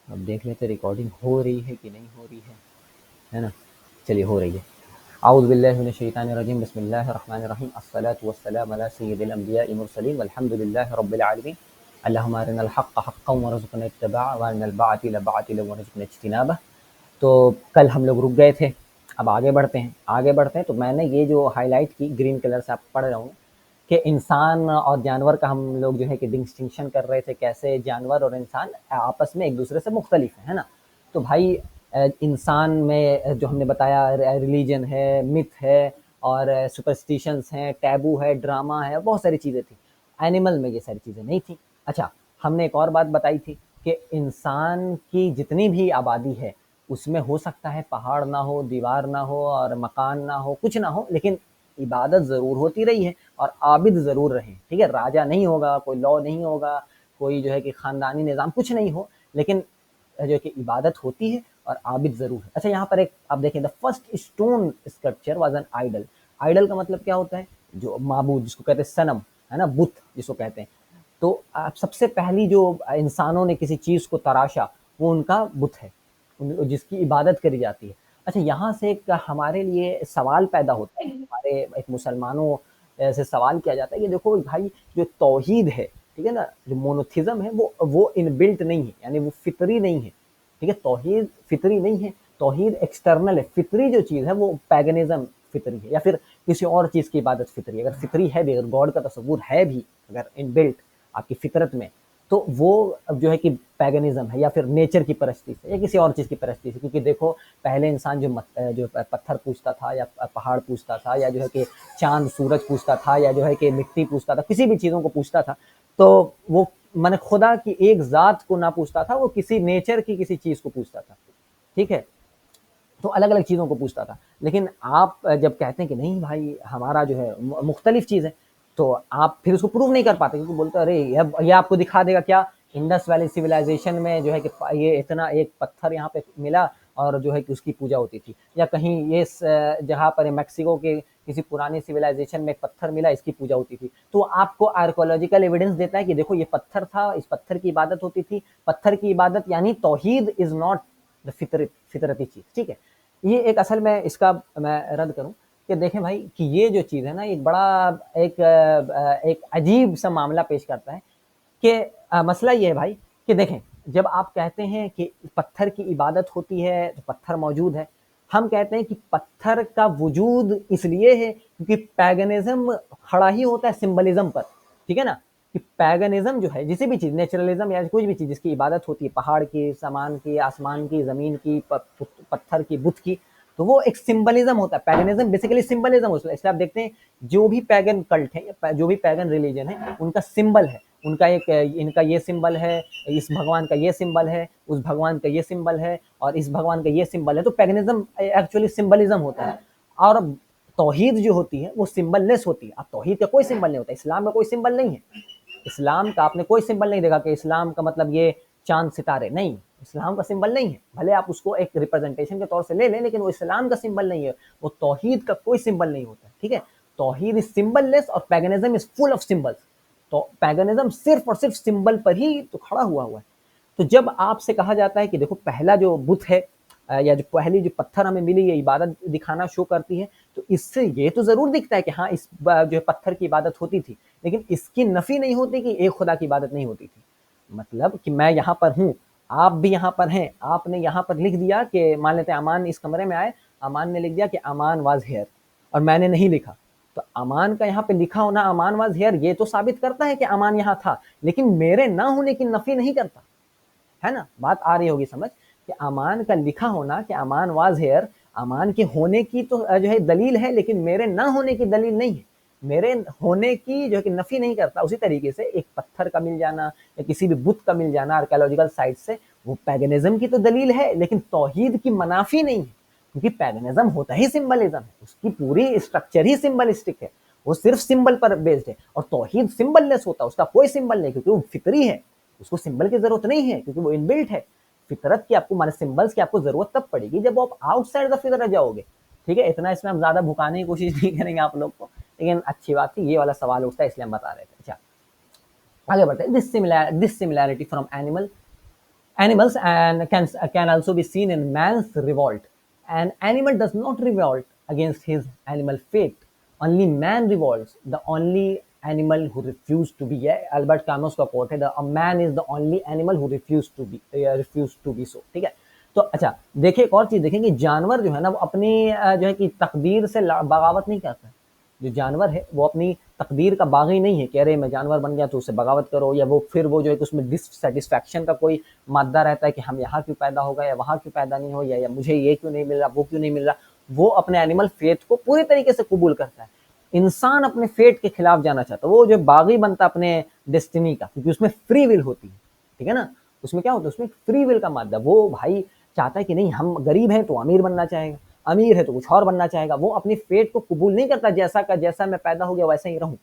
अब देख लेते रिकॉर्डिंग हो रही है कि नहीं हो रही है ना? चलिए हो रही है। आऊज़ु बिल्लाहि मिनश शैतानिर रजीम, बिस्मिल्लाहिर रहमानिर रहीम, अस्सलातु वस्सलामु अला सय्यिदिल अंबियाइ मुरसलीन वल्हम्दुलिल्लाहि रब्बिल आलमीन। अल्लाहुम्मा अरिनल हक़्क़ हक़्क़न वरज़ुक़ना इत्तिबाअह व अरिनल बातिला बातिलन वरज़ुक़ना इज्तिनाबह। तो कल हम लोग रुक गए थे, अब आगे बढ़ते हैं। तो मैंने ये जो हाईलाइट की ग्रीन कलर से आप पढ़ रहे होंगे कि इंसान और जानवर का हम लोग जो है कि डिस्टिंक्शन कर रहे थे, कैसे जानवर और इंसान आपस में एक दूसरे से मुख्तलिफ है ना? तो भाई इंसान में जो हमने बताया रिलीजन है, मिथ है और सुपरस्टिशंस हैं, टैबू है, ड्रामा है, बहुत सारी चीज़ें थी। एनिमल में ये सारी चीज़ें नहीं थी। अच्छा, हमने एक और बात बताई थी कि इंसान की जितनी भी आबादी है, उसमें हो सकता है पहाड़ ना हो, दीवार ना हो और मकान ना हो, कुछ ना हो, लेकिन इबादत ज़रूर होती रही है और आबिद ज़रूर रहे। ठीक है? राजा नहीं होगा, कोई लॉ नहीं होगा, कोई जो है कि ख़ानदानी निज़ाम कुछ नहीं हो, लेकिन जो है कि इबादत होती है और आबिद ज़रूर है। अच्छा, यहाँ पर एक आप देखें, the first stone sculpture was an idol. Idol का मतलब क्या होता है? जो माबूद जिसको कहते हैं सनम, है ना? बुत जिसको कहते हैं। तो सबसे पहली जो इंसानों ने किसी चीज़ को तराशा, वो उनका बुत है, जिसकी इबादत करी जाती है। अच्छा, यहाँ से एक हमारे लिए सवाल पैदा होता है, हमारे एक मुसलमानों से सवाल किया जाता है कि देखो भाई, जो तौहीद है, ठीक है ना? जो मोनोथिज़्म है, वो इनबिल्ट नहीं है, यानी वो फितरी नहीं है। ठीक है? तौहीद फितरी नहीं है, तौहीद एक्सटर्नल है। फितरी जो चीज़ है वो पैगनिज़्म फितरी है, या फिर किसी और चीज़ की इबादत फितरी है। अगर फितरी है भी, अगर गॉड का तसव्वुर है भी, अगर इनबिल्ट आपकी फितरत में, तो वो जो है कि पैगनिज्म है, या फिर नेचर की परस्ती से, या किसी और चीज़ की परस्ती से। क्योंकि देखो, पहले इंसान जो पत्थर पूजता था, या पहाड़ पूजता था, या जो है कि चांद सूरज पूजता था, या जो है कि मिट्टी पूजता था, किसी भी चीज़ों को पूजता था, तो वो माने खुदा की एक ज़ात को ना पूजता था, वो किसी नेचर की किसी चीज़ को पूजता था। ठीक है? तो अलग-अलग चीज़ों को पूछता था। लेकिन आप जब कहते हैं कि नहीं भाई, हमारा जो है मुख्तलिफ चीज़ है, तो आप फिर उसको प्रूव नहीं कर पाते, क्योंकि बोलते हैं अरे ये आपको दिखा देगा क्या? इंडस वैली सिविलाइजेशन में जो है कि ये इतना एक पत्थर यहाँ पे मिला और जो है कि उसकी पूजा होती थी, या कहीं ये जहाँ पर मेक्सिको के किसी पुरानी सिविलाइजेशन में एक पत्थर मिला, इसकी पूजा होती थी। तो आपको आर्कोलॉजिकल एविडेंस देता है कि देखो ये पत्थर था, इस पत्थर की इबादत होती थी। पत्थर की इबादत यानी तौहीद इज़ नॉट द फितरती चीज़। ठीक है? ये एक असल में इसका मैं रद्द करूँ कि देखें भाई, कि ये जो चीज़ है ना, एक बड़ा एक अजीब सा मामला पेश करता है कि मसला ये है भाई कि देखें, जब आप कहते हैं कि पत्थर की इबादत होती है, तो पत्थर मौजूद है। हम कहते हैं कि पत्थर का वजूद इसलिए है क्योंकि पैगनिज्म खड़ा ही होता है सिंबलिज्म पर। ठीक है ना? कि पैगनिज्म जो है, किसी भी चीज़, नेचुरलिज्म या कोई भी चीज़ जिसकी इबादत होती है, पहाड़ की, सामान की, आसमान की, ज़मीन की, पत्थर की, बुत की, तो वो एक सिंबलिज्म होता है। पैगनिज्म बेसिकली सिंबलिज्म होता है। इसलिए आप देखते हैं, जो भी पैगन कल्ट है या जो भी पैगन रिलीजन है, उनका सिंबल है, उनका एक इनका ये सिंबल है, इस भगवान का ये सिंबल है, उस भगवान का ये सिंबल है और इस भगवान का ये सिंबल है। तो पैगनिज्म एक्चुअली सिंबलिज्म होता है। और तौहीद जो होती है वो सिंबललेस होती है। अब तौहीद का कोई सिंबल नहीं होता, इस्लाम का कोई सिंबल नहीं है। इस्लाम का आपने कोई सिंबल नहीं देखा कि इस्लाम का मतलब ये चांद सितारे, नहीं, इस्लाम का सिंबल नहीं है। भले आप उसको एक रिप्रेजेंटेशन के तौर से ले लें, लेकिन वो इस्लाम का सिंबल नहीं है। वो तौहीद का कोई सिंबल नहीं होता। ठीक है? तौहीद इज सिंबललेस और पैगनिज्म इज फुल ऑफ सिंबल्स। तो पैगनिज्म सिर्फ और सिर्फ सिंबल पर ही तो खड़ा हुआ है। तो जब आपसे कहा जाता है कि देखो, पहला जो बुत है या जो पहली जो पत्थर हमें मिली, ये इबादत दिखाना शो करती है, तो इससे ये तो ज़रूर दिखता है कि हाँ, इस जो है पत्थर की इबादत होती थी, लेकिन इसकी नफ़ी नहीं होती कि एक खुदा की इबादत नहीं होती थी। मतलब कि मैं यहाँ पर हूँ, आप भी यहाँ पर हैं, आपने यहाँ पर लिख दिया कि मान लेते हैं अमान इस कमरे में आए, अमान ने लिख दिया कि अमान वाज़ हियर और मैंने नहीं लिखा। तो अमान का यहाँ पे लिखा होना, अमान वाज़ हियर, ये तो साबित करता है कि अमान यहाँ था, लेकिन मेरे ना होने की नफ़ी नहीं करता। है ना? बात आ रही होगी समझ कि अमान का लिखा होना कि अमान वाज हेयर, अमान के होने की तो जो है दलील है, लेकिन मेरे ना होने की दलील नहीं है। मेरे होने की जो है कि नफी नहीं करता। उसी तरीके से एक पत्थर का मिल जाना या किसी भी बुत का मिल जाना आर्कियोलॉजिकल साइट से, वो पैगनिज्म की तो दलील है, लेकिन तौहीद की मनाफी नहीं है। क्योंकि पैगनिज्म होता ही सिंबलिज्म है, उसकी पूरी स्ट्रक्चर ही सिंबलिस्टिक है, वो सिर्फ सिंबल पर बेस्ड है। और तौहीद सिंबललेस होता है, उसका कोई सिंबल नहीं, क्योंकि वो फितरी है, उसको सिंबल की जरूरत नहीं है, क्योंकि वो इनबिल्ट है। फितरत की आपको माने सिंबल्स की आपको जरूरत तब पड़ेगी जब आप आउटसाइड द फितरत जाओगे। ठीक है? इतना इसमें हम ज्यादा भुकाने की कोशिश नहीं करेंगे आप लोग को, लेकिन अच्छी बात थी, ये वाला सवाल उठता है इसलिए हम बता रहे थे। अच्छा, आगे बढ़ते हैं। This similarity from animal Animals and can also be seen in man's revolt. An animal does not revolt against his animal fate. Only man revolts. The only animal who refused to be, yeah, Albert Camus का quote है, a man is the only animal who refused to be so. ठीक है. तो अच्छा देखिए एक और चीज देखें कि जानवर जो है ना वो अपनी जो है कि तकदीर से बगावत नहीं करता है. जो जानवर है वो अपनी तकदीर का बागी नहीं है कि अरे मैं जानवर बन गया तो उससे बगावत करो, या वो फिर वो जो है कि उसमें डिससेटिस्फैक्शन का कोई मादा रहता है कि हम यहाँ क्यों पैदा हो गए या वहाँ क्यों पैदा नहीं हो, या मुझे ये क्यों नहीं मिल रहा, वो क्यों नहीं मिल रहा. वो अपने एनिमल फेथ को पूरी तरीके से कबूल करता है. इंसान अपने फेट के खिलाफ जाना चाहता है, वो जो बागी बनता है अपने डेस्टिनी का, क्योंकि उसमें फ्री विल होती है. ठीक है ना. उसमें क्या होता है, उसमें फ्री विल का मादा. वो भाई चाहता है कि नहीं हम गरीब हैं तो अमीर बनना चाहेगा, अमीर है तो कुछ और बनना चाहेगा. वो अपनी फेट को कबूल नहीं करता, जैसा का जैसा मैं पैदा हो गया वैसा ही रहूं.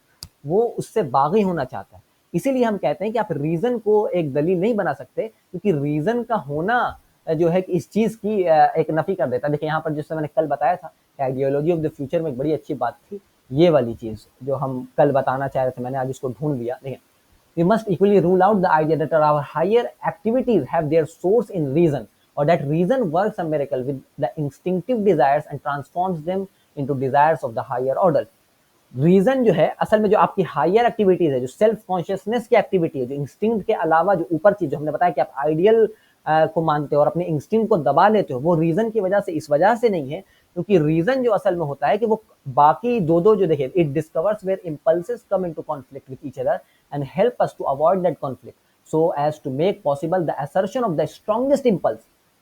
वो उससे बागी होना चाहता है. इसीलिए हम कहते हैं कि आप रीजन को एक दलील नहीं बना सकते, क्योंकि रीजन का होना जो है कि इस चीज की एक नफी कर देता है. देखिए यहाँ पर जिससे मैंने कल बताया था आइडियोलॉजी ऑफ द फ्यूचर में एक बड़ी अच्छी बात थी, ये वाली चीज जो हम कल बताना चाह रहे थे, मैंने आज इसको ढूंढ लिया. देखिए, we must equally rule out the idea that our higher activities have their source in reason, or that reason works a miracle with the instinctive desires and transforms them into desires of the higher order. Reason जो है असल में जो आपकी higher activities है, जो self consciousness की activity है, जो इंस्टिंक्ट के अलावा जो ऊपर चीज जो हमने बताया कि आप आइडियल को मानते हो और अपने इंस्टिंक्ट को दबा लेते हो, वो रीजन की वजह से इस वजह से नहीं है, क्योंकि रीजन जो असल में होता है कि वो बाकी दो जो देखिए, it discovers where impulses come into conflict with each other and help us to avoid that conflict so as to make possible the assertion of the strongest impulse.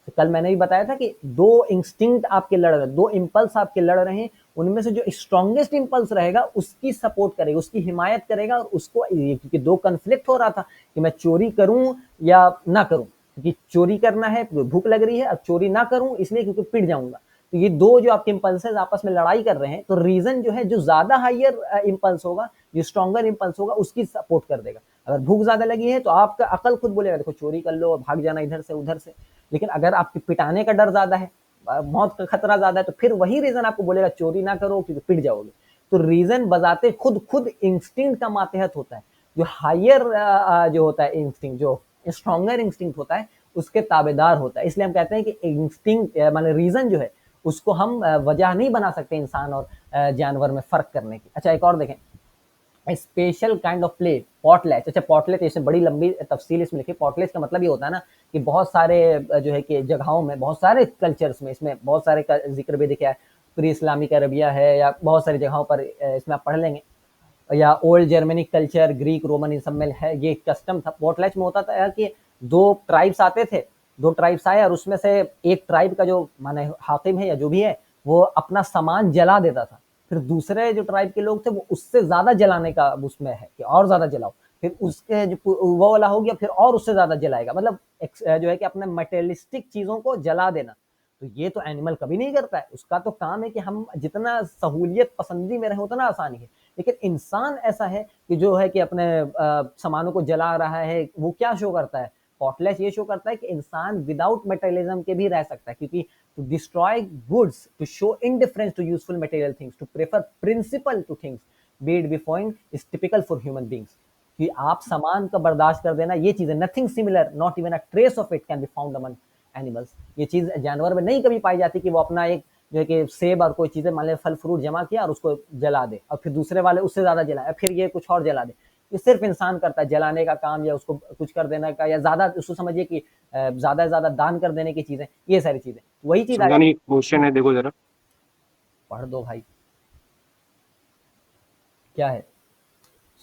तो कल मैंने भी बताया था कि दो इंस्टिंक्ट आपके लड़ रहे, दो इंपल्स आपके लड़ रहे हैं, उनमें से जो स्ट्रॉन्गेस्ट इंपल्स रहेगा उसकी सपोर्ट करेगा, उसकी हिमायत करेगा. और उसको क्योंकि दो कन्फ्लिक्ट हो रहा था कि मैं चोरी करूं या ना करूं, क्योंकि चोरी करना है भूख लग रही है, अब चोरी ना करूं इसलिए क्योंकि पिट जाऊंगा. तो ये दो जो आपके इंपल्सेस आपस में लड़ाई कर रहे हैं, तो रीजन जो है जो ज्यादा हाइयर इंपल्स होगा, जो स्ट्रॉन्गर इंपल्स होगा उसकी सपोर्ट कर देगा. अगर भूख ज्यादा लगी है तो आपका अकल खुद बोलेगा देखो चोरी कर लो, भाग जाना इधर से उधर से. लेकिन अगर आपके पिटाने का डर ज्यादा है, मौत का खतरा ज्यादा है, तो फिर वही रीजन आपको बोलेगा चोरी ना करो क्योंकि पिट जाओगे. तो रीजन बजाते खुद इंस्टिंक्ट का मातहत होता है. जो हायर जो होता है इंस्टिंक्ट, जो स्ट्रॉन्गर इंस्टिंक्ट होता है उसके ताबेदार होता है. इसलिए हम कहते हैं कि इंस्टिंक्ट माने रीजन जो है उसको हम वजह नहीं बना सकते इंसान और जानवर में फर्क करने की. अच्छा एक और देखें, स्पेशल काइंड ऑफ प्ले पॉटलैच. अच्छा पॉटलैच, इसमें बड़ी लंबी तफसील इसमें लिखी. पॉटलैच का मतलब ये होता है ना कि बहुत सारे जो है कि जगहों में, बहुत सारे कल्चर्स में, इसमें बहुत सारे का जिक्र भी दिखा है. प्री इस्लामिक अरबिया है या बहुत सारी जगहों पर इसमें आप पढ़ लेंगे, या old Germanic culture, Greek Roman, इन सब में है ये कस्टम था. पॉटलैच में होता था कि दो ट्राइब्स आते थे, दो ट्राइब्स आए और उसमें से एक ट्राइब का जो माने हाकिम है या जो भी है वो अपना सामान जला देता था. फिर दूसरे जो ट्राइब के लोग थे वो उससे ज्यादा जलाने का उसमें है कि और ज्यादा जलाओ. फिर उसके जो वो वाला हो गया फिर और उससे ज्यादा जलाएगा. मतलब जो है कि अपने मटेरियलिस्टिक चीजों को जला देना. तो ये तो एनिमल कभी नहीं करता है. उसका तो काम है कि हम जितना सहूलियत पसंदी में रहे उतना आसानी है. लेकिन इंसान ऐसा है कि जो है कि अपने सामानों को जला रहा है. वो क्या शो करता है, पॉटलैच ये शो करता है कि इंसान विदाउट मटेरियलिज्म के भी रह सकता है, क्योंकि to destroy goods, to show indifference to useful material things, to prefer principle to things be it befooling is typical for human beings. कि आप सामान का बर्दाश्त कर देना, ये चीजें nothing similar, not even a trace of it can be found among animals. ये चीज जानवर में नहीं कभी पाई जाती कि वो अपना एक जो है कि सेब और कोई चीजें मान ले फल फ्रूट जमा किया और उसको जला दे और फिर दूसरे वाले उससे ज्यादा जलाए, फिर ये कुछ और जला दे. ये सिर्फ इंसान करता है जलाने का काम, या उसको कुछ कर देने का, या ज्यादा उसको समझिए कि ज्यादा से ज्यादा दान कर देने की चीजें, ये सारी चीजें. वही चीज समझा नहीं क्वेश्चन है, देखो जरा. पढ़ दो भाई क्या है.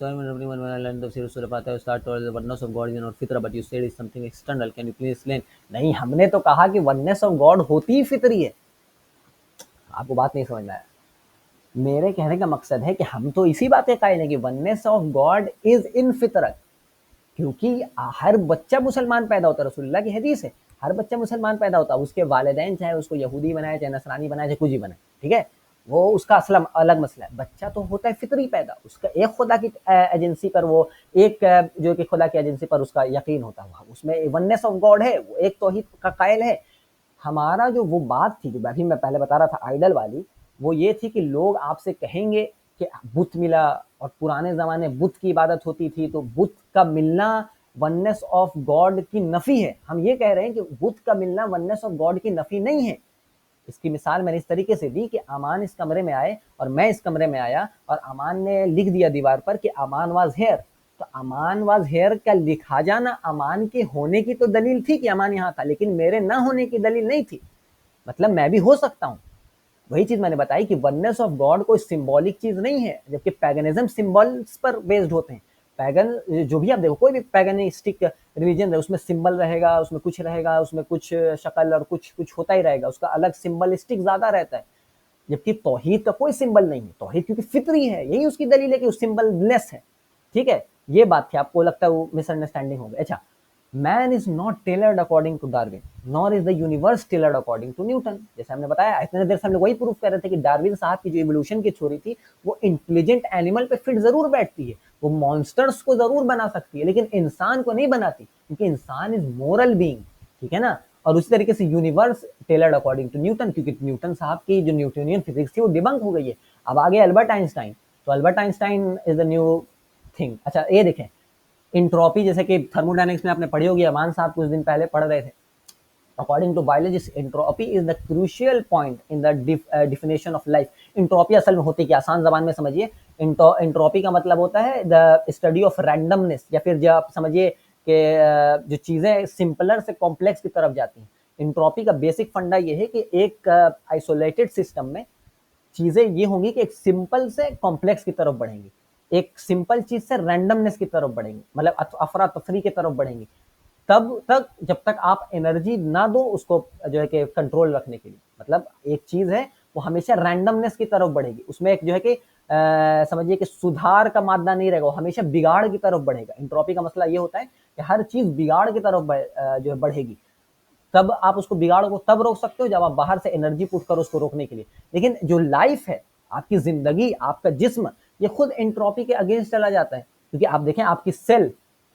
So when I learned the series Surah Fatah, I start towards the oneness of God is in our fitra, but you said it's something external. Can you please explain? नहीं, हमने तो कहा कि oneness of God होती ही फितरी है. आपको बात नहीं समझ में आया. मेरे कहने का मकसद है कि हम तो इसी बात के कायल हैं कि oneness of God is in फितरत. क्योंकि हर बच्चा मुसलमान पैदा होता है, रसूलुल्लाह की हदीस है, हर बच्चा मुसलमान पैदा होता है. उसके वालिदैन चाहे उसको यहूदी बनाए, चाहे नसरानी बनाए, चाहे कुछ ही बनाए, ठीक है, वो उसका असला अलग मसला है. बच्चा तो होता है फितरी पैदा, उसका एक खुदा की एजेंसी पर, वो एक जो कि खुदा की एजेंसी पर उसका यकीन होता है, उसमें वननेस ऑफ गॉड है, वो एक तौहीद का कायल है. हमारा जो वो बात थी जो अभी मैं पहले बता रहा था आइडल वाली, वो ये थी कि लोग आपसे कहेंगे कि बुत मिला और पुराने ज़माने बुत की इबादत होती थी, तो बुत का मिलना वननेस ऑफ गॉड की नफी है। हम ये कह रहे हैं कि बुत का मिलना वननेस ऑफ गॉड की नफी नहीं है। इसकी मिसाल मैंने इस तरीके से दी कि अमान इस कमरे में आए और मैं इस कमरे में आया और अमान ने लिख दिया दीवार पर कि अमान वाज हेयर, तो अमान वाज हेयर का लिखा जाना अमान के होने की तो दलील थी कि अमान यहाँ था, लेकिन मेरे न होने की दलील नहीं थी। मतलब मैं भी हो सकता हूँ। वही चीज मैंने बताई कि वननेस ऑफ गॉड कोई सिंबॉलिक चीज नहीं है, जबकि पैगनिज्म सिंबल्स पर बेस्ड होते हैं। पैगन जो भी आप देखो, कोई भी पैगनिस्टिक रिलीजन है उसमें सिंबल रहेगा, उसमें कुछ रहेगा, उसमें कुछ शक्ल और कुछ कुछ होता ही रहेगा, उसका अलग सिंबलिस्टिक ज्यादा रहता है। जबकि तौहीद का कोई सिंबल नहीं है, तौहीद क्योंकि फितरी है, यही उसकी दलील है कि उस सिंबल लेस है। ठीक है, ये बात थी, आपको लगता है वो मिसअंडरस्टैंडिंग हो गई। अच्छा, man is not tailored according to Darwin nor is the universe tailored according to Newton. जैसे हमने बताया, इतने देर से हमने वही प्रूफ कर रहे थे कि डार्विन साहब की जो इवोल्यूशन की थ्योरी थी वो इंटेलिजेंट एनिमल पे फिट जरूर बैठती है, वो मॉन्स्टर्स को जरूर बना सकती है, लेकिन इंसान को नहीं बनाती, क्योंकि इंसान इज मोरल बीइंग। ठीक है ना। और उसी तरीके से universe tailored according to Newton, क्योंकि न्यूटन साहब की जो न्यूटोनियन फिजिक्स थी वो डिबंक हो गई है। अब आगे अल्बर्ट आइंस्टाइन, तो Albert Einstein is the new thing. अच्छा, ये देखें, इंट्रोपी, जैसे कि थर्मोडायनेमिक्स में आपने पढ़ी होगी, अमान साहब कुछ दिन पहले पढ़ रहे थे। According to biologist, entropy is the crucial point in the definition of life. Entropy असल में होती क्या, आसान जबान में समझिए। एंट्रोपी का मतलब होता है द स्टडी ऑफ रैंडमनेस, या फिर जब आप समझिए कि जो चीजें सिंपलर से कॉम्प्लेक्स की तरफ जाती हैं। एंट्रोपी का बेसिक फंडा ये है कि एक आइसोलेटेड सिस्टम में चीजें ये होंगी कि एक सिंपल से कॉम्प्लेक्स की तरफ बढ़ेंगी, एक सिंपल चीज से रैंडमनेस की तरफ बढ़ेंगी, मतलब अफरा तफरी की तरफ बढ़ेंगी, तब तक जब तक आप एनर्जी ना दो उसको जो है कि कंट्रोल रखने के लिए। मतलब एक चीज है वो हमेशा रैंडमनेस की तरफ बढ़ेगी, उसमें एक जो है कि समझिए कि सुधार का मादा नहीं रहेगा, वो हमेशा बिगाड़ की तरफ बढ़ेगा। एंट्रोपी का मसला ये होता है कि हर चीज बिगाड़ की तरफ जो है बढ़ेगी। तब आप उसको बिगाड़ को तब रोक सकते हो जब आप बाहर से एनर्जी पुट करो उसको रोकने के लिए। लेकिन जो लाइफ है, आपकी जिंदगी, आपका जिस्म, ये खुद एंट्रोपी के अगेंस्ट चला जाता है। क्योंकि आप देखें, आपकी सेल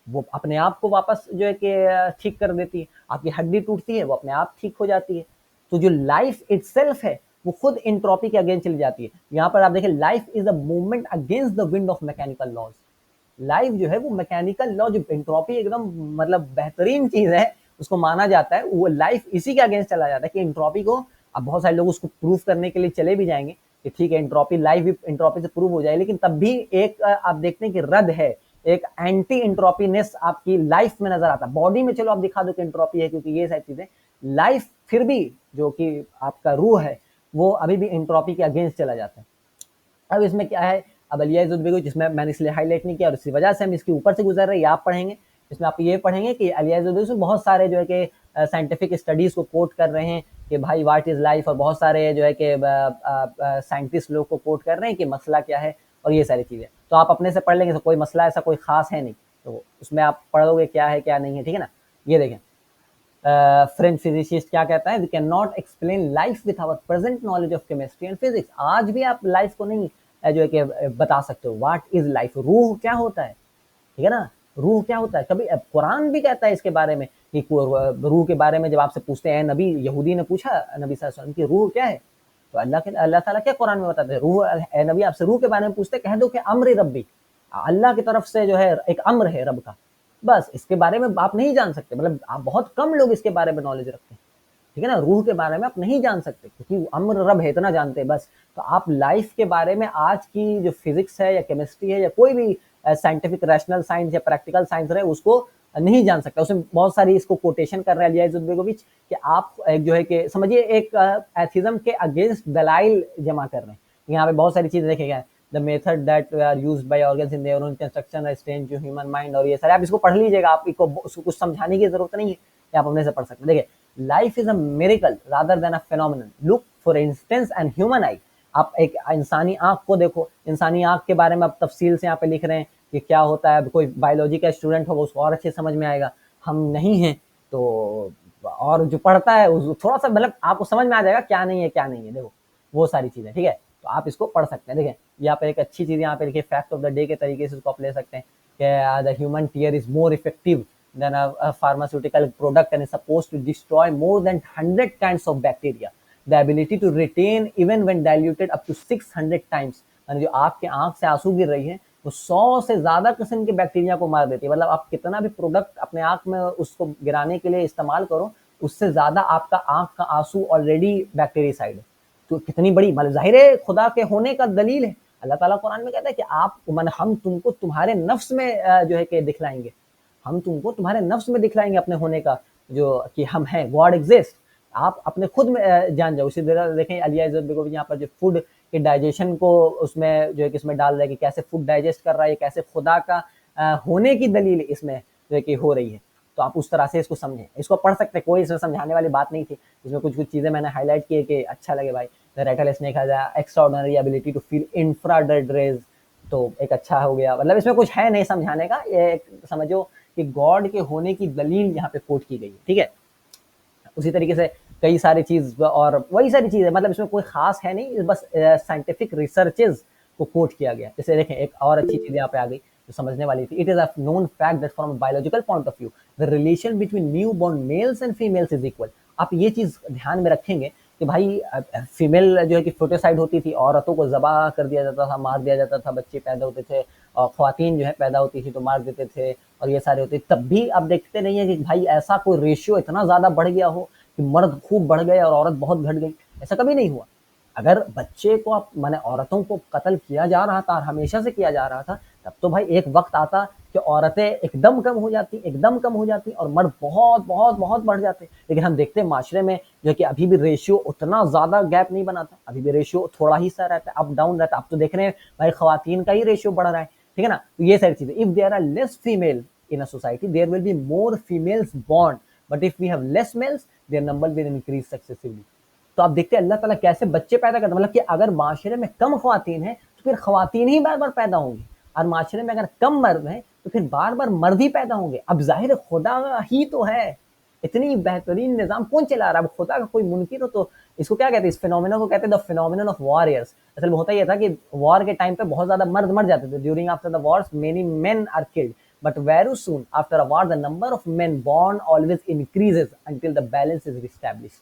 वो अपने आप को वापस जो है कि ठीक कर देती है, आपकी हड्डी टूटती है वो अपने आप ठीक हो जाती है। तो जो लाइफ इटसेल्फ है वो खुद एंट्रोपी के अगेंस्ट चली जाती है। यहाँ पर आप देखें, life is a movement against the wind of mechanical laws. Life जो है वो मैकेनिकल लॉ, जो एंट्रोपी एकदम मतलब बेहतरीन चीज है, उसको माना जाता है, वो लाइफ इसी के अगेंस्ट चला जाता है कि एंट्रोपी को। अब बहुत सारे लोग उसको प्रूफ करने के लिए चले भी जाएंगे कि ठीक है एंट्रोपी, लाइफ भी एंट्रोपी से प्रूव हो जाए, लेकिन तब भी एक आप देखते हैं कि रद्द है, एक एंटी एंट्रोपीनेस आपकी लाइफ में नजर आता है। बॉडी में चलो आप दिखा दो कि एंट्रोपी है, क्योंकि ये सारी चीजें, लाइफ फिर भी जो कि आपका रूह है वो अभी भी एंट्रोपी के अगेंस्ट चला जाता है। अब इसमें क्या है, अब अलियाजुद्दीन, जिसमें मैंने इसलिए हाईलाइट नहीं किया और इसी वजह से हम इसके ऊपर से गुजर रहे हैं, आप पढ़ेंगे इसमें, आप ये पढ़ेंगे कि अलियाजुद्दीन बहुत सारे जो है कि साइंटिफिक स्टडीज को कोट कर रहे हैं कि भाई व्हाट इज लाइफ, और बहुत सारे जो है कि साइंटिस्ट लोग को कोट कर रहे हैं कि मसला क्या है और ये सारी चीजें। तो आप अपने से पढ़ लेंगे, तो कोई मसला ऐसा कोई खास है नहीं, तो उसमें आप पढ़ोगे क्या है क्या नहीं है। ठीक है ना। ये देखें, फ्रेंच फिजिसिस्ट क्या कहता है, we can not explain life with our present knowledge of chemistry and physics. आज भी आप लाइफ को नहीं जो है कि बता सकते हो। व्हाट इज लाइफ, रूह क्या होता है। ठीक है ना, रूह क्या होता है। कभी कुरान भी कहता है इसके बारे में कि रूह के बारे में जब आपसे पूछते हैं, नबी यहूदी ने पूछा नबी सल्लल्लाहु अलैहि वसल्लम की रूह क्या है, तो अल्लाह ताला क्या कुरान में बताते हैं, रूह, नबी आपसे रूह के बारे में पूछते, कह दो कि अम्र रब्बी, अल्लाह की तरफ से जो है एक अम्र है रब का, बस इसके बारे में आप नहीं जान सकते। मतलब आप बहुत कम लोग इसके बारे में नॉलेज रखते हैं। ठीक है ना, रूह के बारे में आप नहीं जान सकते क्योंकि अम्र रब है, इतना जानते हैं बस। तो आप लाइफ के बारे में आज की जो फिजिक्स है या केमिस्ट्री है या कोई भी साइंटिफिक रैशनल साइंस या प्रैक्टिकल साइंस रहे उसको नहीं जान सकता। उसमें बहुत सारी इसको कोटेशन कर रहा है अलियाजुद्दीन कि आप एक जो है कि समझिए एक एथिज्म के अगेंस्ट दलाइल जमा कर रहे हैं। यहाँ पे बहुत सारी चीज देखे गए, the method that are used by organs in their own construction are strange to human mind, और ये सारे आप इसको पढ़ लीजिएगा, आप इसको उसको कुछ समझाने की जरूरत नहीं है, आप अपने से पढ़ सकते हैं। देखिए, life is a miracle rather than a phenomenon. Look for instance and human आई। आप एक इंसानी आंख को देखो, इंसानी आंख के बारे में आप तफसील से यहाँ पे लिख रहे हैं कि क्या होता है। कोई बायोलॉजी का स्टूडेंट होगा उसको और अच्छे समझ में आएगा, हम नहीं हैं तो, और जो पढ़ता है थोड़ा सा मतलब आपको समझ में आ जाएगा क्या नहीं है क्या नहीं है। देखो वो सारी चीजें, ठीक है, तो आप इसको पढ़ सकते हैं। देखिए यहाँ पे एक अच्छी चीज यहाँ पे लिखिए, फैक्ट ऑफ द डे के तरीके से उसको आप ले सकते हैं कि the human tear is more effective than a pharmaceutical product and is supposed to destroy more than 100 kinds of bacteria. The ability to retain even when diluted up to 600 times. यानी जो आपके आंख से आंसू गिर रही है वो 100 से ज़्यादा किस्म के बैक्टीरिया को मार देती है। मतलब आप कितना भी प्रोडक्ट अपने आँख में उसको गिराने के लिए इस्तेमाल करो, उससे ज़्यादा आपका आँख का आँसू ऑलरेडी बैक्टीरियासाइड है। तो कितनी बड़ी मतलब ज़ाहिर है खुदा के होने का दलील है। अल्लाह ताला कुरान में कहता है कि आप माने हम तुमको तुम्हारे नफ्स में जो है कि दिखलाएँगे। हम तुमको तुम्हारे नफ्स में दिखलाएँगे अपने होने का जो कि हम हैं, गॉड एग्जिस्ट। आप अपने खुद में जान जाओ। इसी तरह देखें अलिया इज़्ज़त बेगम यहाँ पर जो फूड के डाइजेशन को उसमें जो है कि इसमें डाल रहा है कि कैसे फूड डाइजेस्ट कर रहा है, कैसे खुदा का होने की दलील इसमें जो है कि हो रही है। तो आप उस तरह से इसको समझें। इसको पढ़ सकते हैं, कोई इसमें समझाने वाली बात नहीं थी। इसमें कुछ-कुछ चीज़ें मैंने हाइलाइट की है कि अच्छा लगे भाई। The rattle snake has a extraordinary ability to feel infrared rays, तो एक अच्छा हो गया। मतलब इसमें कुछ है नहीं समझाने का, ये समझो कि गॉड के होने की दलील यहाँ पे कोट की गई है, ठीक है? उसी तरीके से कई सारी चीज़ और वही सारी चीज़ है, मतलब इसमें कोई ख़ास है नहीं, बस साइंटिफिक रिसर्चेज़ को कोट किया गया। जैसे देखें एक और अच्छी चीज़ यहाँ पे आ गई, जो समझने वाली थी। It is a known fact that from a biological point of view, the relation between newborn mails and females is equal. आप ये चीज़ ध्यान में रखेंगे कि भाई फीमेल जो है कि फोटिसाइड होती थी, औरतों को ज़बह कर दिया जाता था, मार दिया जाता था, बच्चे पैदा होते थे और ख़वातीन जो है पैदा होती थी तो मार देते थे और ये सारे होते। तब भी आप देखते नहीं है कि भाई ऐसा कोई रेशियो इतना ज़्यादा बढ़ गया हो कि मर्द खूब बढ़ गए और औरत बहुत घट गई, ऐसा कभी नहीं हुआ। अगर बच्चे को आप माने औरतों को कत्ल किया जा रहा था और हमेशा से किया जा रहा था, तब तो भाई एक वक्त आता कि औरतें एकदम कम हो जाती और मर्द बहुत बहुत बहुत बढ़ जाते। लेकिन हम देखते हैं माशरे में जो है कि अभी भी रेशियो उतना ज़्यादा गैप नहीं बनाता, अभी भी रेशियो थोड़ा ही सा रहता है, अप डाउन रहता है। अब तो देख रहे हैं भाई खवातीन का ही रेशियो बढ़ रहा है, ठीक है ना? तो ये सारी चीज़ें, if there are less female in a society there will be more females born, but if we have less males their number will increase successively. तो आप देखते हैं अल्लाह ताला कैसे बच्चे पैदा करता है। मतलब कि अगर माशरे में कम खवातीन है तो फिर खवातीन ही बार बार पैदा होंगी, और माशरे में अगर कम मर्द हैं तो फिर बार बार मर्द ही पैदा होंगे। अब जाहिर है खुदा ही तो है, इतनी बेहतरीन निज़ाम कौन चला रहा है? अब खुदा का कोई मुनकिर हो तो इसको क्या कहते हैं, इस फिनोमेना को कहते हैं द फिनोमेनन ऑफ वॉरियर्स। असल में होता ये था कि वॉर के टाइम पे बहुत ज्यादा मर्द मर जाते थे। During after the wars many men are killed, but very soon after a war the number of men born always increases until the balance is reestablished.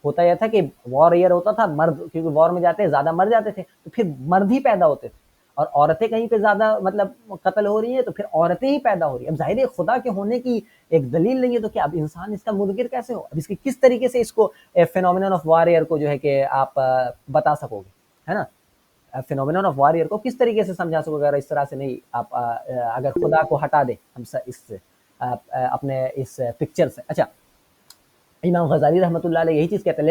होता यह था कि वॉरियर होता था मर्द, क्योंकि वॉर में जाते ज्यादा मर जाते थे तो फिर मर्द ही पैदा होते थे, और औरतें कहीं पे ज्यादा मतलब कत्ल हो रही है तो फिर औरतें ही पैदा हो रही है। अब जाहिर है खुदा के होने की एक दलील नहीं है तो क्या अब इंसान इसका मुनकिर कैसे हो? अब इसकी किस तरीके से इसको फिनोमिनन ऑफ वॉरियर को जो है कि आप बता सकोगे, है ना? फिनोमिनन ऑफ वॉरियर को किस तरीके से समझा सकोगे अगर इस तरह से नहीं आप अगर खुदा को हटा दे हम इससे अपने इस पिक्चर से। अच्छा, इमाम गजाली रहमतुल्लाह अलैह यही चीज कहते हैं,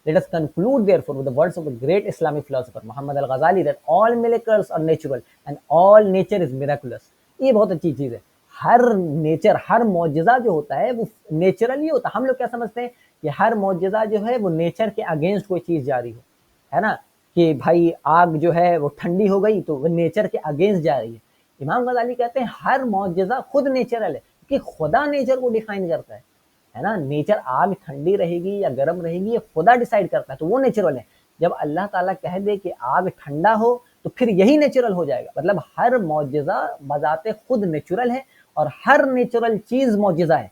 let us conclude therefore with the words of the great Islamic philosopher Mohammad Al Ghazali that all miracles are natural and all nature is miraculous. ये बहुत अच्छी चीज है। हर नेचर, हर मौजज़ा जो होता है वो नेचुरल ही होता है। हम लोग क्या समझते हैं कि हर मौजज़ा जो है वो नेचर के अगेंस्ट कोई चीज जारी हो, है ना? कि भाई आग जो है वो ठंडी हो गई तो वो नेचर के अगेंस्ट जा रही है। इमाम गजाली कहते हैं हर मौजज़ा खुद नेचुरल है, क्योंकि खुदा नेचर को डिफाइन करता है ना? नेचर आग ठंडी रहेगी या गर्म रहेगी ये खुदा डिसाइड करता है, तो वो नेचुरल है। जब अल्लाह ताला कह दे कि आग ठंडा हो तो फिर यही नेचुरल हो जाएगा। मतलब हर मौजज़ा बजाते खुद नेचुरल है और हर नेचुरल चीज मौजज़ा है,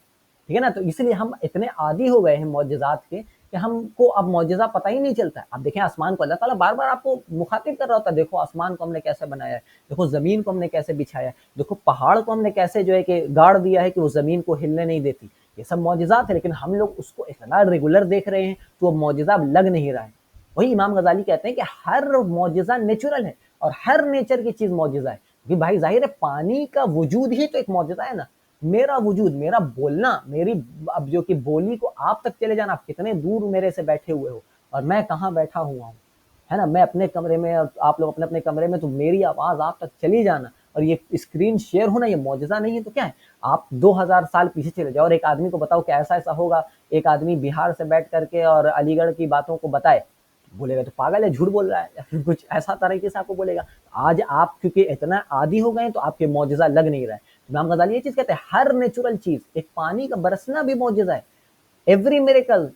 ठीक है ना? तो इसलिए हम इतने आदी हो गए हैं मौजज़ात के कि हमको अब मौजज़ा पता ही नहीं चलता है। अब देखें आसमान को अल्लाह ताला बार-बार आपको मुखातिब कर रहा होता है, देखो आसमान को हमने कैसे बनाया है, देखो ज़मीन को हमने कैसे बिछाया है, देखो पहाड़ को हमने कैसे जो है कि गाड़ दिया है कि वो ज़मीन को हिलने नहीं देती। ये सब मौजज़ात है, लेकिन हम लोग उसको इतना रेगुलर देख रहे हैं तो वो मौजज़ा अब लग नहीं रहा है। वही इमाम गज़ाली कहते हैं कि हर मौजज़ा नेचुरल है और हर नेचर की चीज़ मौजज़ा है। क्योंकि भाई ज़ाहिर है पानी का वजूद ही तो एक मौजज़ा है ना। मेरा वजूद, मेरा बोलना, मेरी अब जो कि बोली को आप तक चले जाना, आप कितने दूर मेरे से बैठे हुए हो और मैं कहाँ बैठा हुआ हूँ, है ना? मैं अपने कमरे में और आप लोग अपने-अपने कमरे में, तो मेरी आवाज़ आप तक चली जाना और ये स्क्रीन शेयर होना, ये मौजज़ा नहीं है तो क्या है? आप 2000 साल पीछे चले जाओ और एक आदमी को बताओ कि ऐसा-ऐसा होगा, एक आदमी बिहार से बैठ करके और अलीगढ़ की बातों को बताए, बोलेगा तो पागल है, झूठ बोल रहा है या फिर कुछ ऐसा तरीके से आपको बोलेगा। आज आप क्योंकि इतना आदी हो गए हैं तो आपके मौजज़ा लग नहीं रहा है। इमाम गज़ाली ये चीज़ कहते हैं हर नेचुरल चीज़, एक पानी का बरसना भी मौजज़ा है। Every miracle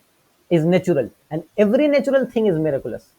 is natural and every natural thing is miraculous.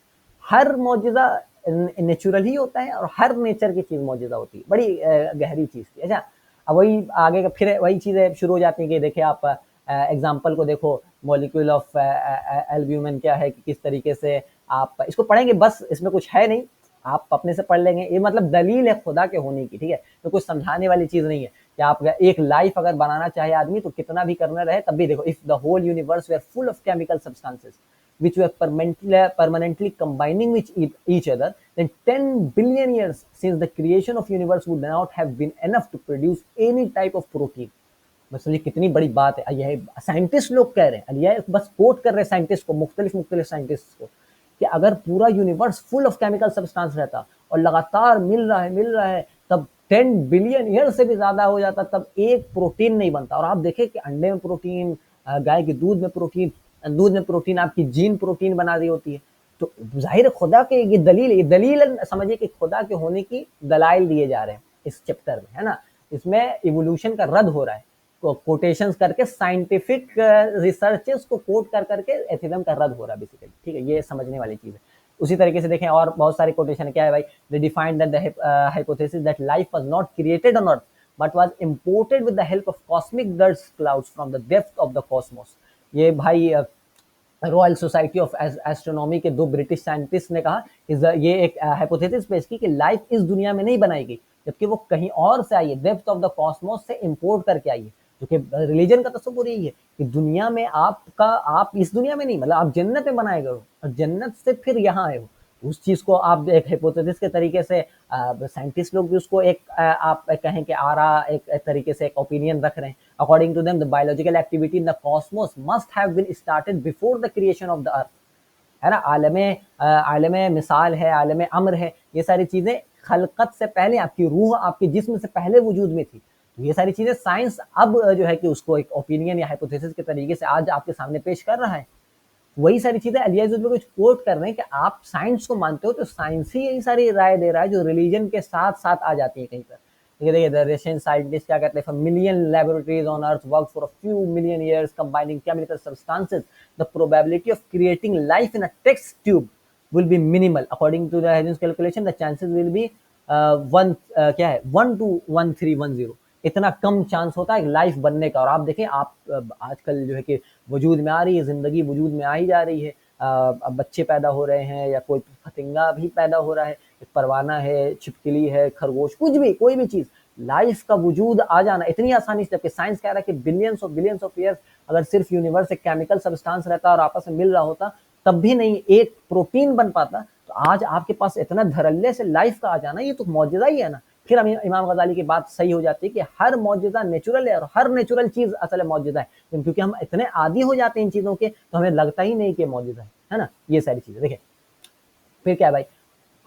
हर मौजज़ा नेचुरल ही होता है और हर नेचर की चीज़ मौजज़ा होती है। बड़ी गहरी चीज़ थी। अच्छा, अब वही आगे का फिर वही चीज़ें शुरू हो जाती हैं कि देखिए आप एग्ज़ाम्पल को देखो, मॉलिक्यूल ऑफ एल्ब्यूमिन क्या है कि किस तरीके से आप इसको पढ़ेंगे, बस इसमें कुछ है नहीं। आप अपने से पढ़ लेंगे, ये मतलब दलील है खुदा के होने की, ठीक है। तो कुछ समझाने वाली चीज नहीं है कि आप एक लाइफ अगर बनाना चाहे आदमी तो कितना भी करना रहे तब भी देखो, if the whole universe were full of chemical substances which were permanently combining with each other, then 10 billion years since the creation of universe would not have been enough to produce any type of protein. मैं समझिए कितनी बड़ी बात है, यह scientist लोग कह रहे हैं, यह बस कोट कर रहे हैं साइंटिस्ट को, मुख्तलिफ साइंटिस्ट को, कि अगर पूरा universe full of chemical substance रहता और लगातार मिल रहा है तब 10 बिलियन ईयर से भी ज्यादा हो जाता, तब एक प्रोटीन नहीं बनता। और आप देखें कि अंडे में प्रोटीन, गाय के दूध में प्रोटीन आपकी जीन प्रोटीन बना रही होती है। तो जाहिर खुदा के ये दलील समझिए कि खुदा के होने की दलाइल दिए जा रहे हैं इस चैप्टर में, है ना। इसमें इवोल्यूशन का रद्द हो रहा है, कोटेशंस करके साइंटिफिक रिसर्चेस को कोट कर करके एथिज्म का रद्द हो रहा है बेसिकली, ठीक है। ये समझने वाली चीज है। उसी तरीके से देखें और बहुत सारे कोटेशन क्या है भाई, they defined that the hypothesis that life was not created on earth but was imported with the help of cosmic dust clouds from the depth of the cosmos. ये भाई रॉयल सोसाइटी ऑफ एस्ट्रोनॉमी के 2 British scientist ने कहा, ये एक hypothesis पेश की कि लाइफ इस दुनिया में नहीं बनाई गई जबकि वो कहीं और से आई है, डेप्थ ऑफ द कॉस्मोस से इंपोर्ट करके आई है। क्योंकि रिलीजन का तस्वुर यही है कि दुनिया में आप इस दुनिया में नहीं, मतलब आप जन्नत में बनाए गए हो और जन्नत से फिर यहाँ आए हो। उस चीज को आप एक हाइपोथेसिस के तरीके से साइंटिस्ट लोग भी उसको एक आप कहें कि आरा एक तरीके से एक ओपिनियन रख रहे हैं। According to them the biological activity in the cosmos must have been started before the creation of the earth, है ना। आलमे मिसाल है, आलमे अम्र है, ये सारी चीजें खलकत से पहले, आपकी रूह आपके जिस्म से पहले वजूद में थी। तो ये सारी चीजें साइंस अब जो है कि उसको एक ओपिनियन या हाइपोथेसिस के तरीके से आज आपके सामने पेश कर रहा है। वही सारी चीजें अलियाजुल में कुछ कोट कर रहे हैं कि आप साइंस को मानते हो तो साइंस ही यही सारी राय दे रहा है जो रिलीजन के साथ साथ आ जाती है कहीं पर। देखिए द रशियन साइंटिस्ट क्या कहते हैं, million laboratories on earth work for a few million years combining chemical substances, the probability of creating life in a test tube will be minimal. According to the Huygens calculation the chances will be 1 to 1310, इतना कम chance होता है life बनने का। और आप देखें, आप आजकल जो है कि वजूद में आ रही है, जिंदगी वजूद में आ ही जा रही है, अब बच्चे पैदा हो रहे हैं या कोई फतिंगा भी पैदा हो रहा है, एक परवाना है, छिपकली है, खरगोश, कुछ भी, कोई भी चीज, लाइफ का वजूद आ जाना इतनी आसानी से, जबकि साइंस कह रहा है कि बिलियंस ऑफ ईयर्स अगर सिर्फ यूनिवर्स एक केमिकल सब्सटेंस रहता और आपस में मिल रहा होता तब भी नहीं एक प्रोटीन बन पाता। तो आज आपके पास इतना धड़ल्ले से लाइफ का आ जाना, ये तो मौजूदा ही है ना। फिर इमाम गजाली की बात सही हो जाती है कि हर मौजूदा नेचुरल है और हर नेचुरल चीज असल में मौजूदा है, क्योंकि हम इतने आदी हो जाते हैं इन चीजों के तो हमें लगता ही नहीं कि मौजूदा है ना। ये सारी चीजें देखिए फिर क्या है भाई,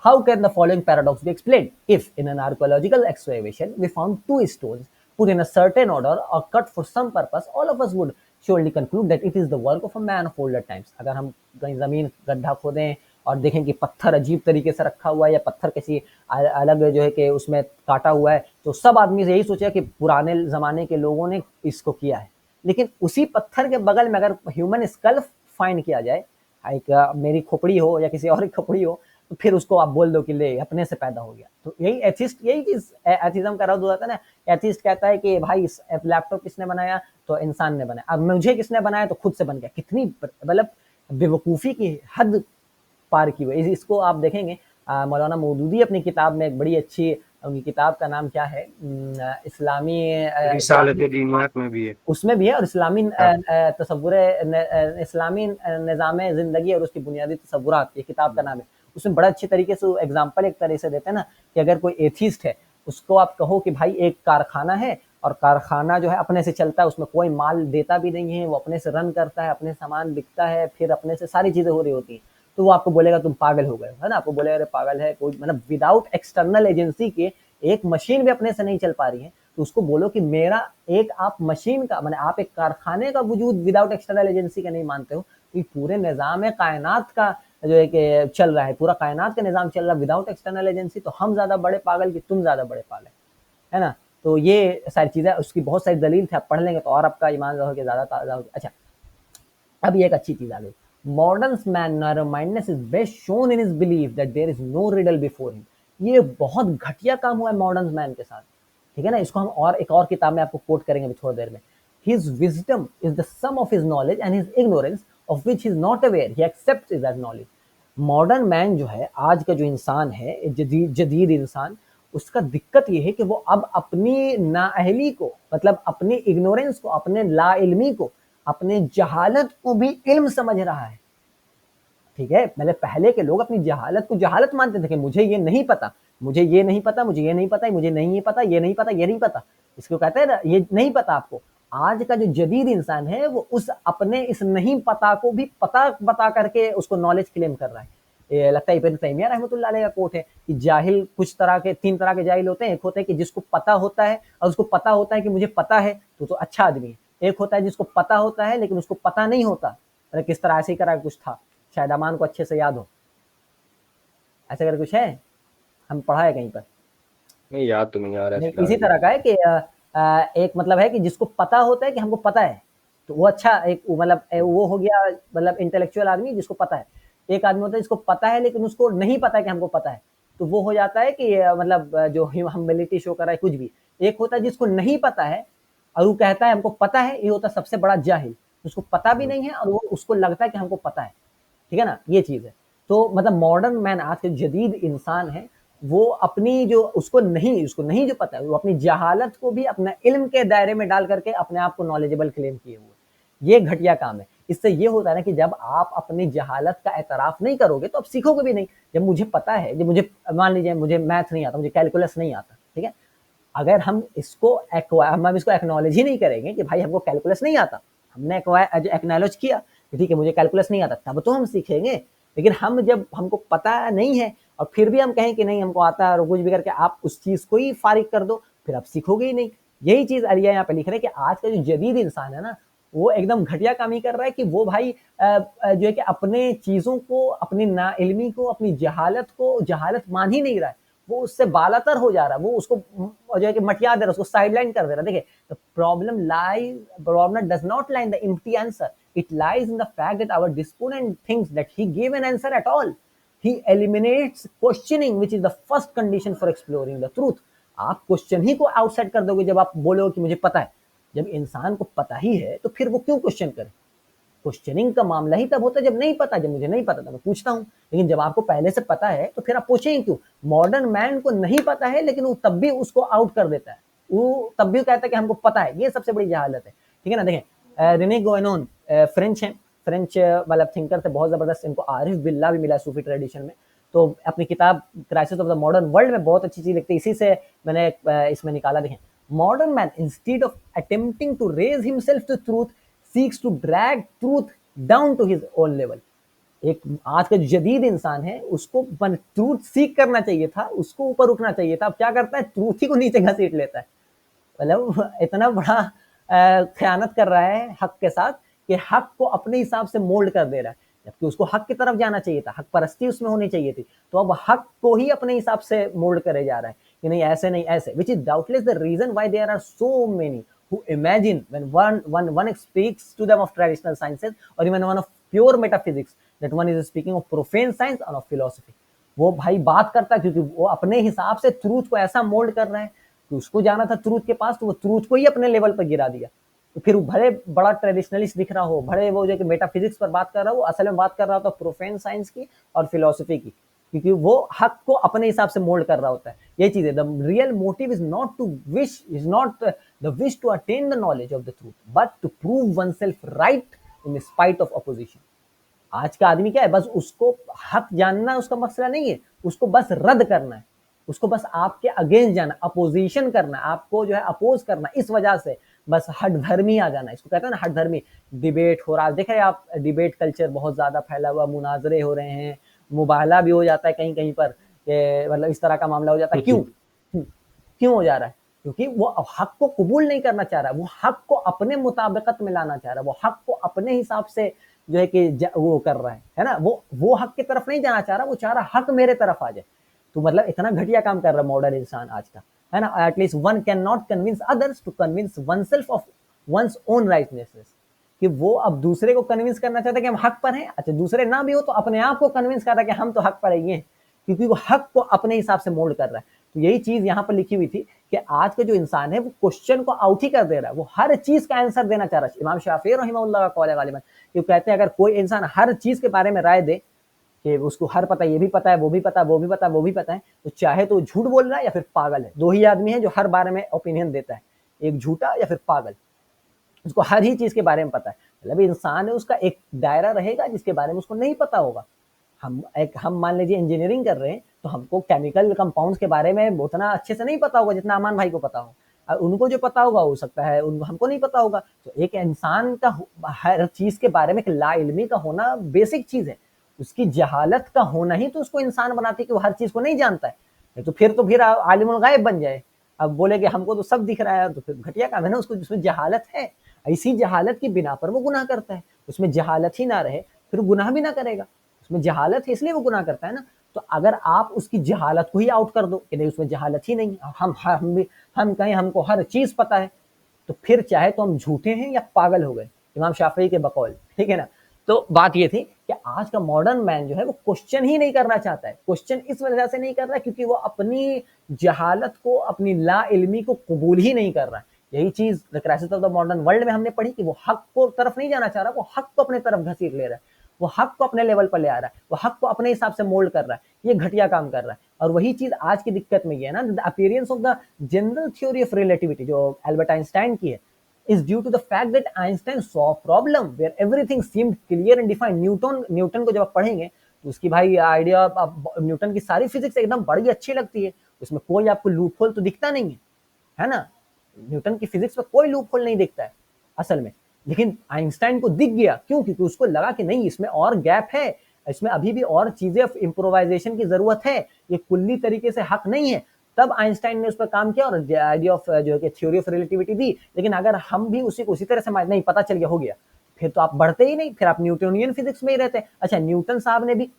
how can the following paradox be explained? If in an archaeological excavation we found 2 stones put in a certain order or cut for some purpose, all of us would surely conclude that it is the work of a man of older times. अगर हम कहीं जमीन गड्ढा खोदें और देखें कि पत्थर अजीब तरीके से रखा हुआ है या पत्थर किसी अलग जो है कि उसमें काटा हुआ है, तो सब आदमी यही सोचा कि पुराने जमाने के लोगों ने इसको किया है। लेकिन उसी पत्थर के बगल में अगर ह्यूमन स्कल फाइंड किया जाए, एक मेरी खोपड़ी हो या किसी और की खोपड़ी हो, तो फिर उसको आप बोल दो कि ले अपने से पैदा हो गया। तो यही एथिस्ट, यही चीज एथिज्म का रद्द हो जाता है ना। एथिस्ट कहता है कि भाई लैपटॉप किसने बनाया, तो इंसान ने बनाया। अब मुझे किसने बनाया, तो खुद से बन गया। कितनी मतलब बेवकूफी की हद पार की हुई। इसको आप देखेंगे मौलाना मौदूदी अपनी किताब में एक बड़ी अच्छी, उनकी किताब का नाम क्या है, इस्लामी रिसालत दीनियात में भी है, उसमें भी है, और इस्लामी तसव्वुर इस्लामी निज़ाम ज़िंदगी और उसकी बुनियादी तसव्वुरात, ये किताब का नाम है। उसमें बड़ा अच्छे तरीके से एग्जाम्पल एक तरह से देते हैं ना कि अगर कोई एथिस्ट है उसको आप कहो कि भाई एक कारखाना है और कारखाना जो है अपने से चलता है, उसमें कोई माल देता भी नहीं है, वो अपने से रन करता है, अपने सामान बिकता है, फिर अपने से सारी चीजें हो रही होती हैं, तो वो आपको बोलेगा तुम पागल हो गए, है ना। आपको बोलेगा अरे पागल है कोई, मतलब विदाउट एक्सटर्नल एजेंसी के एक मशीन भी अपने से नहीं चल पा रही है, तो उसको बोलो कि मेरा एक आप मशीन का, माने आप एक कारखाने का वजूद विदाउट एक्सटर्नल एजेंसी का नहीं मानते हो, तो पूरे निजाम कायनात का जो है कि चल रहा है, पूरा कायनात का निजाम चल रहा है विदाउट एक्सटर्नल एजेंसी, तो हम ज्यादा बड़े पागल कि तुम ज्यादा बड़े पागल, है ना। तो ये सारी चीजें, उसकी बहुत सारी दलील थे, आप पढ़ लेंगे तो और आपका ईमान जो है कि ज्यादा ताजा होगा। अच्छा, अब ये एक अच्छी चीज आ गई, modern man narrow mindness is best shown in his belief that there is no riddle before him. ये बहुत घटिया काम हुआ है मॉडर्न मैन के साथ, ठीक है ना। इसको हम और एक और किताब में आपको कोट करेंगे अभी थोड़ी देर में। His wisdom is the sum of his knowledge and his ignorance of which he is not aware, he accepts it as knowledge. Modern man जो है, आज का जो इंसान है, जदीद इंसान, उसका दिक्कत ये है कि वो अब अपनी नाअहली को, मतलब अपनी इग्नोरेंस को, अपने लाइल्मी को, अपने जहालत को भी इल्म समझ रहा है। ठीक है, मतलब पहले के लोग अपनी जहालत को जहालत मानते थे कि मुझे ये नहीं पता, मुझे ये नहीं पता, मुझे ये नहीं पता, मुझे नहीं ये पता, ये नहीं पता, ये नहीं पता, इसको कहते हैं ना, ये नहीं पता आपको। आज का जो जदीद इंसान है वो उस अपने इस नहीं पता को भी पता बता करके उसको नॉलेज क्लेम कर रहा है। ये लगता है इब्न तैमिया रहमतुल्लाह अलैह का कोट है कि जाहिल कुछ तरह के, तीन तरह के जाहिल होते हैं। एक होता है कि जिसको पता होता है और उसको पता होता है कि मुझे पता है तो अच्छा आदमी है। एक होता है जिसको पता होता है लेकिन उसको पता नहीं होता। अरे किस तरह ऐसे ही करा कुछ था, शायद अमान को अच्छे से याद हो, ऐसा कर कुछ है, हम पढ़ा है कहीं पर। नहीं, याद तो नहीं आ रहा है नहीं, फिलहाल इसी अभी। तरह का है कि एक मतलब है कि जिसको पता होता है कि हमको पता है, तो वो अच्छा एक मतलब वो हो गया, मतलब इंटेलेक्चुअल आदमी जिसको पता है। एक आदमी होता है जिसको पता है लेकिन उसको नहीं पता है कि हमको पता है, तो वो हो जाता है कि मतलब जो ह्यूमिलिटी शो कर रहा है कुछ भी। एक होता है जिसको नहीं पता है और वो कहता है हमको पता है, ये होता है सबसे बड़ा जाहिल। उसको पता भी नहीं है और वो उसको लगता है कि हमको पता है। ठीक है ना, ये चीज है। तो मतलब मॉडर्न मैन, आज के जदीद इंसान है, वो अपनी जो उसको नहीं जो पता है, वो अपनी जहालत को भी अपना इल्म के दायरे में डाल करके अपने आप को नॉलेजेबल क्लेम किए हुए। ये घटिया काम है। इससे ये होता है ना कि जब आप अपनी जहालत का एतराफ नहीं करोगे तो आप सीखोगे भी नहीं। जब मुझे पता है, जब मुझे मान लीजिए मुझे मैथ नहीं आता, मुझे कैलकुलस नहीं आता, ठीक है, अगर हम इसको एक्नॉलेज ही नहीं करेंगे कि भाई हमको कैलकुलस नहीं आता, हमने एक्नॉलेज किया कि ठीक है मुझे कैलकुलस नहीं आता, तब तो हम सीखेंगे। लेकिन हम जब हमको पता नहीं है और फिर भी हम कहें कि नहीं हमको आता है और कुछ भी करके आप उस चीज को ही फारिग कर दो, फिर आप सीखोगे ही नहीं। यही चीज अलिया यहाँ पे लिख रहे हैं कि आज का जो जदीद इंसान है ना, वो एकदम घटिया काम ही कर रहा है कि वो भाई जो है कि अपने चीजों को, अपनी नाइल्मी को, अपनी जहालत को जहालत मान ही नहीं रहा है। वो उससे बालातर हो जा रहा है, वो उसको जो है कि मटिया दे रहा है, उसको साइडलाइन कर दे रहा है। देखिए, the problem does not lie in the empty answer, it lies in the fact that our disponent thinks that he give an answer at all. He eliminates questioning which is the first condition for exploring the truth. आप question ही को outside कर दोगे जब आप बोलोगे कि मुझे पता है। जब इंसान को पता ही है तो फिर वो क्यों क्वेश्चन करे? क्वेश्चनिंग का मामला ही तब होता है जब नहीं पता। जब मुझे नहीं पता था मैं पूछता हूँ, लेकिन जब आपको पहले से पता है तो फिर आप पूछेंगे क्यों? मॉडर्न मैन को नहीं पता है लेकिन वो तब भी उसको आउट कर देता है, वो तब भी कहता है कि हमको पता है। ये सबसे बड़ी जहालत है। ठीक है ना। देखें, रेने गोएनोन फ्रेंच है, फ्रेंच मतलब थिंकर थे बहुत जबरदस्त। इनको आरिफ बिल्ला भी मिला सूफी ट्रेडिशन में। तो अपनी किताब crisis of the modern world में बहुत अच्छी चीज लिखते हैं, इसी से मैंने इसमें निकाला। देखें, modern man instead of attempting to raise himself to truth seeks to drag truth down to his own level. एक आज का जो जदीद इंसान है उसको ट्रूथ सीख करना चाहिए था, उसको ऊपर उठना चाहिए था। अब क्या करता है? ट्रूथ ही को नीचे घसीट लेता है। मतलब इतना बड़ा खयानत कर रहा है हक के साथ कि हक को अपने हिसाब से मोल्ड कर दे रहा है, जबकि उसको हक की तरफ जाना चाहिए था, हक परस्ती उसमें होनी चाहिए थी। तो अब हक को ही अपने हिसाब से मोल्ड करे जा रहा है कि नहीं ऐसे नहीं ऐसे, which is doubtless the reason why there are so many who imagine when one speaks to them of traditional sciences or even one of pure metaphysics that one is speaking of profane science or of philosophy। वो भाई बात करता है क्योंकि वो अपने हिसाब से ट्रूथ को ऐसा मोल्ड कर रहे हैं कि उसको जाना था ट्रूथ के पास तो वो ट्रूथ को ही अपने लेवल पर गिरा दिया। तो फिर भले बड़ा ट्रेडिशनलिस्ट दिख रहा हो, भले वो जो कि मेटाफिजिक्स पर बात कर रहा हो, वो असल में बात कर रहा होता प्रोफेन साइंस की और फिलोसफी की, क्योंकि वो हक को अपने हिसाब से मोल्ड कर रहा होता है। ये चीज है। The real motive is not to wish, is not the wish to attain the knowledge of the truth, but to prove oneself right in spite of opposition. आज का आदमी क्या है? बस उसको हक जानना उसका मसला नहीं है, उसको बस रद्द करना है, उसको बस आपके अगेंस्ट जाना, अपोजिशन करना, आपको जो है अपोज करना। इस वजह से बस हट धर्मी आ जाना, इसको कहते हैं ना हट धर्मी। डिबेट हो रहा है, देखे आप डिबेट कल्चर बहुत ज्यादा फैला हुआ, मुनाजरे हो रहे हैं, मुबाहला भी हो जाता है कहीं कहीं पर, मतलब इस तरह का मामला हो जाता है। क्यों क्यों हो जा रहा है? क्योंकि वो हक को कबूल नहीं करना चाह रहा, वो हक को अपने मुताबिकत में लाना चाह रहा, वो हक को अपने हिसाब से जो है कि वो कर रहा है ना। वो हक की तरफ नहीं जाना चाह रहा, वो चाह रहा हक मेरे तरफ आ जाए। तो मतलब इतना घटिया काम कर रहा है मॉडर्न इंसान आज का, है ना। At least one can not convince others to convince oneself of one's own rightness, कि वो अब दूसरे को कन्विंस करना चाहता है कि हम हक पर हैं। अच्छा, दूसरे ना भी हो तो अपने आप को कन्विंस कर रहा है कि हम तो हक पर ही हैं, क्योंकि वो हक को अपने हिसाब से मोल्ड कर रहा है। तो यही चीज यहाँ पर लिखी हुई थी कि आज का जो इंसान है वो क्वेश्चन को आउट ही कर दे रहा है, वो हर चीज का आंसर देना चाह रहा है। इमाम शाफी रहमतुल्लाह का कौल है गालिबन, क्यों कहते हैं अगर कोई इंसान हर चीज के बारे में राय दे कि उसको हर पता है, ये भी पता है, वो भी पता है, वो भी पता है, वो भी पता है, तो चाहे तो झूठ बोल रहा है या फिर पागल है। दो ही आदमी है जो हर बारे में ओपिनियन देता है, एक झूठा या फिर पागल। उसको हर ही चीज के बारे में पता है। मतलब इंसान है, उसका एक दायरा रहेगा जिसके बारे में उसको नहीं पता होगा। हम मान लीजिए इंजीनियरिंग कर रहे हैं, तो हमको केमिकल कंपाउंड्स के बारे में उतना अच्छे से नहीं पता होगा जितना अमान भाई को पता हो। उनको जो पता होगा हो सकता है हमको नहीं पता होगा। तो एक इंसान का हर चीज के बारे में एक लाइल्मी का होना बेसिक चीज है। उसकी जहालत का होना ही तो उसको इंसान बनाती है कि वो हर चीज को नहीं जानता है। तो फिर आलिमुल गायब बन जाए। अब बोले कि हमको तो सब दिख रहा है, तो फिर घटिया काम है ना। उसको उसमें जहालत है, इसी जहालत की बिना पर वो गुनाह करता है। उसमें जहालत ही ना रहे फिर गुनाह भी ना करेगा। उसमें जहालत है इसलिए वो गुनाह करता है ना। तो अगर आप उसकी जहालत को ही आउट कर दो कि नहीं उसमें जहालत ही नहीं, हम कहें हमको हर चीज पता है, तो फिर चाहे तो हम झूठे हैं या पागल हो गए, इमाम शाफी के बकौल। ठीक है ना। तो बात ये थी कि आज का मॉडर्न मैन जो है वो क्वेश्चन ही नहीं करना चाहता है। क्वेश्चन इस वजह से नहीं कर रहा है क्योंकि वो अपनी जहालत को, अपनी ला इल्मी को कबूल ही नहीं कर रहा है। यही चीज the crisis of the modern world में हमने पढ़ी कि वो हक को तरफ नहीं जाना चाह रहा, वो हक को अपने तरफ घसीट ले रहा है, वो हक को अपने लेवल पर ले आ रहा है, वो हक को अपने हिसाब से मोल्ड कर रहा है। ये घटिया काम कर रहा है। और वही चीज आज की दिक्कत में ये है ना, the appearance of the general theory of relativity जो एल्बर्ट आइंस्टाइन की है is due to the fact that Einstein saw a problem where everything seemed clear and defined. Newton को जब आप पढ़ेंगे तो उसकी भाई आइडिया, न्यूटन की सारी फिजिक्स एकदम बड़ी अच्छी लगती है, उसमें कोई आपको लूप होल तो दिखता नहीं है ना। न्यूटन की फिजिक्स में कोई लूप होल नहीं दिखता है असल में। लेकिन आइंस्टाइन को दिख गया, क्यों? क्योंकि उसको लगा कि नहीं इसमें और गैप है, इसमें अभी भी और चीजें इम्प्रोवाइजेशन की जरूरत है, ये कुल्ली तरीके से हक नहीं है। तब आइंस्टाइन ने उस पर काम किया और आइडिया ऑफ जो है कि थ्योरी ऑफ रिलेटिविटी दी। लेकिन अगर हम भी उसी को उसी तरह से नहीं पता चल गया, हो गया, फिर तो आप बढ़ते ही नहीं, फिर आप न्यूटोनियन फिजिक्स में ही रहते हैं। अच्छा, न्यूटन साहब ने भी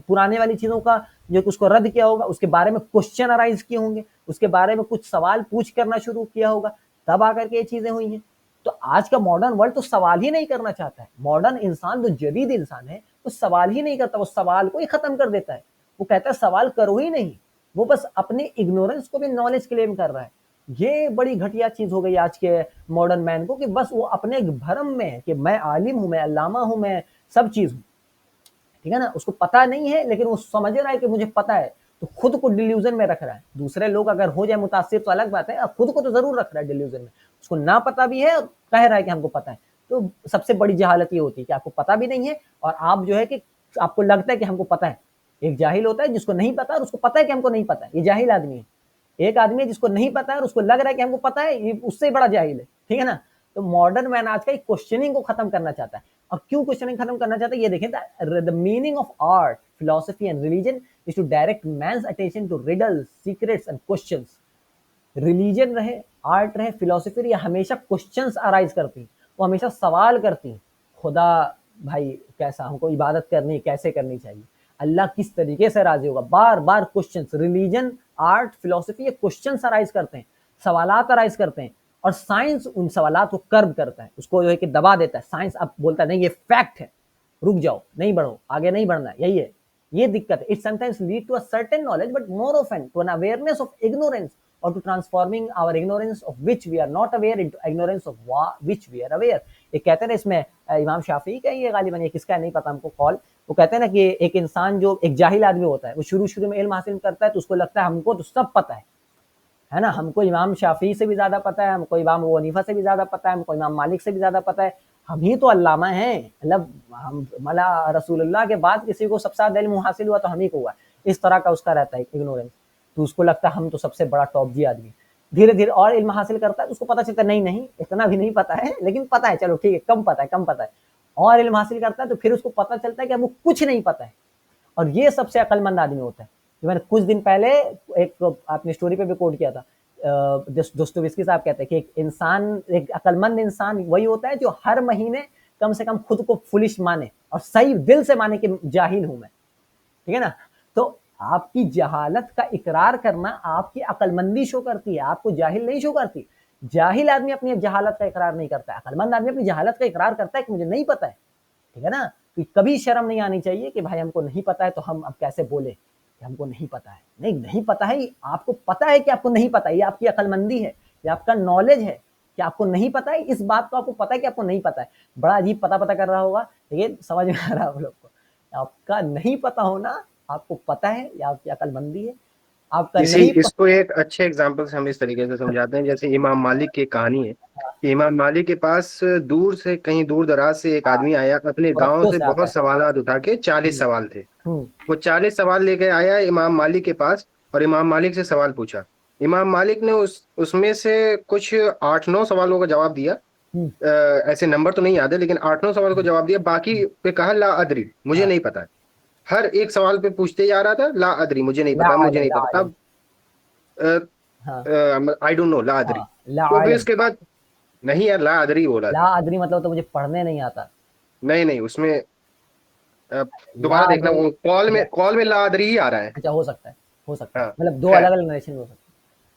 पुराने वाली चीजों का जो उसको रद्द किया होगा, उसके बारे में क्वेश्चन अराइज किए होंगे, उसके बारे में कुछ सवाल पूछ करना शुरू किया होगा, तब आकर के ये चीजें हुई हैं। तो आज का मॉडर्न वर्ल्ड तो सवाल ही नहीं करना चाहता है। मॉडर्न इंसान जो जदीद इंसान है वो सवाल ही नहीं करता, वो सवाल को ही खत्म कर देता है। वो कहता है सवाल करो ही नहीं, वो बस अपने इग्नोरेंस को भी नॉलेज क्लेम कर रहा है। ये बड़ी घटिया चीज हो गई आज के मॉडर्न मैन को, कि बस वो अपने भरम में है कि मैं आलिम हूं, मैं अल्लामा हूं, मैं सब चीज हूं। ठीक है ना। उसको पता नहीं है लेकिन वो समझ रहा है कि मुझे पता है, तो खुद को डिल्यूजन में रख रहा है। दूसरे लोग अगर हो जाए मुतासिर तो अलग बात है, अब खुद को तो जरूर रख रहा है डिल्यूजन में। उसको ना पता भी है और कह रहा है कि हमको पता है। तो सबसे बड़ी जहालत ये होती है कि आपको पता भी नहीं है और आप जो है कि आपको लगता है कि हमको पता है। एक जाहिल होता है जिसको नहीं पता और उसको पता है कि हमको नहीं पता है, ये जाहिल आदमी है। एक आदमी है जिसको नहीं पता है और उसको लग रहा है कि हमको पता है, ये उससे बड़ा जाहिल है। ठीक है ना। तो मॉडर्न मैन आज का क्वेश्चनिंग को खत्म करना चाहता है। और क्यों क्वेश्चनिंग खत्म करना चाहता है ये देखें, the meaning of art, philosophy and religion is to direct man's attention to riddles, secrets and questions. Religion रहे, आर्ट रहे, फिलोसफी रहे, हमेशा क्वेश्चंस अराइज करती, वो हमेशा सवाल करती। खुदा भाई कैसा, हमको इबादत करनी कैसे करनी चाहिए, अल्लाह किस तरीके से राजी होगा, बार बार क्वेश्चंस। रिलीजन, आर्ट, फिलोसफी ये क्वेश्चंस अराइज करते हैं, सवालात अराइज करते हैं। और साइंस उन सवालात को कर्ब करता है, उसको जो है कि दबा देता है। साइंस अब बोलता है नहीं ये फैक्ट है, रुक जाओ, नहीं बढ़ो, आगे नहीं बढ़ना है, यही है। ये दिक्कत है। It sometimes lead to a certain knowledge but more often to an awareness of ignorance or to transforming our ignorance of which we are not aware into ignorance of which we are aware। ये कहते हैं ना इसमें, इमाम शाफी का ये गालिबन, ये किसका नहीं पता हमको कॉल, वो कहते हैं ना कि एक इंसान जो एक जाहिल आदमी होता है वो शुरू में इल्म हासिल करता है तो उसको लगता है हमको तो सब पता है ना, हमको इमाम शाफी से भी ज्यादा पता है, हमको इमाम अबू हनीफा से भी ज्यादा पता है, हमको इमाम मालिक से भी ज्यादा पता है, हम ही तो अल्लामा हैं। मतलब हम मला रसूलुल्लाह के बाद किसी को सबसे ज्यादा इल्म हासिल हुआ तो हम ही को हुआ। इस तरह का उसका रहता है इग्नोरेंस। तो उसको लगता है हम तो सबसे बड़ा टॉप जी आदमी। धीरे धीरे और इल्म हासिल करता है तो उसको पता चलता है नहीं इतना भी नहीं पता है, लेकिन पता है, चलो ठीक है, कम पता है। और इल्म हासिल करता है तो फिर उसको पता चलता है कि हमको कुछ नहीं पता है। और ये सबसे अक्लमंद आदमी होता है। जो मैंने कुछ दिन पहले एक आपने स्टोरी पे भी कोट किया था, दोस्तोयेव्स्की साहब कहते हैं कि एक इंसान, एक अक्लमंद इंसान वही होता है जो हर महीने कम से कम खुद को फुलिश माने और सही दिल से माने कि जाहिल हूं मैं। ठीक है ना। तो आपकी जहालत का इकरार करना आपकी अक्लमंदी शो करती है, आपको जाहिल नहीं शो करती। जाहिल आदमी अपनी जहालत का इकरार नहीं करता है, अक्लमंद आदमी अपनी जहालत का इकरार करता है कि मुझे नहीं पता है। ठीक है ना। तो कभी शर्म नहीं आनी चाहिए कि भाई हमको नहीं पता है तो हम अब कैसे बोले कि हमको नहीं पता है। नहीं पता है, आपको पता है कि आपको नहीं पता है, ये आपकी अक्लमंदी है, ये आपका नॉलेज है कि आपको नहीं पता है। इस बात को आपको पता है कि आपको नहीं पता है। बड़ा अजीब पता कर रहा होगा, लेकिन समझ में आ रहा है आप लोग को। आपका नहीं पता होना आपको पता है, या आपकी अकलमंदी है? आपका इसी नहीं इसको एक अच्छे एग्जाम्पल से हम इस तरीके से समझाते हैं, जैसे इमाम मालिक की कहानी है कि इमाम मालिक के पास दूर से, कहीं दूर दराज से एक हाँ, आदमी आया, अपने गांव रफ्तों से से आता बहुत है। सवालात उठा के, 40 हुँ, सवाल थे। हुँ, वो 40 सवाल लेके आया इमाम मालिक के पास, और इमाम मालिक से सवाल पूछा। इमाम मालिक ने उसमें से कुछ 8-9 सवालों का जवाब दिया। हुँ, ऐसे नंबर तो नहीं याद है, लेकिन 8-9 सवाल को जवाब दिया। बाकी पे कहा ला अदरी, मुझे हाँ, नहीं पता है। हर एक सवाल पे पूछते जा रहा था, ला अदरी, मुझे नहीं ला पता, मुझे आलिम, नहीं ला पता। आलिम। तब हाँ, आई डोंट नो, ला अदरी। हाँ, ला तो फिर आलिम। उसके बाद, नहीं यार, ला अदरी बोला ला था। अदरी मतलब तो मुझे पढ़ने नहीं आता। नहीं नहीं, उसमें अ, ला दोबारा देखना, अदरी वो कॉल में, अच्छा, कॉल में ला अदरी ही आ रहा है। अच्छा हो सकता है, हो सकता है। हाँ, मतलब 2 खैर, अलग-अलग नरेशन हो सकते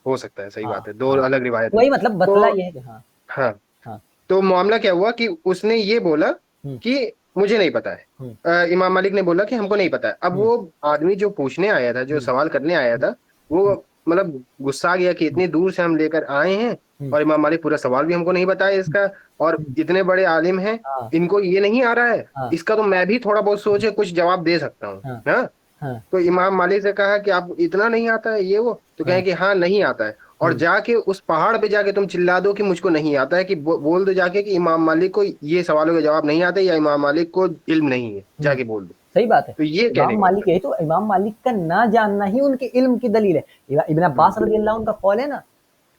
हो सकता है, सही हैं। बात हाँ, है, दो हाँ। अलग रिवायत है। वही मतलब तो बतला ये है कि हाँ, हाँ, हाँ। तो मामला क्या हुआ कि उसने ये बोला हुँ, कि मुझे नहीं पता है। हुँ, इमाम मालिक ने बोला कि हमको नहीं पता है। अब हुँ, वो आदमी जो पूछने आया था, जो हुँ, सवाल करने आया हुँ, था, वो हुँ, मतलब गुस्सा आ गया कि हुँ, इतनी दूर से हम लेकर आए हैं, हुँ, और इमाम मालिक पूरा सवाल भी हमको नहीं बताया हुँ, इसका, और हुँ। इतने बड़े आलिम हैं, हाँ, इनको ये नहीं आ रहा है। हाँ, इसका तो मैं भी थोड़ा बहुत हुँ, सोचे कुछ जवाब दे सकता हूँ हाँ, ना। हाँ, तो इमाम मालिक से कहा कि आप इतना नहीं आता है ये वो, तो हाँ, कहें कि हाँ नहीं आता है। और हुँ, जाके उस पहाड़ पे जाके तुम चिल्ला दो कि मुझको नहीं आता है, कि बोल दो जाके कि इमाम मालिक को ये सवालों के जवाब नहीं आते, या इमाम मालिक को इल्म नहीं है, हुँ। जाके बोल दो। सही बात है। तो ये कहने इमाम का मालिक मतलब। यही तो, इमाम मालिक का ना जानना ही उनके इल्म की दलील है। इब्न अब्बास हम्म। रज़ी अल्लाह उनका कौल है ना,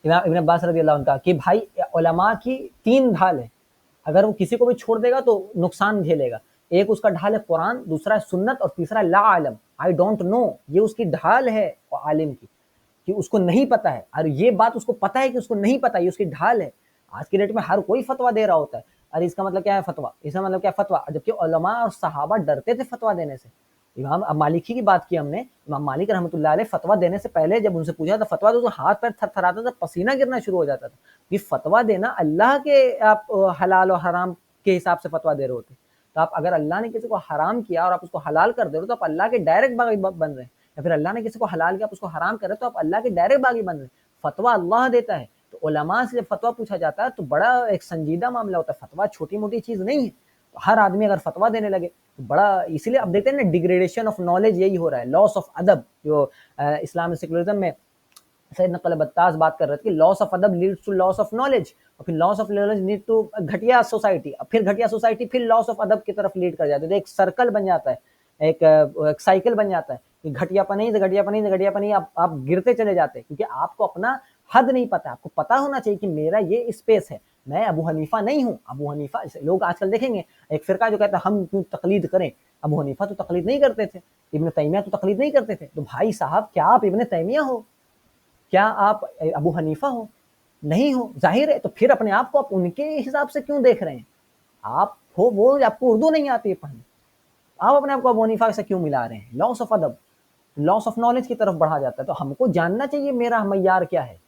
इमाम इब्न अब्बास रज़ी अल्लाह उनका कि भाई उलमा की 3 ढाल है। अगर वो किसी को भी छोड़ देगा तो नुकसान झेलेगा। एक उसका ढाल है कुरान, दूसरा है सुन्नत और तीसरा ला इल्म, आई डोंट नो। ये उसकी ढाल है आलिम की, कि उसको नहीं पता है, और ये बात उसको पता है कि उसको नहीं पता, ये उसकी ढाल है। आज की डेट में हर कोई फतवा दे रहा होता है। अरे इसका मतलब क्या है फतवा, इसका मतलब क्या है फतवा, जबकि उलमा और सहाबा डरते थे फतवा देने से। इमाम अब मालिकी की बात की हमने, इमाम मालिक रहमतुल्लाह अलैह फतवा देने से पहले जब उनसे पूछा था फतवा दो, तो हाथ पैर थरथराता था, पसीना गिरना शुरू हो जाता था। ये फतवा देना अल्लाह के, आप हलाल और हराम के हिसाब से फतवा दे रहे होते। तो आप अगर अल्लाह ने किसी को हराम किया और आप उसको हलाल कर दे रहे हो, तो आप अल्लाह के डायरेक्ट बागी बन रहे हैं। या फिर अल्लाह ने किसी को हलाल किया, आप उसको हराम कर रहे हो, तो आप अल्लाह के डायरेक्ट बागी बन रहे हैं। फतवा अल्लाह देता है। तो उलमा से जब फतवा पूछा जाता है तो बड़ा एक संजीदा मामला होता है। फतवा छोटी मोटी चीज नहीं है। तो हर आदमी अगर फतवा देने लगे तो बड़ा, इसीलिए अब देखते हैं ना, डिग्रेडेशन ऑफ नॉलेज यही हो रहा है, लॉस ऑफ अदब। जो इस्लामिक सेकुलरिज्म में सैयद नकल बत्तास बात कर रहे थे कि लॉस ऑफ अदब leads to loss of knowledge, और फिर loss of knowledge lead to घटिया सोसाइटी, फिर घटिया सोसाइटी फिर लॉस ऑफ अदब की तरफ लीड कर जाती है। तो एक सर्कल बन जाता है, एक साइकिल बन जाता है कि घटियापनी से घटियापनी से घटियापनी, आप गिरते चले जाते हैं, क्योंकि आपको अपना हद नहीं पता। आपको पता होना चाहिए कि मेरा ये स्पेस है, मैं अबू हनीफा नहीं हूँ। अबू हनीफा लोग आजकल देखेंगे, एक फिरका जो कहता है हम क्यों तकलीद करें, अबू हनीफा तो तकलीद नहीं करते थे, इब्न तैमिया तो तकलीद नहीं करते थे। तो भाई साहब, क्या आप इब्न तैमिया हो? क्या आप अबू हनीफा हो? नहीं हो, जाहिर है। तो फिर अपने आप को आप उनके हिसाब से क्यों देख रहे हैं? आप हो वो, आपको उर्दू नहीं आती है पढ़ने, आप अपने आप को अबू हनीफा से क्यों मिला रहे हैं? लॉस ऑफ अदब, लॉस ऑफ नॉलेज की तरफ बढ़ा जाता है। तो हमको जानना चाहिए मेरा मैयार क्या है,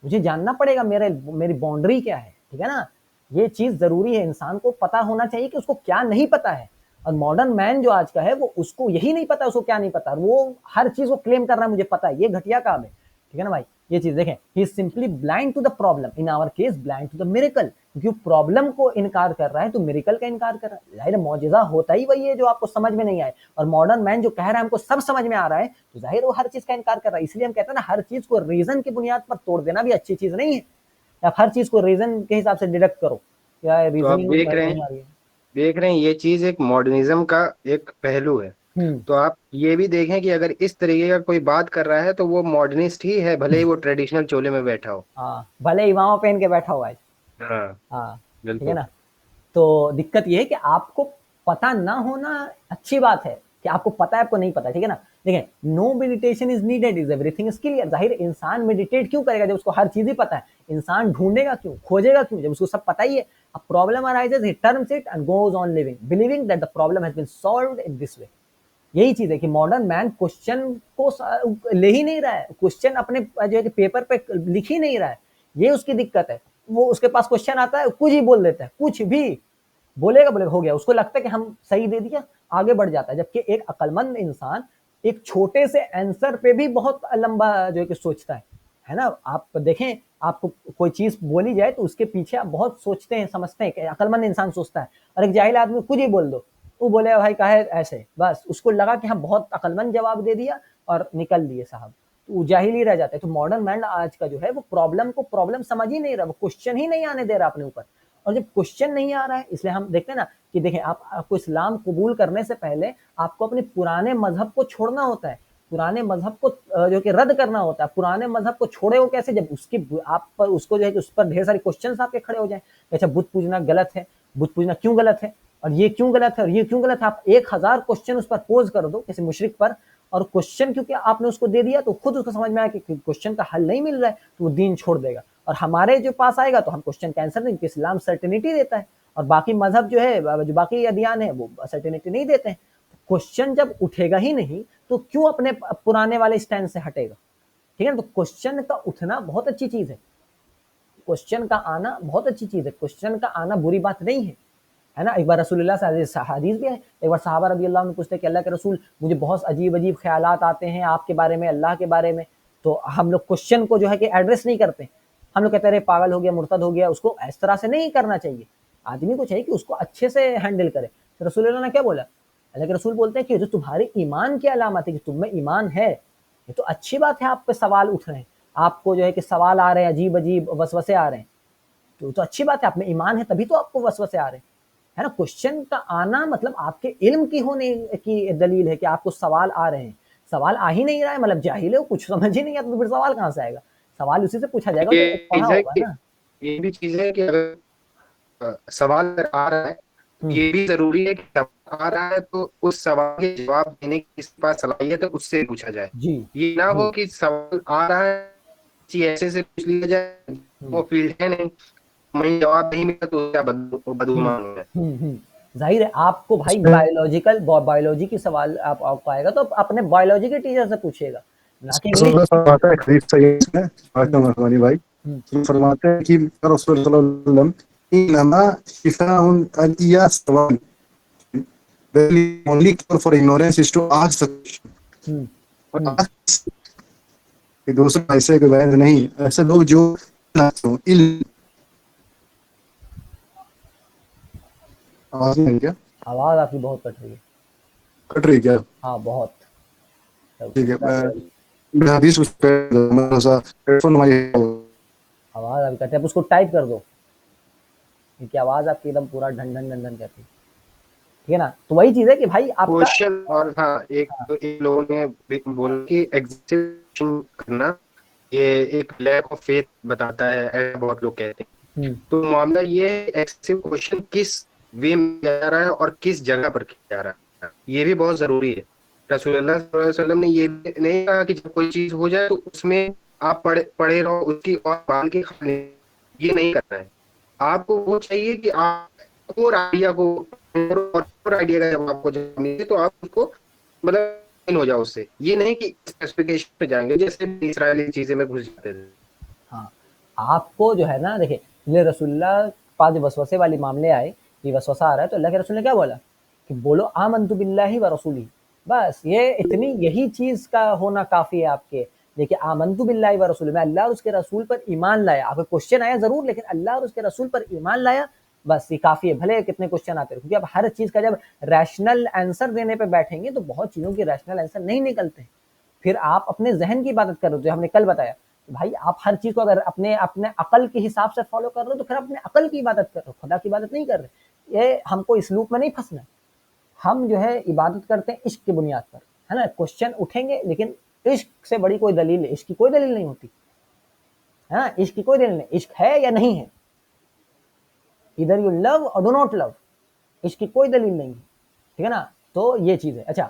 मुझे जानना पड़ेगा मेरे मेरी बाउंड्री क्या है, ठीक है ना। ये चीज जरूरी है, इंसान को पता होना चाहिए कि उसको क्या नहीं पता है। और मॉडर्न मैन जो आज का है, वो उसको यही नहीं पता उसको क्या नहीं पता, वो हर चीज को क्लेम कर रहा है मुझे पता है। ये घटिया काम है, ठीक है ना भाई। ये चीज देखें, he is simply blind to the problem, in our case blind to the miracle. क्योंकि प्रॉब्लम को इनकार कर रहा है तो मिरेकल का इनकार कर रहा है। जाहिर मौजिजा होता ही वही है जो आपको समझ में नहीं आए। और मॉडर्न मैन जो कह रहा है हमको सब समझ में आ रहा है, तो जाहिर वो हर चीज का इनकार कर रहा है। इसलिए हम कहते हैं ना, हर चीज को रीजन की बुनियाद पर तोड़ देना भी अच्छी चीज नहीं है। आप हर चीज को रीजन के हिसाब से डिडक्ट करो, या तो आप रीजनिंग नहीं आ रही है। देख रहे हैं, ये चीज एक मॉडर्निज्म का एक पहलू है। हम्म। तो आप ये भी देखें कि अगर इस तरीके का कोई बात कर रहा है, तो वो मॉडर्निस्ट ही है, भले ही वो ट्रेडिशनल चोले में बैठा हो। हाँ, भले इमामा पहन के बैठा हुआ है। हाँ, हाँ, ठीक है बिल्कुल। ना। तो दिक्कत ये है कि आपको पता ना होना अच्छी बात है, कि आपको पता है आपको नहीं पता, ठीक है ना। देखें, no meditation is needed is everything is clear. जाहिर इंसान मेडिटेट क्यों करेगा जब उसको हर चीज ही पता है? इंसान ढूंढेगा क्यों, खोजेगा क्यों, जब उसको सब पता ही है। अब problem arises, he turns it and goes on living believing that the problem has been solved in this way. यही चीज है कि मॉडर्न मैन क्वेश्चन को ले ही नहीं रहा है, क्वेश्चन अपने जो है कि पेपर पे लिख ही नहीं रहा है। ये उसकी दिक्कत है। वो उसके पास क्वेश्चन आता है, कुछ ही बोल देता है, कुछ भी बोलेगा बोलेगा, हो गया। उसको लगता है कि हम सही दे दिया, आगे बढ़ जाता है। जबकि एक अकलमंद इंसान एक छोटे से आंसर पे भी बहुत लंबा जो है कि सोचता है ना। आप देखें, आपको कोई चीज बोली जाए तो उसके पीछे आप बहुत सोचते हैं, समझते हैं। अकलमंद इंसान सोचता है, और एक जाहिल आदमी कुछ ही बोल दो, वो बोले भाई काहे ऐसे, बस उसको लगा कि हम बहुत अकलमंद जवाब दे दिया और निकल लिए साहब, तो वो जाहिल ही रह जाता है। तो मॉडर्न मैन आज का जो है वो प्रॉब्लम को प्रॉब्लम समझ ही नहीं रहा, वो क्वेश्चन ही नहीं आने दे रहा अपने ऊपर। और जब क्वेश्चन नहीं आ रहा है, इसलिए हम देखते हैं ना कि देखें आपको इस्लाम कबूल करने से पहले आपको अपने पुराने मजहब को छोड़ना होता है, पुराने मजहब को जो कि रद्द करना होता है। पुराने मजहब को छोड़े हो कैसे, जब उसकी आप पर उसको जो है कि उस पर ढेर सारे क्वेश्चंस आपके खड़े हो जाए, अच्छा बुत पूजना गलत है, बुत पूजना क्यों गलत है, और ये क्यों गलत है, और ये क्यों गलत है, आप 1000 क्वेश्चन उस पर पोज कर दो किसी मुशरिक पर, और क्वेश्चन क्योंकि आपने उसको दे दिया तो खुद उसको समझ में आया कि क्वेश्चन का हल नहीं मिल रहा है, तो वो दीन छोड़ देगा। और हमारे जो पास आएगा तो हम क्वेश्चन का आंसर नहीं, क्योंकि इस्लाम सर्टेनिटी देता है, और बाकी मजहब जो है, जो बाकी अदियान है वो सर्टेनिटी नहीं देते हैं। क्वेश्चन जब उठेगा ही नहीं तो क्यों अपने पुराने वाले स्टैंड से हटेगा, ठीक है ना। तो क्वेश्चन का उठना बहुत अच्छी चीज है, क्वेश्चन का आना बहुत अच्छी चीज है, क्वेश्चन का आना बुरी बात नहीं है ना। एक बार रसूलुल्लाह हदीस भी है, एक बार सहाबा रदी अल्लाह ने पूछते कि अल्लाह के रसूल मुझे बहुत अजीब अजीब ख्यालात आते हैं आपके बारे में, अल्लाह के बारे में, तो हम लोग क्वेश्चन को जो है कि एड्रेस नहीं करते, हम लोग कहते हैं पागल हो गया, मुर्तद हो गया, उसको इस तरह से नहीं करना चाहिए। आदमी को चाहिए कि उसको अच्छे से हैंडल करे। तो रसूलुल्लाह ने क्या बोला, अल्लाह के रसूल बोलते हैं कि जो तुम्हारे ईमान की अलामत है कि तुम में ईमान है, ये तो अच्छी बात है, आप पे सवाल उठ रहे हैं, आपको जो है कि सवाल आ रहे हैं, अजीब अजीब वसवसे आ रहे हैं, तो अच्छी बात है, आप में ईमान है तभी तो आपको वसवसे आ रहे हैं, है ना। क्वेश्चन का आना मतलब आपके इल्म की होने की दलील है कि आपको सवाल आ रहे हैं। सवाल आ ही नहीं रहा है मतलब जाहिल है, कुछ समझ ही नहीं आता, तो फिर सवाल कहाँ से आएगा, सवाल उसी से पूछा जाएगा जो ये पढ़ा चीज है होगा कि ना। ये भी चीज है कि अगर सवाल अगर आ रहा है, हम्म, ये भी जरूरी है कि सवाल आ रहा है तो उस सवाल के जवाब देने की किसके पास सलाहियत है उससे पूछा जाए। जी ये ना जी। हो कि सवाल आ रहा है किसी ऐसे से पूछ लिया जाए, हम्म वो फील्ड है नहीं, वहीं जवाब नहीं मिला तो क्या हम्म बदगुमान है। जाहिर है आपको भाई इसमें बायोलॉजिकल बायोलॉजी की सवाल आपको आएगा तो अपने बायोलॉजी के टीचर से पूछिएगा, ना कि इंग्लिश रसूलुल्लाह के फरमाता है, एक हदीस सही है इसमें, हम्म आशा भाई हम्म फरमाते हैं कि रसूल सल्लल्लाहु अलैहि वसल्लम इन्नमा शिफाउन अलिया सवाल, the only cure for ignorance is to ask the question। हम्म और हम्म ask कि दूसरा ऐसे कोई वैध नहीं, ऐसे लोग जो आवाज नहीं क्या आवाज आपकी बहुत कट रही है। कट रही क्या? हाँ बहुत। ठीक है, मैं हदीस कुछ हेडफोन हमारी आवाज आपकी कट है, आप उसको टाइप कर दो, क्योंकि आवाज आपकी एकदम पूरा ढन ढन ढन ढन करती है, ठीक है ना। तो वही चीज है कि भाई आपका क्वेश्चन, और हाँ हाँ, एक लोगों ने बोला कि एग्जीक्यूशन करना ये एक लैक ऑफ फेथ बताता है, ऐसा बहुत लोग कहते हैं। हम्म तो मामला ये है एक्सेसिव क्वेश्चन किस वे में किया जा रहा है और किस जगह पर किया जा रहा है, ये भी बहुत जरूरी है। रसूलुल्लाह सल्लल्लाहु अलैहि वसल्लम ने ये नहीं कहा कि जब कोई चीज हो जाए तो उसमें आप पढ़े पढ़े रहो उसकी और बांध के खा लें, ये नहीं करना है। आपको वो चाहिए कि आप कोर आइडिया को, और कोर आइडिया का जब आपको जब मिले तो आप उसको मतलब हो जाओ उससे, ये नहीं कि स्पेसिफिकेशन पे जाएंगे जैसे इसराइली चीजें में घुस जाते थे। हाँ, आपको जो है ना देखिए, ये रसूलुल्लाह के पास जो वसवसे वाले मामले आए कि वसवसा आ रहा है, तो अल्लाह के रसूल ने क्या बोला कि बोलो आमन्तु बिल्लाहि व रसूलिही, बस ये इतनी यही चीज का होना काफी है आपके। देखिए आमन्तु बिल्लाहि व रसूलिही, मैं अल्लाह और उसके रसूल पर ईमान लाया, आपको क्वेश्चन आया जरूर, लेकिन अल्लाह और उसके रसूल पर ईमान लाया, बस ये काफी है, भले कितने क्वेश्चन आते हैं, क्योंकि अब हर चीज का जब रैशनल आंसर देने पे बैठेंगे तो बहुत चीजों की रैशनल आंसर नहीं निकलते हैं। फिर आप अपने जहन की इबादत कर रहे हो, जो हमने कल बताया, भाई आप हर चीज को अगर अपने अपने अकल के हिसाब से फॉलो कर रहे हो तो फिर अपने अकल की इबादत कर रहे हो, खुदा की इबादत नहीं कर रहे। ये हमको इस लूप में नहीं फंसना, हम जो है इबादत करते हैं इश्क की बुनियाद पर, है ना। क्वेश्चन उठेंगे लेकिन इश्क से बड़ी कोई दलील, इश्क की कोई दलील नहीं होती, है ना, इश्क की कोई दलील नहीं, इश्क है या नहीं है, इधर यू लव और डू नॉट लव, इसकी कोई दलील नहीं है, ठीक है ना। तो ये चीज है। अच्छा,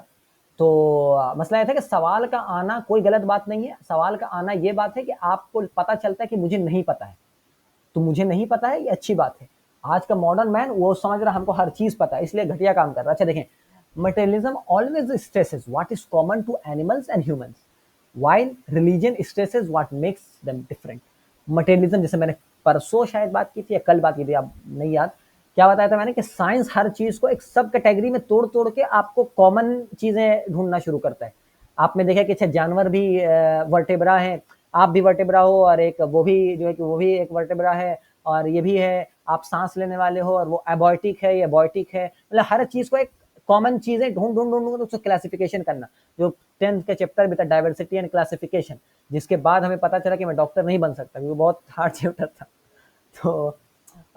तो मसला ये था कि सवाल का आना कोई गलत बात नहीं है, सवाल का आना ये बात है कि आपको पता चलता है कि मुझे नहीं पता है, तो मुझे नहीं पता है, ये अच्छी बात है। आज का मॉडर्न मैन वो समझ रहा हमको हर चीज पता है, इसलिए घटिया काम कर रहा है। अच्छा देखें, materialism always stresses what is common to animals and humans, while religion stresses what makes them different। Materialism, जैसे मैंने परसों शायद बात की थी या कल बात की थी, अब नहीं याद, क्या बताया था मैंने कि साइंस हर चीज को एक सब कैटेगरी में तोड़ तोड़ के आपको कॉमन चीजें ढूंढना शुरू करता है। आपने देखा कि अच्छा जानवर भी वर्टेब्रा है, आप भी वर्टेब्रा हो, और एक वो भी जो है कि वो भी एक वर्टेब्रा है, और ये भी है, आप सांस लेने वाले हो और वो एबॉयटिक है, ये एबॉयटिक है, मतलब हर चीज को एक कॉमन चीजें ढूंढ ढूंढ ढूंढ ढूंढ उसको क्लासिफिकेशन करना, जो 10th के चैप्टर में था डाइवर्सिटी एंड क्लासिफिकेशन, जिसके बाद हमें पता चला कि मैं डॉक्टर नहीं बन सकता, वो बहुत हार्ड चैप्टर था। तो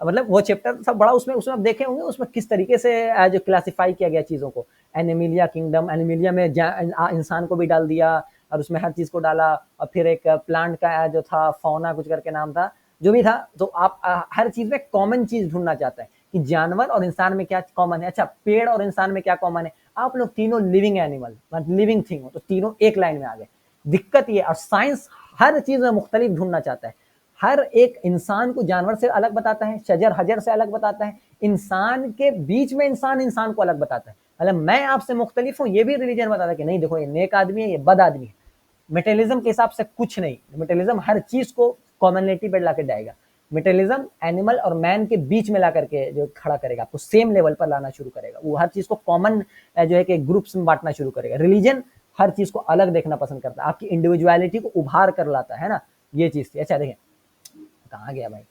मतलब वो चैप्टर सब बड़ा, उसमें उसमें आप देखे होंगे उसमें किस तरीके से जो क्लासिफाई किया गया चीज़ों को, एनिमिलिया किंगडम, एनिमिलिया में इंसान को भी डाल दिया और उसमें हर चीज़ को डाला, और फिर एक प्लांट का जो था फौना कुछ करके नाम था, जो भी था। तो आप हर चीज़ में कॉमन चीज़ ढूंढना चाहता है कि जानवर और इंसान में क्या कॉमन है। अच्छा, पेड़ और इंसान में क्या कॉमन है? आप लोग तीनों लिविंग एनिमल, लिविंग थिंग हो, तो तीनों एक लाइन में आ गए। दिक्कत ये, और साइंस हर चीज़ में मुख्तलिफ ढूंढना चाहता है। हर एक इंसान को जानवर से अलग बताता है, शजर हजर से अलग बताता है, इंसान के बीच में इंसान को अलग बताता है। मतलब मैं आपसे मुख्तलिफ हूँ, ये भी रिलीजन बताता है कि नहीं देखो ये नेक आदमी है, ये बद आदमी है। मेटेलिज्म के हिसाब से कुछ नहीं, मेटेलिज्म हर चीज को कॉमनलिटी पर लाकर जाएगा। मेटेलिज्म एनिमल और मैन के बीच में ला करके जो खड़ा करेगा, आपको सेम लेवल पर लाना शुरू करेगा, वो हर चीज को कॉमन जो है कि ग्रुप्स में बांटना शुरू करेगा। रिलीजन हर चीज को अलग देखना पसंद करता है, आपकी इंडिविजुअलिटी को उभार कर लाता है ना, ये चीज थी। अच्छा देखें कहाँ गया भाई।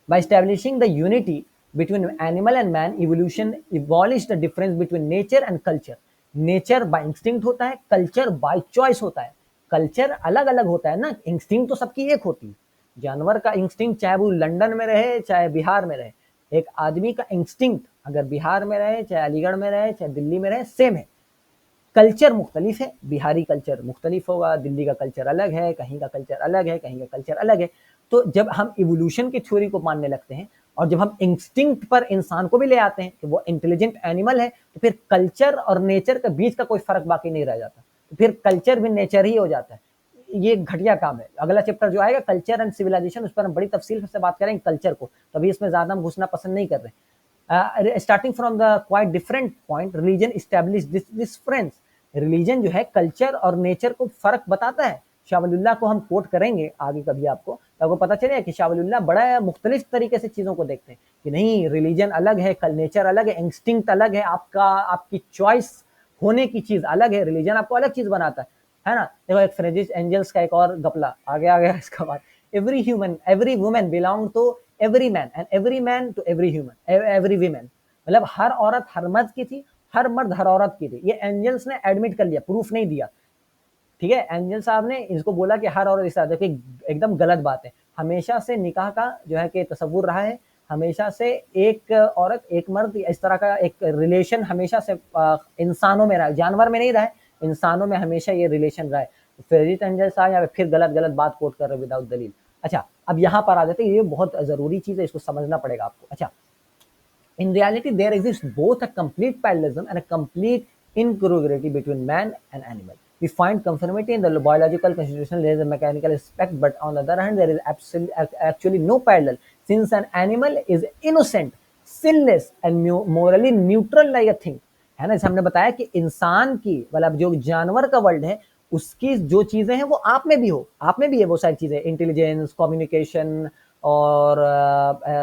By establishing the unity between animal and man, evolution abolished the difference between nature and culture. Nature by instinct होता है, कल्चर बाय चॉइस होता है। कल्चर अलग अलग होता है ना, इंस्टिंक्ट तो सबकी एक होती है। जानवर का इंस्टिंक्ट चाहे वो लंदन में रहे चाहे बिहार में रहे, एक आदमी का इंस्टिंक्ट अगर बिहार में रहे चाहे अलीगढ़ में रहे चाहे दिल्ली में रहे सेम है। कल्चर मुख्तलिफ है, बिहारी कल्चर मुख्तलिफ होगा, दिल्ली का कल्चर अलग है, कहीं का कल्चर अलग है, कहीं का कल्चर अलग है। तो जब हम इवोल्यूशन की थ्योरी को मानने लगते हैं और जब हम इंस्टिंक्ट पर इंसान को भी ले आते हैं कि वो इंटेलिजेंट एनिमल है, तो फिर कल्चर और नेचर के बीच का कोई फर्क बाकी नहीं रह जाता, तो फिर कल्चर भी नेचर ही हो जाता है। ये घटिया काम है। अगला चैप्टर जो आएगा कल्चर एंड सिविलाइजेशन, उस पर हम बड़ी तफसील से बात करेंगे कल्चर को, तो अभी इसमें ज्यादा हम घुसना पसंद नहीं कर रहे। Starting from the quite different point, religion establish this difference. Religion जो है कल्चर और नेचर को फर्क बताता है। शाह वलीउल्लाह को हम कोट करेंगे आगे कभी आपको, तो आपको पता चलेगा कि शाह वलीउल्लाह बड़ा मुख्तलिफ तरीके से चीज़ों को देखते हैं कि नहीं रिलीजन अलग है, कल नेचर अलग है, इंस्टिंक्ट अलग है, आपकी चॉइस होने की चीज़ अलग है, रिलीजन आपको अलग चीज़ बनाता है ना। देखो एक फ्रेजिस एंजल्स का एक और गपला आ गया इसका बाद, every human every women belong to every man and every man to every human every women. मतलब हर औरत हर मर्द की थी, हर मर्द हर औरत की थी। ये एंजल्स ने एडमिट कर लिया, प्रूफ नहीं दिया, ठीक है। एंजल साहब ने इसको बोला कि हर औरत रिश्ता, देखिए एकदम गलत बात है। हमेशा से निकाह का जो है कि तस्वुर रहा है, हमेशा से एक औरत एक मर्द इस तरह का एक रिलेशन हमेशा से इंसानों में रहा है, जानवर में नहीं रहा है, इंसानों में हमेशा ये रिलेशन रहा है। फेरिट एंजल साहब यहाँ पे फिर गलत गलत बात कोट कर रहे विदाउट दलील। अच्छा अब यहाँ पर आ जाते हैं, ये बहुत जरूरी चीज है, इसको समझना पड़ेगा आपको। अच्छा, in reality there exists both a complete parallelism and a complete incongruity between man and animal. We find conformity in the biological constitution, there is a mechanical aspect, but on the other hand there is actually no parallel, since an animal is innocent, sinless and morally neutral like a thing, है ना। जैसे हमने बताया कि इंसान की मतलब जो जानवर का वर्ल्ड है उसकी जो चीजें हैं वो आप में भी हो, आप में भी है वो सारी चीजें, इंटेलिजेंस, कम्युनिकेशन और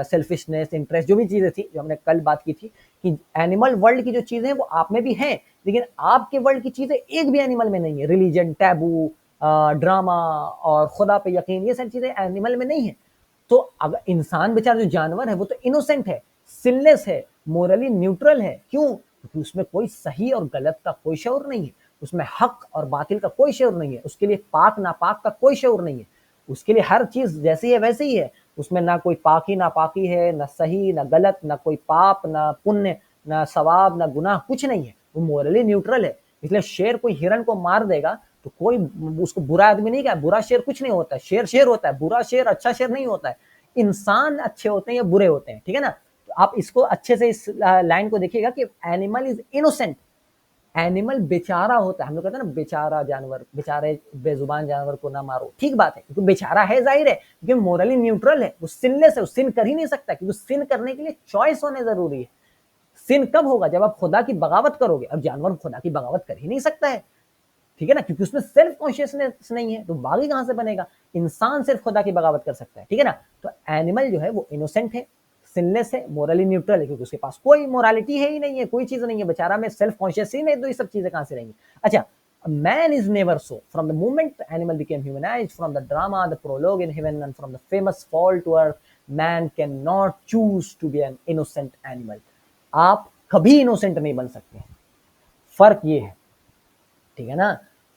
सेल्फिशनेस, इंटरेस्ट, जो भी चीजें थी जो हमने कल बात की थी कि एनिमल वर्ल्ड की जो चीजें हैं वो आप में भी हैं, लेकिन आपके वर्ल्ड की चीजें एक भी एनिमल में नहीं है। रिलीजन, टैबू, ड्रामा और खुदा पे यकीन, ये सारी चीजें एनिमल में नहीं है। तो अगर इंसान बेचारा जो जानवर है वो तो इनोसेंट है, सिनलेस है, मोरली न्यूट्रल है। क्यों? क्योंकि उसमें कोई सही और गलत का कोई शऊर नहीं है, उसमें हक और बातिल का कोई शऊर नहीं है, उसके लिए पाक नापाक का कोई शऊर नहीं है, उसके लिए हर चीज जैसी है वैसे ही है। उसमें ना कोई पाकी नापाकी है, ना सही ना गलत, ना कोई पाप ना पुण्य, ना सवाब ना गुनाह, कुछ नहीं है, वो मोरली न्यूट्रल है। इसलिए शेर कोई हिरन को मार देगा तो कोई उसको बुरा आदमी नहीं कहा, बुरा शेर कुछ नहीं होता है, शेर शेर होता है, बुरा शेर अच्छा शेर नहीं होता है। इंसान अच्छे होते हैं या बुरे होते हैं, ठीक है ना। तो आप इसको अच्छे से इस लाइन को देखिएगा कि एनिमल इज इनोसेंट, एनिमल बेचारा होता है। हम लोग कहते हैं ना बेचारा जानवर, बेचारे बेजुबान जानवर को ना मारो, ठीक बात है, क्योंकि बेचारा है जाहिर है, क्योंकि मोरली न्यूट्रल है, वो सिनलेस है, वो सिन कर ही नहीं सकता, क्योंकि सिन करने के लिए चॉइस होने जरूरी है। सिन कब होगा? जब आप खुदा की बगावत करोगे, अब जानवर खुदा की बगावत कर ही नहीं सकता है, ठीक है ना, क्योंकि उसमें सेल्फ कॉन्शियसनेस नहीं है, तो बागी कहां से बनेगा? इंसान सिर्फ खुदा की बगावत कर सकता है, ठीक है ना। तो एनिमल जो है वो इनोसेंट है, सिनलेस है, मोरली न्यूट्रल है, क्योंकि उसके पास कोई मोरालिटी है ही नहीं है, कोई चीज नहीं है, बेचारा में सेल्फ कॉन्शियस ही नहीं, तो ये सब चीजें कहां से रहेंगी। अच्छा, man is never so. From the moment animal became humanized, from the drama, the prologue in heaven, and from the famous fall to earth, man cannot choose to be an innocent animal. आप कभी innocent नहीं बन सकते हैं, फर्क ये है, ठीक है ना,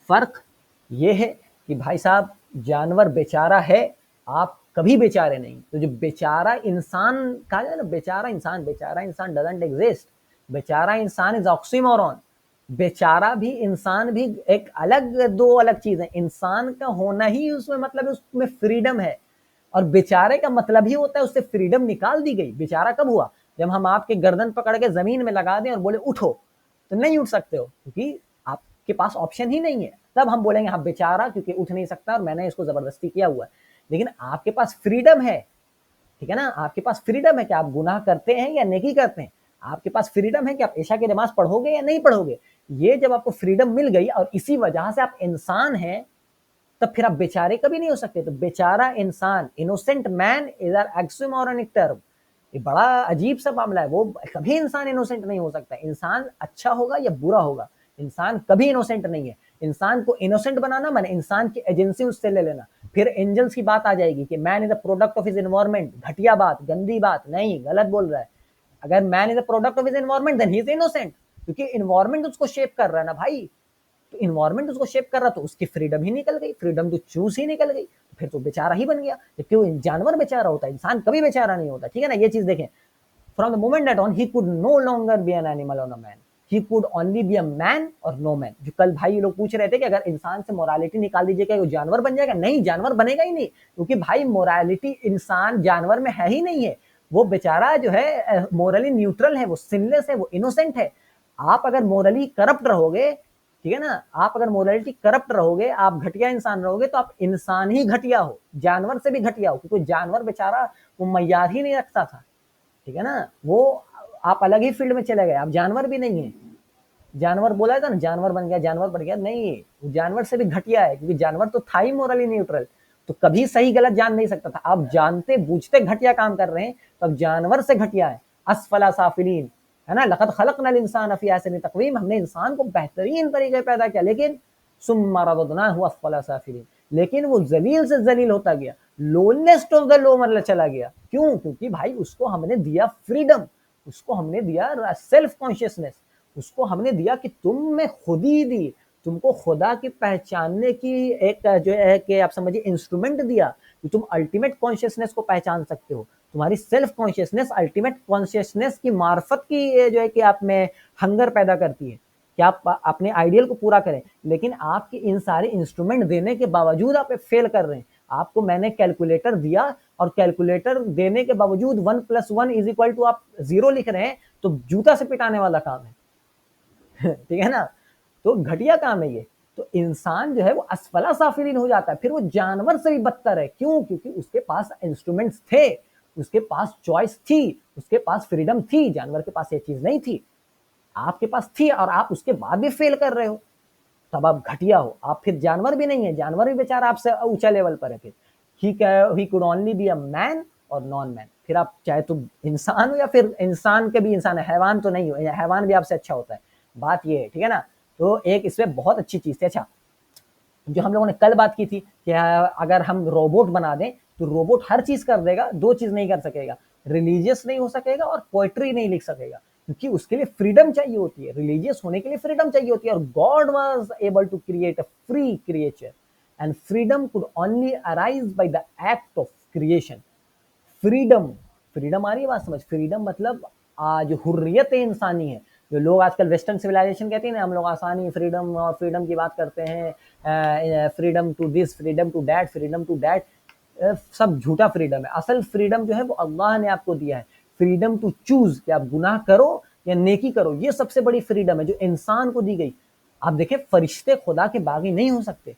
फर्क ये है कि भाई साहब जानवर बेचारा है, आप कभी बेचारे नहीं। तो जो बेचारा इंसान कहा जाए ना, बेचारा इंसान डजंट एग्जिस्ट, बेचारा इंसान इज ऑक्सीमोरॉन। बेचारा भी इंसान भी एक अलग, दो अलग चीज है। इंसान का होना ही उसमें मतलब उसमें फ्रीडम है, और बेचारे का मतलब ही होता है उससे फ्रीडम निकाल दी गई। बेचारा कब हुआ? जब हम आपके गर्दन पकड़ के जमीन में लगा दें और बोले उठो, तो नहीं उठ सकते हो क्योंकि आपके पास ऑप्शन ही नहीं है। तब हम बोलेंगे हाँ बेचारा, क्योंकि उठ नहीं सकता और मैंने इसको जबरदस्ती किया हुआ है। लेकिन आपके पास फ्रीडम है, ठीक है ना, आपके पास फ्रीडम है कि आप गुनाह करते हैं या नेकी करते हैं। आपके पास फ्रीडम है कि आप ईशा की नमाज पढ़ोगे या नहीं पढ़ोगे। ये जब आपको फ्रीडम मिल गई और इसी वजह से आप इंसान हैं, तब फिर आप बेचारे कभी नहीं हो सकते। तो बेचारा इंसान, innocent man is are oxymoronic term. ये बड़ा अजीब सा मामला है। वो कभी इंसान इनोसेंट नहीं हो सकता। इंसान अच्छा होगा या बुरा होगा, इंसान कभी इनोसेंट नहीं है। इंसान को इनोसेंट बनाना माने इंसान की एजेंसी उससे ले लेना। फिर एंजल्स की बात आ जाएगी कि man is a product of his environment. घटिया बात, गंदी बात, नहीं, गलत बोल रहा है। अगर man is a product of his environment then he is innocent, क्योंकि एनवायरमेंट उसको शेप कर रहा है ना भाई। तो इन्वायरमेंट उसको शेप कर रहा, तो उसकी फ्रीडम ही निकल गई, फ्रीडम टू चूज ही निकल गई, फिर तो बेचारा ही बन गया। जबकि वो जानवर बेचारा होता है, इंसान कभी बेचारा नहीं होता, ठीक है ना। ये चीज देखें, from the moment that on he could no longer be an animal or a man, he could only be a man or no man. जो कल भाई लोग पूछ रहे थे कि अगर इंसान से मोरालिटी निकाल दीजिएगा वो जानवर बन जाएगा, नहीं, जानवर बनेगा ही नहीं, क्योंकि भाई मोरालिटी इंसान जानवर में है ही नहीं है। वो बेचारा जो है मोरली न्यूट्रल है, वो सिनलेस है, वो इनोसेंट है। आप अगर मोरली करप्ट रहोगे, ठीक है ना, आप अगर मोरालिटी करप्ट रहोगे, आप घटिया इंसान रहोगे, तो आप इंसान ही घटिया हो, जानवर से भी घटिया हो, क्योंकि जानवर बेचारा वो मयार ही नहीं रखता था, ठीक है ना। वो आप अलग ही फील्ड में चले गए, आप जानवर भी नहीं है। जानवर बोला था ना, जानवर बन गया, जानवर बन गया, नहीं, वो जानवर से भी घटिया है, क्योंकि जानवर तो था ही मोरली न्यूट्रल, तो कभी सही गलत जान नहीं सकता था। आप जानते बूझते घटिया काम कर रहे हैं, तो अब जानवर से घटिया है। असफला साफिलीन, है ना, लक़द खलक़नल इंसान फी अहसनि तक़वीम, हमने इंसान को बेहतरीन तरीके से पैदा किया, लेकिन सुम्मा रददनाहु असफला साफिलीन, लेकिन वो जलील से जलील होता गया, लोनेस्ट ऑफ द लो मतलब चला गया। क्यों? क्योंकि भाई उसको हमने दिया फ्रीडम, उसको हमने दिया सेल्फ कॉन्शियसनेस, उसको हमने दिया कि तुम में खुदी दी, तुमको खुदा की पहचानने की एक जो है कि आप समझिए इंस्ट्रूमेंट दिया, कि तुम अल्टीमेट कॉन्शियसनेस को पहचान सकते हो। तुम्हारी सेल्फ कॉन्शियसनेस अल्टीमेट कॉन्शियसनेस की मार्फत की जो है कि आप में हंगर पैदा करती है कि आप अपने आइडियल को पूरा करें। लेकिन आपके इन सारे इंस्ट्रूमेंट देने के बावजूद आप फेल कर रहे हैं। आपको मैंने कैलकुलेटर दिया और कैलकुलेटर देने के बावजूद 1 + 1 = आप 0 लिख रहे हैं, तो जूता से पिटाने वाला काम है ठीक है ना, तो घटिया काम है ये। तो इंसान जो है वो असफला साफिलीन हो जाता है, फिर वो जानवर से भी बदतर है। क्यों? क्योंकि उसके पास इंस्ट्रूमेंट्स थे, उसके पास चॉइस थी, उसके पास फ्रीडम थी, जानवर के पास ये चीज नहीं थी। आपके पास थी और आप उसके बाद भी फेल कर रहे हो, तब आप घटिया हो। आप फिर जानवर भी नहीं है, जानवर भी बेचारा आपसे ऊंचा लेवल पर है। फिर ही could only be a man और नॉन मैन। फिर आप चाहे तुम इंसान हो या फिर इंसान के भी इंसान है, हैवान तो नहीं हो, हैवान भी आपसे अच्छा होता है। बात ये है, ठीक है ना। तो एक इसमें बहुत अच्छी चीज थी। अच्छा, जो हम लोगों ने कल बात की थी कि अगर हम रोबोट बना दें तो रोबोट हर चीज कर देगा, दो चीज नहीं कर सकेगा, रिलीजियस नहीं हो सकेगा और पोएट्री नहीं लिख सकेगा, क्योंकि उसके लिए फ्रीडम चाहिए होती है। रिलीजियस होने के लिए फ्रीडम चाहिए होती है, और God was able to create a free creature and freedom could only arise by the act of creation. Freedom, freedom आ रही है बात समझ? फ्रीडम मतलब जो हुर्रियत इंसानी है, जो लोग आजकल वेस्टर्न सिविलाइजेशन कहते हैं ना, हम लोग आसानी फ्रीडम और फ्रीडम की बात करते हैं, freedom to this, freedom to that, freedom to that, सब झूठा फ्रीडम है। असल फ्रीडम जो है वो अल्लाह ने आपको दिया है, फ्रीडम टू चूज कि आप गुनाह करो या नेकी करो। ये सबसे बड़ी फ्रीडम है जो इंसान को दी गई। आप देखें, फरिश्ते खुदा के बागी नहीं हो सकते,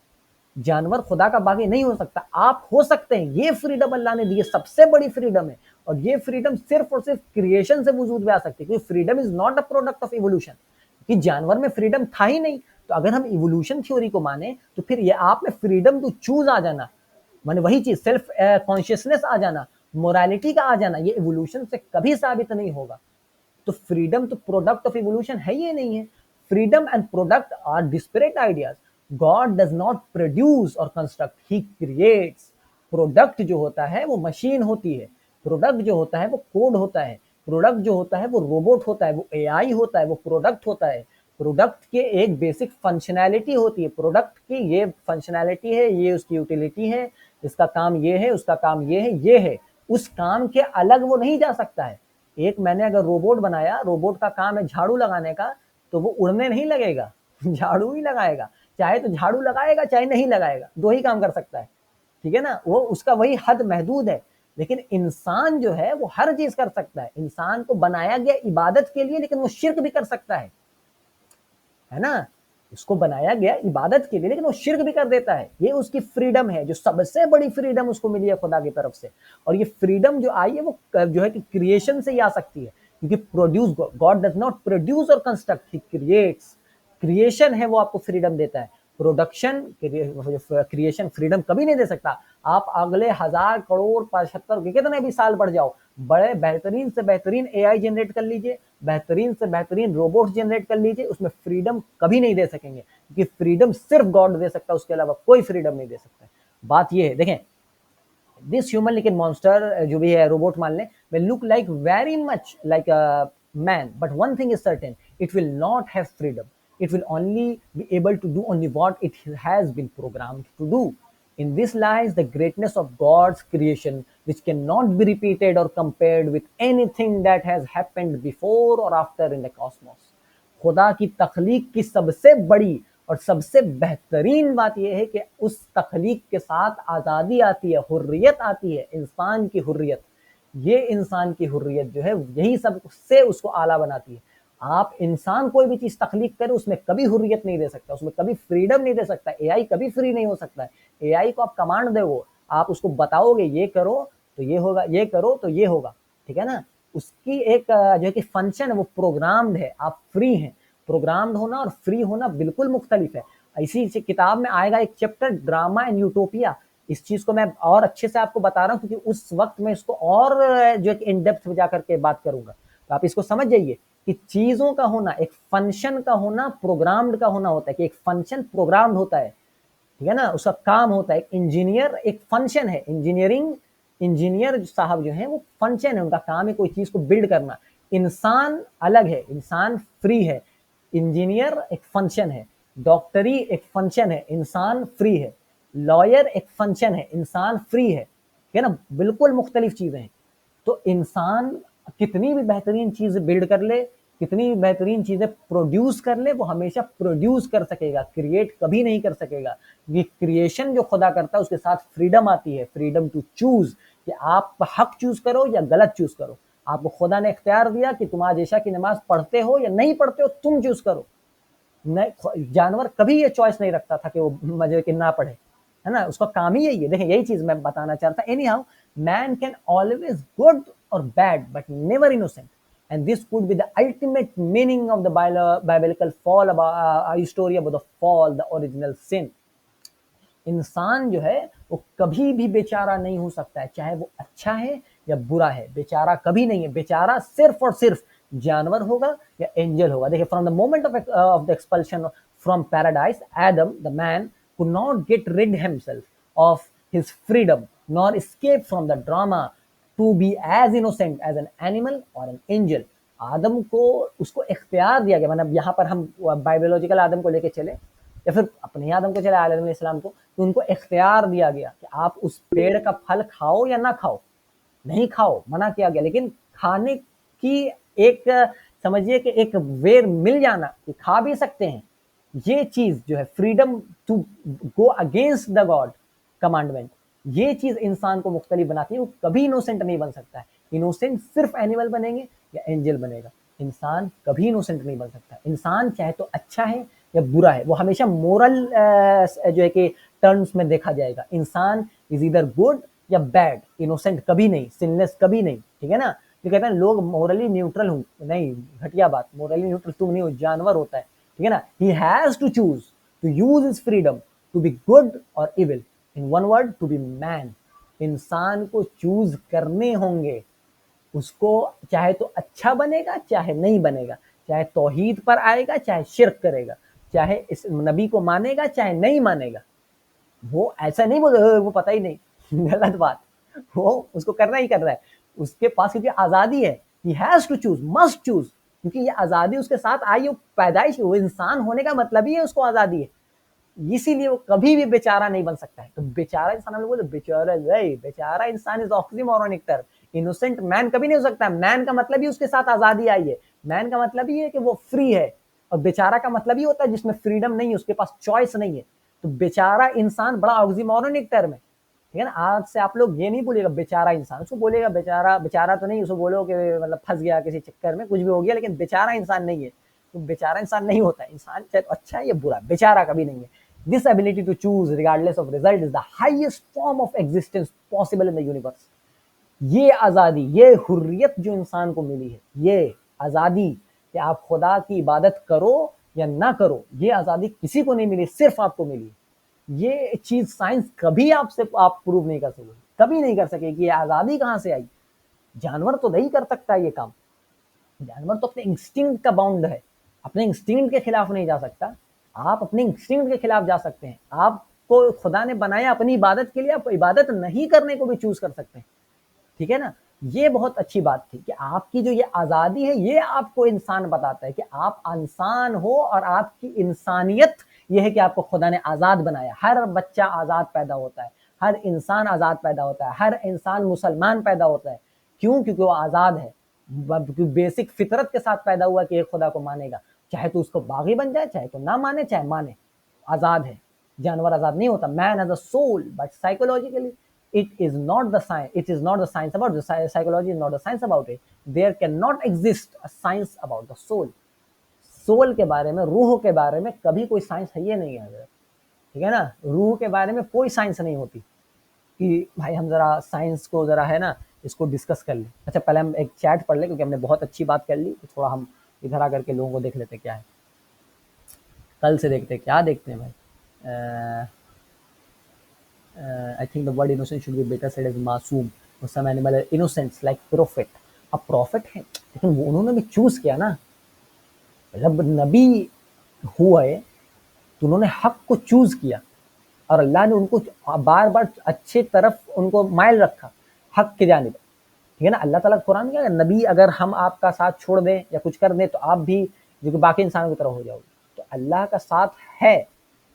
जानवर खुदा का बागी नहीं हो सकता, आप हो सकते हैं। ये फ्रीडम अल्लाह ने दी है, सबसे बड़ी फ्रीडम है। और ये फ्रीडम सिर्फ और सिर्फ क्रिएशन से वजूद में आ सकती है, क्योंकि freedom is not a product of evolution, कि जानवर में फ्रीडम था ही नहीं। तो अगर हम इवोल्यूशन थ्योरी को माने तो फिर ये आप में फ्रीडम टू चूज आ जाना, माने वही चीज सेल्फ कॉन्शियसनेस आ जाना, मोरालिटी का आ जाना, ये इवोल्यूशन से कभी साबित नहीं होगा। तो फ्रीडम तो प्रोडक्ट ऑफ इवोल्यूशन है ही नहीं है। Freedom and product are disparate ideas. God does not produce और कंस्ट्रक्ट, ही क्रिएट्स। प्रोडक्ट जो होता है वो मशीन होती है, प्रोडक्ट जो होता है वो कोड होता है, प्रोडक्ट जो होता है वो रोबोट होता है, वो एआई होता है, वो प्रोडक्ट होता है। प्रोडक्ट के एक बेसिक फंक्शनैलिटी होती है, प्रोडक्ट की ये फंक्शनैलिटी है, ये उसकी यूटिलिटी है, इसका काम ये है, उसका काम ये है, ये है, उस काम के अलग वो नहीं जा सकता है। एक मैंने अगर रोबोट बनाया, रोबोट का काम है झाड़ू लगाने का, तो वो उड़ने नहीं लगेगा, झाड़ू ही लगाएगा, चाहे तो झाड़ू लगाएगा चाहे नहीं लगाएगा, दो ही काम कर सकता है, ठीक है ना, वो उसका वही हद महदूद है। लेकिन इंसान जो है वो हर चीज कर सकता है, इंसान को बनाया गया इबादत के लिए, लेकिन वो शिर्क भी कर सकता है ना, उसको बनाया गया इबादत के लिए लेकिन वो शिर्क भी कर देता है। ये उसकी फ्रीडम है, जो सबसे बड़ी फ्रीडम उसको मिली है खुदा की तरफ से। और ये फ्रीडम जो आई है वो जो है कि क्रिएशन से ही आ सकती है, क्योंकि produce, God does not produce और कंस्ट्रक्ट, ही क्रिएट्स। क्रिएशन है वो आपको फ्रीडम देता है, प्रोडक्शन क्रिएशन फ्रीडम कभी नहीं दे सकता। आप अगले 1000 करोड़ 75 कितने भी साल बढ़ जाओ, बड़े बेहतरीन से बेहतरीन एआई जनरेट कर लीजिए, बेहतरीन से बेहतरीन रोबोट जनरेट कर लीजिए, उसमें फ्रीडम कभी नहीं दे सकेंगे, क्योंकि फ्रीडम सिर्फ गॉड दे सकता है, उसके अलावा कोई फ्रीडम नहीं दे सकता। बात ये है, देखें, दिस ह्यूमन लिकिन मॉन्स्टर जो भी है रोबोट मान लें, will look like very much like a man, but one thing is certain, it will not have freedom. It will only be able to do only what it has been programmed to do. In this lies the greatness of God's creation, which cannot be repeated or compared with anything that has happened before or after in the cosmos. खुदा की तख्लीक की सबसे बड़ी और सबसे बेहतरीन बात यह है कि उस तख्लीक के साथ आज़ादी आती है, हुर्रियत आती है, इंसान की हुर्रियत। ये इंसान की हुर्रियत जो है यही सबसे उसको आला बनाती है। आप इंसान कोई भी चीज तख्लीक करे उसमें कभी हुर्रियत नहीं दे सकता, उसमें कभी फ्रीडम नहीं दे सकता। एआई कभी फ्री नहीं हो सकता है। एआई को आप कमांड दो, आप उसको बताओगे ये करो तो ये होगा, ये करो तो ये होगा, ठीक है ना। उसकी एक जो है कि फंक्शन है वो प्रोग्राम्ड है, आप फ्री हैं। प्रोग्राम्ड होना और फ्री होना बिल्कुल मुख्तलिफ है। इसी किताब में आएगा एक चैप्टर ड्रामा एंड यूटोपिया, इस चीज को मैं और अच्छे से आपको बता रहा हूँ क्योंकि उस वक्त मैं इसको और जो है इन डेप्थ में जाकर के बात करूंगा। तो आप इसको समझ जाइए कि चीजों का होना, एक फंक्शन का होना प्रोग्राम्ड का होना होता है, कि एक फंक्शन प्रोग्राम्ड होता है, ठीक है ना, उसका काम होता है। एक इंजीनियर एक फंक्शन है, इंजीनियर साहब जो है वो फंक्शन है, उनका काम है कोई चीज को बिल्ड करना। इंसान अलग है, इंसान फ्री है। इंजीनियर एक फंक्शन है, डॉक्टरी एक फंक्शन है, इंसान फ्री है। लॉयर एक फंक्शन है, इंसान फ्री है, ठीक है ना, बिल्कुल मुख्तलिफ चीजें हैं। तो इंसान कितनी भी बेहतरीन चीज बिल्ड कर ले, कितनी भी बेहतरीन चीजें प्रोड्यूस कर ले, वो हमेशा प्रोड्यूस कर सकेगा, क्रिएट कभी नहीं कर सकेगा। ये क्रिएशन जो खुदा करता है उसके साथ फ्रीडम आती है, फ्रीडम टू चूज, कि आप हक चूज करो या गलत चूज करो। आपको खुदा ने इख्तियार दिया कि तुम आज ईशा की नमाज पढ़ते हो या नहीं पढ़ते हो, तुम चूज करो। जानवर कभी ये चॉइस नहीं रखता था कि वो मजे कि ना पढ़े, है ना, उसका काम ही यही है। देखें, यही चीज मैं बताना चाहता था। Anyhow, man can always good or bad but never innocent, and this could be the ultimate meaning of the biblical fall about story about the fall, the original sin. इंसान जो है वो कभी भी बेचारा नहीं हो सकता है, चाहे वो अच्छा है या बुरा है, बेचारा कभी नहीं है। बेचारा सिर्फ और सिर्फ जानवर होगा या एंजल होगा। देखिए, from the moment of the expulsion from paradise, Adam the man could not get rid himself of his freedom nor escape from the drama to be as innocent as an animal or an angel. आदम को उसको इख्तियार दिया गया, मतलब यहाँ पर हम biological आदम को लेके चले या फिर अपने आदम को चले आदम अलैहिस्सलाम को, तो उनको इख्तियार दिया गया कि आप उस पेड़ का फल खाओ या ना खाओ। नहीं खाओ, मना किया गया, लेकिन खाने की एक समझिए कि एक वे मिल जाना कि खा भी सकते हैं। ये चीज जो है freedom to go against the God commandment, ये चीज इंसान को मुख्तलिफ बनाती है। वो कभी इनोसेंट नहीं बन सकता है। इनोसेंट सिर्फ एनिमल बनेंगे या एंजल बनेगा, इंसान कभी इनोसेंट नहीं बन सकता। इंसान चाहे तो अच्छा है या बुरा है, वो हमेशा मोरल जो है कि टर्म्स में देखा जाएगा। इंसान इज इधर गुड या बैड, इनोसेंट कभी नहीं, सिनलेस कभी नहीं, ठीक है ना। तो कहते हैं लोग मोरली न्यूट्रल हूं, नहीं, घटिया बात, मोरली न्यूट्रल तुम नहीं हो, जानवर होता है, ठीक है ना। He has to choose to use his freedom to be good or evil, in one word to be man. इंसान को चूज करने होंगे, उसको चाहे तो अच्छा बनेगा चाहे नहीं बनेगा, चाहे तौहीद पर आएगा चाहे शिर्क करेगा, चाहे इस नबी को मानेगा चाहे नहीं मानेगा। वो ऐसा नहीं बोले वो पता ही नहीं, गलत बात, वो उसको करना ही कर रहा है, उसके पास क्योंकि आजादी है। He has to choose, must choose क्योंकि ये आज़ादी उसके साथ आई, वो पैदाइश, वो इंसान होने का मतलब ही है उसको आज़ादी है, इसीलिए वो कभी भी बेचारा नहीं बन सकता है। तो बेचारा इंसान, हम लोग बोलते बेचारा नहीं, बेचारा इंसान इज ऑक्सीमोरोनिक टर्म। इनोसेंट मैन कभी नहीं हो सकता। मैन का मतलब ही उसके साथ आज़ादी आई है, मैन का मतलब ही है कि वो फ्री है, और बेचारा का मतलब ही होता है जिसमें फ्रीडम नहीं है, उसके पास चॉइस नहीं है। तो बेचारा इंसान बड़ा ऑक्सीमोरोनिक टर्म है, ठीक है ना। आज से आप लोग ये नहीं बोलिएगा बेचारा इंसान, उसको बोलेगा बेचारा, बेचारा तो नहीं, उसको बोलो कि मतलब फंस गया किसी चक्कर में, कुछ भी हो गया, लेकिन बेचारा इंसान नहीं है। तो बेचारा इंसान नहीं होता, इंसान चाहे तो अच्छा है या बुरा, बेचारा कभी नहीं है। This ability to choose regardless of result is the highest form of existence possible in the universe. ये आज़ादी, ये हुर्रियत जो इंसान को मिली है, ये आज़ादी कि आप खुदा की इबादत करो या ना करो, ये आज़ादी किसी को नहीं मिली, सिर्फ आपको मिली। ये चीज साइंस कभी आपसे आप प्रूव नहीं कर सके, कभी नहीं कर सके कि ये आज़ादी कहाँ से आई। जानवर तो नहीं कर सकता ये काम, जानवर तो अपने इंस्टिंक्ट का बाउंड है, अपने इंस्टिंक्ट के खिलाफ नहीं जा सकता। आप अपने इंस्टिंक्ट के खिलाफ जा सकते हैं। आपको खुदा ने बनाया अपनी इबादत के लिए, आप इबादत नहीं करने को भी चूज कर सकते हैं, ठीक है ना। ये बहुत अच्छी बात थी कि आपकी जो ये आज़ादी है, ये आपको इंसान बताता है कि आप इंसान हो, और आपकी इंसानियत ये है कि आपको खुदा ने आज़ाद बनाया। हर बच्चा आज़ाद पैदा होता है, हर इंसान आज़ाद पैदा होता है, हर इंसान मुसलमान पैदा होता है। क्यों? क्योंकि वो आज़ाद है, बेसिक फितरत के साथ पैदा हुआ कि एक खुदा को मानेगा, चाहे तो उसको बागी बन जाए, चाहे तो ना माने, चाहे माने, आज़ाद है। जानवर आज़ाद नहीं होता। Man has a soul, but psychologically it is not the science, it is not the science about the psychology is not the science about it. There cannot exist a science about the soul. Soul के बारे में, रूह के बारे में कभी कोई science है ये नहीं है, ठीक है ना। रूह के बारे में कोई साइंस नहीं होती कि भाई हम जरा साइंस को जरा है ना इसको डिस्कस कर ले। अच्छा पहले हम एक चैट पढ़ ले, क्योंकि हमने बहुत अच्छी बात कर ली, तो थोड़ा हम इधर आकर के लोगों को देख लेते क्या है, कल से देखते क्या देखते हैं भाई। I think the word innocent should be better said as मासूम। और some animal are innocents like prophet। अब prophet है, लेकिन वो उन्होंने भी चूज किया ना, मतलब नबी हुआ है तो उन्होंने हक को चूज किया, और अल्लाह ने उनको बार बार अच्छे तरफ उनको माइल रखा, हक के जानिब, ठीक है ना। अल्लाह ताला कुरान क्या है, नबी अगर हम आपका साथ छोड़ दें या कुछ कर दें तो आप भी जो कि बाकी इंसानों की तरह हो जाओगे। तो अल्लाह का साथ है,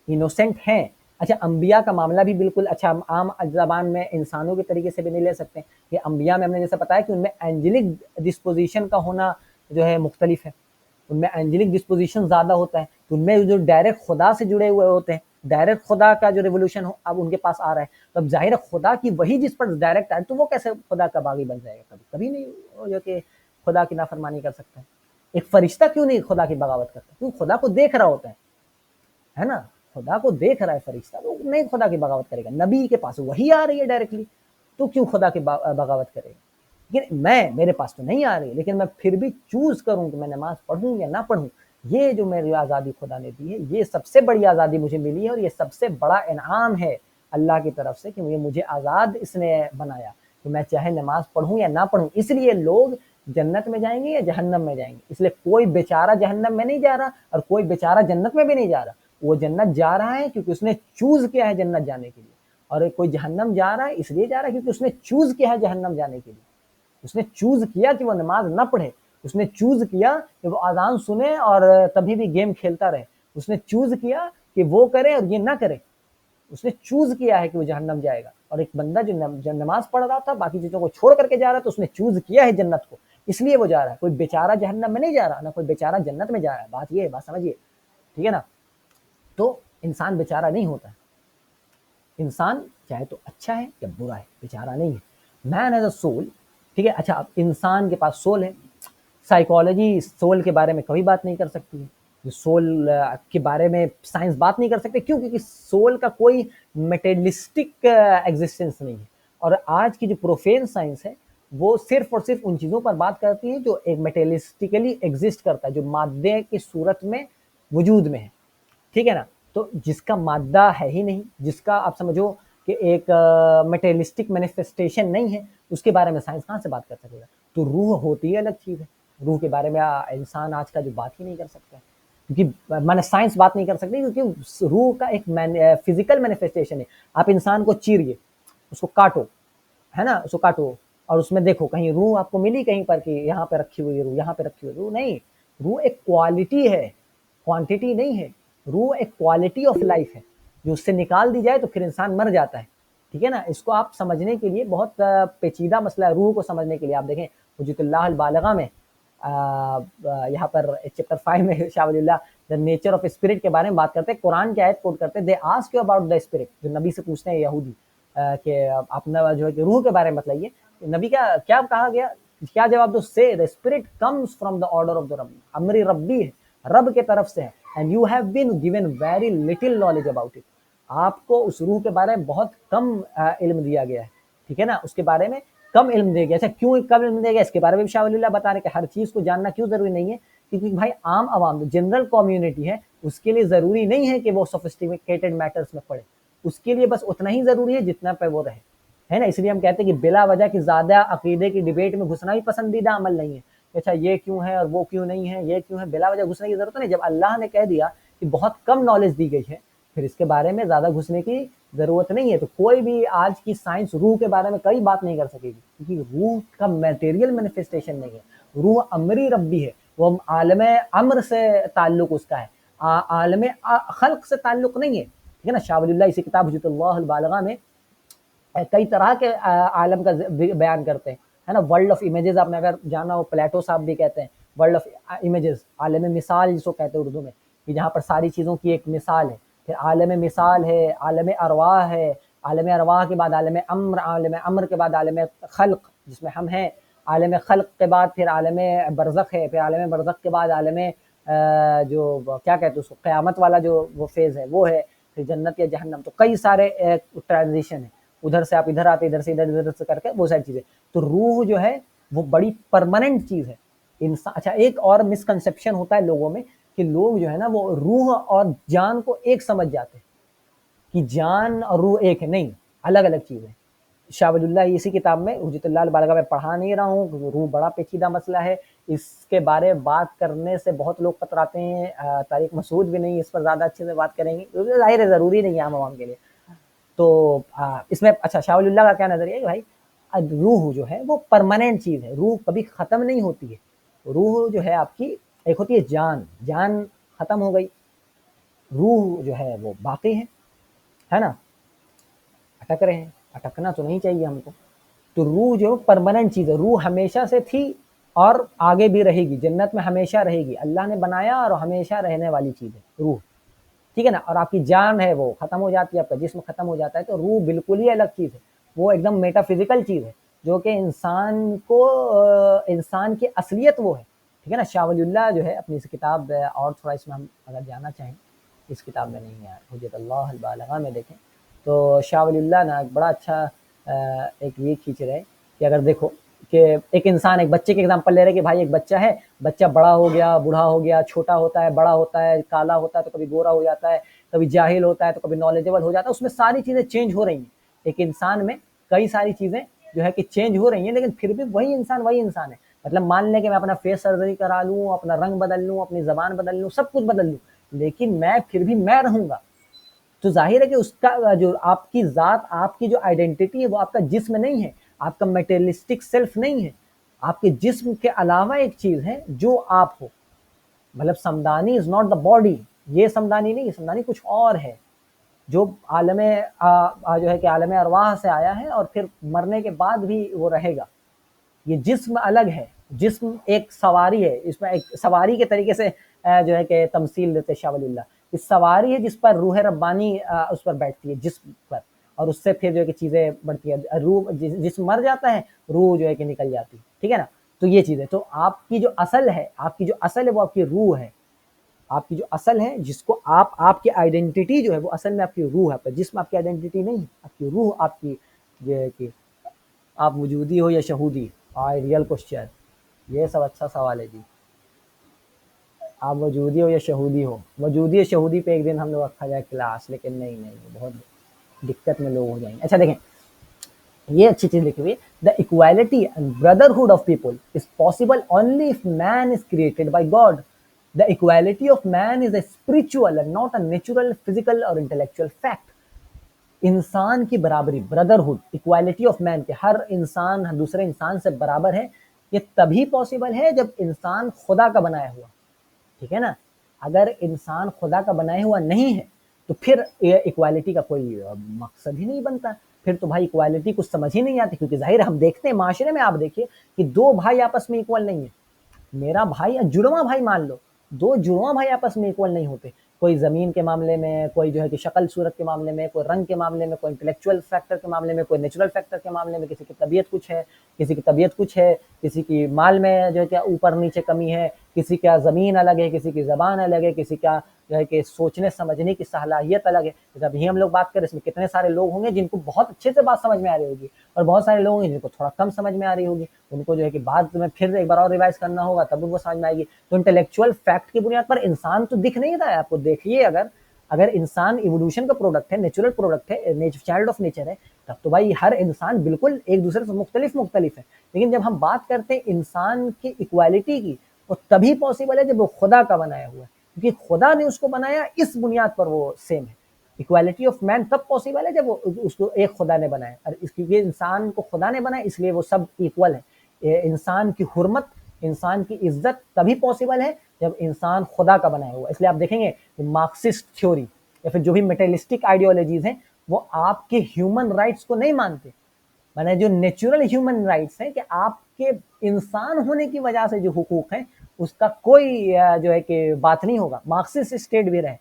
इनोसेंट हैं। अच्छा अंबिया का मामला भी बिल्कुल, अच्छा हम आम ज़बान में इंसानों के तरीके से भी नहीं ले सकते कि अंबिया में हमने जैसे बताया कि उनमें एंजेलिक डिस्पोजिशन का होना जो है मुख्तलिफ है, उनमें एंजेलिक डिस्पोजिशन ज़्यादा होता है, तो उनमें जो डायरेक्ट खुदा से जुड़े हुए होते हैं, डायरेक्ट खुदा का जो रेवोल्यूशन हो अब उनके पास आ रहा है, तो अब जाहिर है खुदा की वही जिस पर डायरेक्ट आए, तो वो कैसे खुदा का बागी बन जाएगा, कभी कभी नहीं जो कि खुदा की नाफरमानी कर सकता है। एक फरिश्ता क्यों नहीं खुदा की बगावत करता, क्यों? खुदा को देख रहा होता है ना, खुदा को देख रहा है फरिश्ता, तो नहीं खुदा की बगावत करेगा। नबी के पास वही आ रही है डायरेक्टली, तो क्यों खुदा की बगावत करेगा। लेकिन मेरे पास तो नहीं आ रही, लेकिन मैं फिर भी चूज करूं कि मैं नमाज पढ़ूं या ना पढ़ूं, ये जो मेरी आज़ादी खुदा ने दी है, ये सबसे बड़ी आज़ादी मुझे मिली है, और ये सबसे बड़ा इनाम है अल्लाह की तरफ से कि मुझे आज़ाद इसने बनाया, तो मैं चाहे नमाज पढ़ूं या ना पढ़ूं। इसलिए लोग जन्नत में जाएंगे या जहन्नम में जाएंगे, इसलिए कोई बेचारा जहन्नम में नहीं जा रहा और कोई बेचारा जन्नत में भी नहीं जा रहा। वो जन्नत जा रहा है क्योंकि उसने चूज किया है जन्नत जाने के लिए, और कोई जहन्नम जा रहा है इसलिए जा रहा है क्योंकि उसने चूज किया है जहन्नम जाने के लिए। उसने चूज किया कि वो नमाज ना पढ़े, उसने चूज किया कि वो अजान सुने और तभी भी गेम खेलता रहे, उसने चूज किया कि वो करे और ये ना करे, उसने चूज किया है कि वो जहन्नम जाएगा। और एक बंदा जो नमाज पढ़ रहा था, बाकी चीजों को छोड़ करके जा रहा था, तो उसने चूज किया है जन्नत को, इसलिए वो जा रहा है। कोई बेचारा जहन्नम में नहीं जा रहा, ना कोई बेचारा जन्नत में जा रहा है। बात ये है, बात समझिए, ठीक है ना। तो इंसान बेचारा नहीं होता, इंसान चाहे तो अच्छा है या बुरा है, बेचारा नहीं है। मैन एज अ सोल, ठीक है। अच्छा अब इंसान के पास सोल है, साइकोलॉजी सोल के बारे में कभी बात नहीं कर सकती है, जो सोल के बारे में साइंस बात नहीं कर सकते, क्यों? क्योंकि सोल का कोई मेटेरियलिस्टिक एग्जिस्टेंस नहीं है। और आज की जो प्रोफेन साइंस है वो सिर्फ और सिर्फ उन चीज़ों पर बात करती है जो एक मेटेरियलिस्टिकली एग्जिस्ट करता है, जो मादे की सूरत में वजूद में है, ठीक है ना। तो जिसका मादा है ही नहीं, जिसका आप समझो कि एक मटेरियलिस्टिक मैनिफेस्टेशन नहीं है, उसके बारे में साइंस कहाँ से बात कर सकेगा। तो रूह होती है अलग चीज़ है, रूह के बारे में इंसान आज का जो बात ही नहीं कर सकता है, क्योंकि मैंने साइंस बात नहीं कर सकती, क्योंकि रूह का एक फिजिकल मैनिफेस्टेशन है। आप इंसान को चीरिए, उसको काटो, है ना, उसको काटो और उसमें देखो कहीं रूह आपको मिली कहीं पर कि यहाँ पे रखी हुई रूह, यहाँ पे रखी हुई रूह नहीं, रूह एक क्वालिटी है, क्वांटिटी नहीं है। रूह एक क्वालिटी ऑफ लाइफ है, जो उससे निकाल दी जाए तो फिर इंसान मर जाता है। ठीक है ना, इसको आप समझने के लिए बहुत पेचीदा मसला है। रूह को समझने के लिए आप देखें हुज्जतुल्लाह अल बालिगा में यहाँ पर चैप्टर 5 में Shah Waliullah the nature of spirit के बारे में बात करते हैं। कुरान की आयत कोट करते हैं, they ask you about the spirit, जो नबी से पूछते हैं यहूदी कि आपने जो है कि रूह के बारे में बताइए। नबी का क्या कहा गया, क्या जवाब दो, say the spirit comes from the order of the रब, अमरी रब्बी है, रब के तरफ से है, and you have been given very little knowledge about it, आपको उस रूह के बारे में बहुत कम इल्म दिया गया है। ठीक है ना, उसके बारे में कम इल्म दिया गया। अच्छा, क्यों कम इल्म दिया गया, इसके बारे में भी शाह वलीउल्लाह बता रहे कि हर चीज को जानना क्यों जरूरी नहीं है, क्योंकि भाई आम आवाम जनरल कम्युनिटी है, उसके लिए जरूरी नहीं है कि वो सोफिस्टिकेटेड मैटर्स में पढ़े, उसके लिए बस उतना ही जरूरी है जितना पे वो रहे, है ना। इसलिए हम कहते हैं कि बिला वजह की ज्यादा अकीदे की डिबेट में घुसना भी पसंदीदा अमल नहीं है। अच्छा ये क्यों है और वो क्यों नहीं है, ये क्यों है, बिला वजह घुसने की जरूरत नहीं। जब अल्लाह ने कह दिया कि बहुत कम नॉलेज दी गई है, फिर इसके बारे में ज्यादा घुसने की जरूरत नहीं है। तो कोई भी आज की साइंस रूह के बारे में कई बात नहीं कर सकेगी, क्योंकि रूह का मटेरियल मैनिफेस्टेशन नहीं है। रूह अमरी रब्बी है, वो आलम अम्र से ताल्लुक उसका है, आलम खल्क से ताल्लुक नहीं है। ठीक है ना, शाह वलीउल्लाह इसी किताब हुज्जतुल्लाह अल बालिगा में कई तरह के आलम का बयान करते हैं, है ना। वर्ल्ड ऑफ इमेजेस आपने अगर जाना हो, प्लेटो साहब भी कहते हैं वर्ल्ड ऑफ इमेजेस, आलम मिसाल जिसको कहते हैं उर्दू में, कि जहाँ पर सारी चीज़ों की एक मिसाल है। फिर आलम मिसाल है, आलम अरवाह है, आलम अरवाह के बाद आलम अम्र के बाद आलम खल्क जिसमें हम हैं, आलम खल्क के बाद फिर आलम बरज़ख है, फिर आलम बरज़ख के बाद आलम जो क्या कहते हैं उसको, क़यामत वाला जो वो फेज़ है वो है, फिर जन्नत या जहन्नम। तो कई सारे ट्रांजिशन है, उधर से आप इधर आते, इधर से इधर से करके वो सारी चीजें। तो रूह जो है वो बड़ी परमानेंट चीज है इंसान। अच्छा, एक और मिसकंसेप्शन होता है लोगों में कि लोग जो है ना वो रूह और जान को एक समझ जाते हैं कि जान और रूह एक है, नहीं, अलग अलग चीज है। शाह वलीउल्लाह इसी किताब में हुज्जतुल्लाह अल बालिगा में पढ़ा नहीं रहा हूँ, रूह बड़ा पेचीदा मसला है, इसके बारे में बात करने से बहुत लोग कतराते हैं। तारिक मसूद भी नहीं इस पर ज्यादा अच्छे से बात करेंगे, जाहिर है जरूरी नहीं है आम आवाम के लिए। तो इसमें अच्छा शाह वलीउल्लाह का क्या नजरिया है कि भाई रूह जो है वो परमानेंट चीज है, रूह कभी खत्म नहीं होती है। रूह जो है आपकी एक होती है जान, जान खत्म हो गई, रूह जो है वो बाकी है ना। अटक रहे हैं, अटकना तो नहीं चाहिए हमको। तो रूह जो परमानेंट चीज है, रूह हमेशा से थी और आगे भी रहेगी, जन्नत में हमेशा रहेगी, अल्लाह ने बनाया और हमेशा रहने वाली चीज है रूह। ठीक है ना, और आपकी जान है वो खत्म हो जाती है, आपका जिस्म खत्म हो जाता है। तो रूह बिल्कुल ही अलग चीज है, वो एकदम मेटाफिजिकल चीज है, जो कि इंसान को इंसान की असलियत वो है। ठीक है ना, शाह वलीउल्लाह जो है अपनी इस किताब, और थोड़ा इसमें हम अगर जाना चाहें, इस किताब में नहीं है, हुज्जतुल्लाह अल बालिगा में देखें तो शाह वलीउल्लाह ना एक बड़ा अच्छा एक ये खींच रहे कि अगर देखो कि एक इंसान, एक बच्चे के एग्जांपल ले रहे कि भाई एक बच्चा है, बच्चा बड़ा हो गया, बूढ़ा हो गया, छोटा होता है, बड़ा होता है, काला होता है तो कभी गोरा हो जाता है, कभी जाहिल होता है तो कभी नॉलेजेबल हो जाता है, उसमें सारी चीजें चेंज हो रही हैं। एक इंसान में कई सारी चीजें जो है कि चेंज हो रही हैं, लेकिन फिर भी वही इंसान है। मतलब मान लें कि मैं अपना फेस सर्जरी करा लूँ, अपना रंग बदल लूँ, अपनी जबान बदल लूँ, सब कुछ बदल लूँ, लेकिन मैं फिर भी मैं रहूंगा। तो जाहिर है कि उसका जो आपकी जात, आपकी जो आइडेंटिटी है वो आपका जिस्म नहीं है, आपका मटेरियलिस्टिक सेल्फ नहीं है, आपके जिस्म के अलावा एक चीज है जो आप हो। मतलब Samdani is not the body, ये समदानी नहीं है, समदानी कुछ और है जो आलमे जो है कि आलमे अरवाह से आया है और फिर मरने के बाद भी वो रहेगा। ये जिस्म अलग है, जिस्म एक सवारी है, इसमें एक सवारी के तरीके से जो है कि तमसील देते शाह वलीउल्लाह। इस सवारी है जिस पर रूह रब्बानी उस पर बैठती है, जिस्म पर, और उससे फिर जो है कि चीजें बढ़ती है। रूह जिस्म मर जाता है, रूह जो है कि निकल जाती है। ठीक है ना, तो ये चीज है। तो आपकी जो असल है, आपकी जो असल है वो आपकी रूह है, आपकी जो असल है जिसको आप, आपकी आइडेंटिटी जो है वो असल में आपकी रूह है, आपका जिस्म आपकी आइडेंटिटी नहीं है, आपकी रूह आपकी जो है कि आप वजूदी हो या शहूदी। रियल क्वेश्चन, ये सब अच्छा सवाल है जी। आप वजूदी हो या शहूदी हो, वजूदी या शहूदी पे एक दिन हम लोग रखा जाए क्लास, लेकिन नहीं, बहुत दिक्कत में लोग हो जाएंगे। अच्छा देखें, ये अच्छी चीज लिखी हुई है, the equality and brotherhood of people is possible only if man is created by God. The equality of man is a spiritual and not a natural, physical और इंटेलेक्चुअल फैक्ट। इंसान की बराबरी, ब्रदरहुड, इक्वालिटी ऑफ मैन, के हर इंसान दूसरे इंसान से बराबर है, ये तभी पॉसिबल है जब इंसान खुदा का बनाया हुआ, ठीक है ना। अगर इंसान खुदा का बनाया हुआ नहीं है तो फिर इक्वालिटी का कोई मकसद ही नहीं बनता। फिर तो भाई इक्वालिटी कुछ समझ ही नहीं आती, क्योंकि जाहिर हम देखते हैं माशरे में, आप देखिए कि दो भाई आपस में इक्वल नहीं है। मेरा भाई या जुड़वा भाई मान लो, दो जुड़वा भाई आपस में इक्वल नहीं होते। कोई ज़मीन के मामले में, कोई जो है कि शक्ल सूरत के मामले में, कोई रंग के मामले में, कोई इंटेलेक्चुअल फैक्टर के मामले में, कोई नेचुरल फैक्टर के मामले में। किसी की तबीयत कुछ है, किसी की तबीयत कुछ है, किसी की माल में जो है क्या ऊपर नीचे कमी है, किसी का ज़मीन अलग है, किसी की ज़बान अलग है, किसी का जो है कि सोचने समझने की सलाहियत अलग है। जब ही हम लोग बात करें, इसमें कितने सारे लोग होंगे जिनको बहुत अच्छे से बात समझ में आ रही होगी, और बहुत सारे लोग होंगे जिनको थोड़ा कम समझ में आ रही होगी। उनको जो है कि बाद में फिर एक बार और रिवाइज करना होगा, तब उनको समझ में आएगी। तो इंटेलेक्चुअल फैक्ट की बुनियाद पर इंसान तो दिख नहीं रहा है आपको। देखिए, अगर इंसान इवोल्यूशन का प्रोडक्ट है, नेचुरल प्रोडक्ट है, चाइल्ड ऑफ नेचर है, तब तो भाई हर इंसान बिल्कुल एक दूसरे से मुख्तलिफ है। लेकिन जब हम बात करते हैं इंसान की इक्वालिटी की, तो तभी पॉसिबल है जब वो खुदा का बनाया हुआ है, क्योंकि खुदा ने उसको बनाया, इस बुनियाद पर वो सेम है। इक्वालिटी ऑफ मैन तब पॉसिबल है जब वो उसको एक खुदा ने बनाया, और क्योंकि इंसान को खुदा ने बनाया इसलिए वो सब इक्वल है। इंसान की हुर्मत, इंसान की इज्जत तभी पॉसिबल है जब इंसान खुदा का बनाया हुआ। इसलिए आप देखेंगे कि मार्क्सिस्ट थ्योरी या फिर जो भी मेटेरियलिस्टिक आइडियोलॉजीज हैं, वो आपके ह्यूमन राइट्स को नहीं मानते। माने जो नेचुरल ह्यूमन राइट्स हैं, कि आपके इंसान होने की वजह से जो हुकूक हैं, उसका कोई जो है कि बात नहीं होगा। मार्क्सिस्ट स्टेट भी रहे,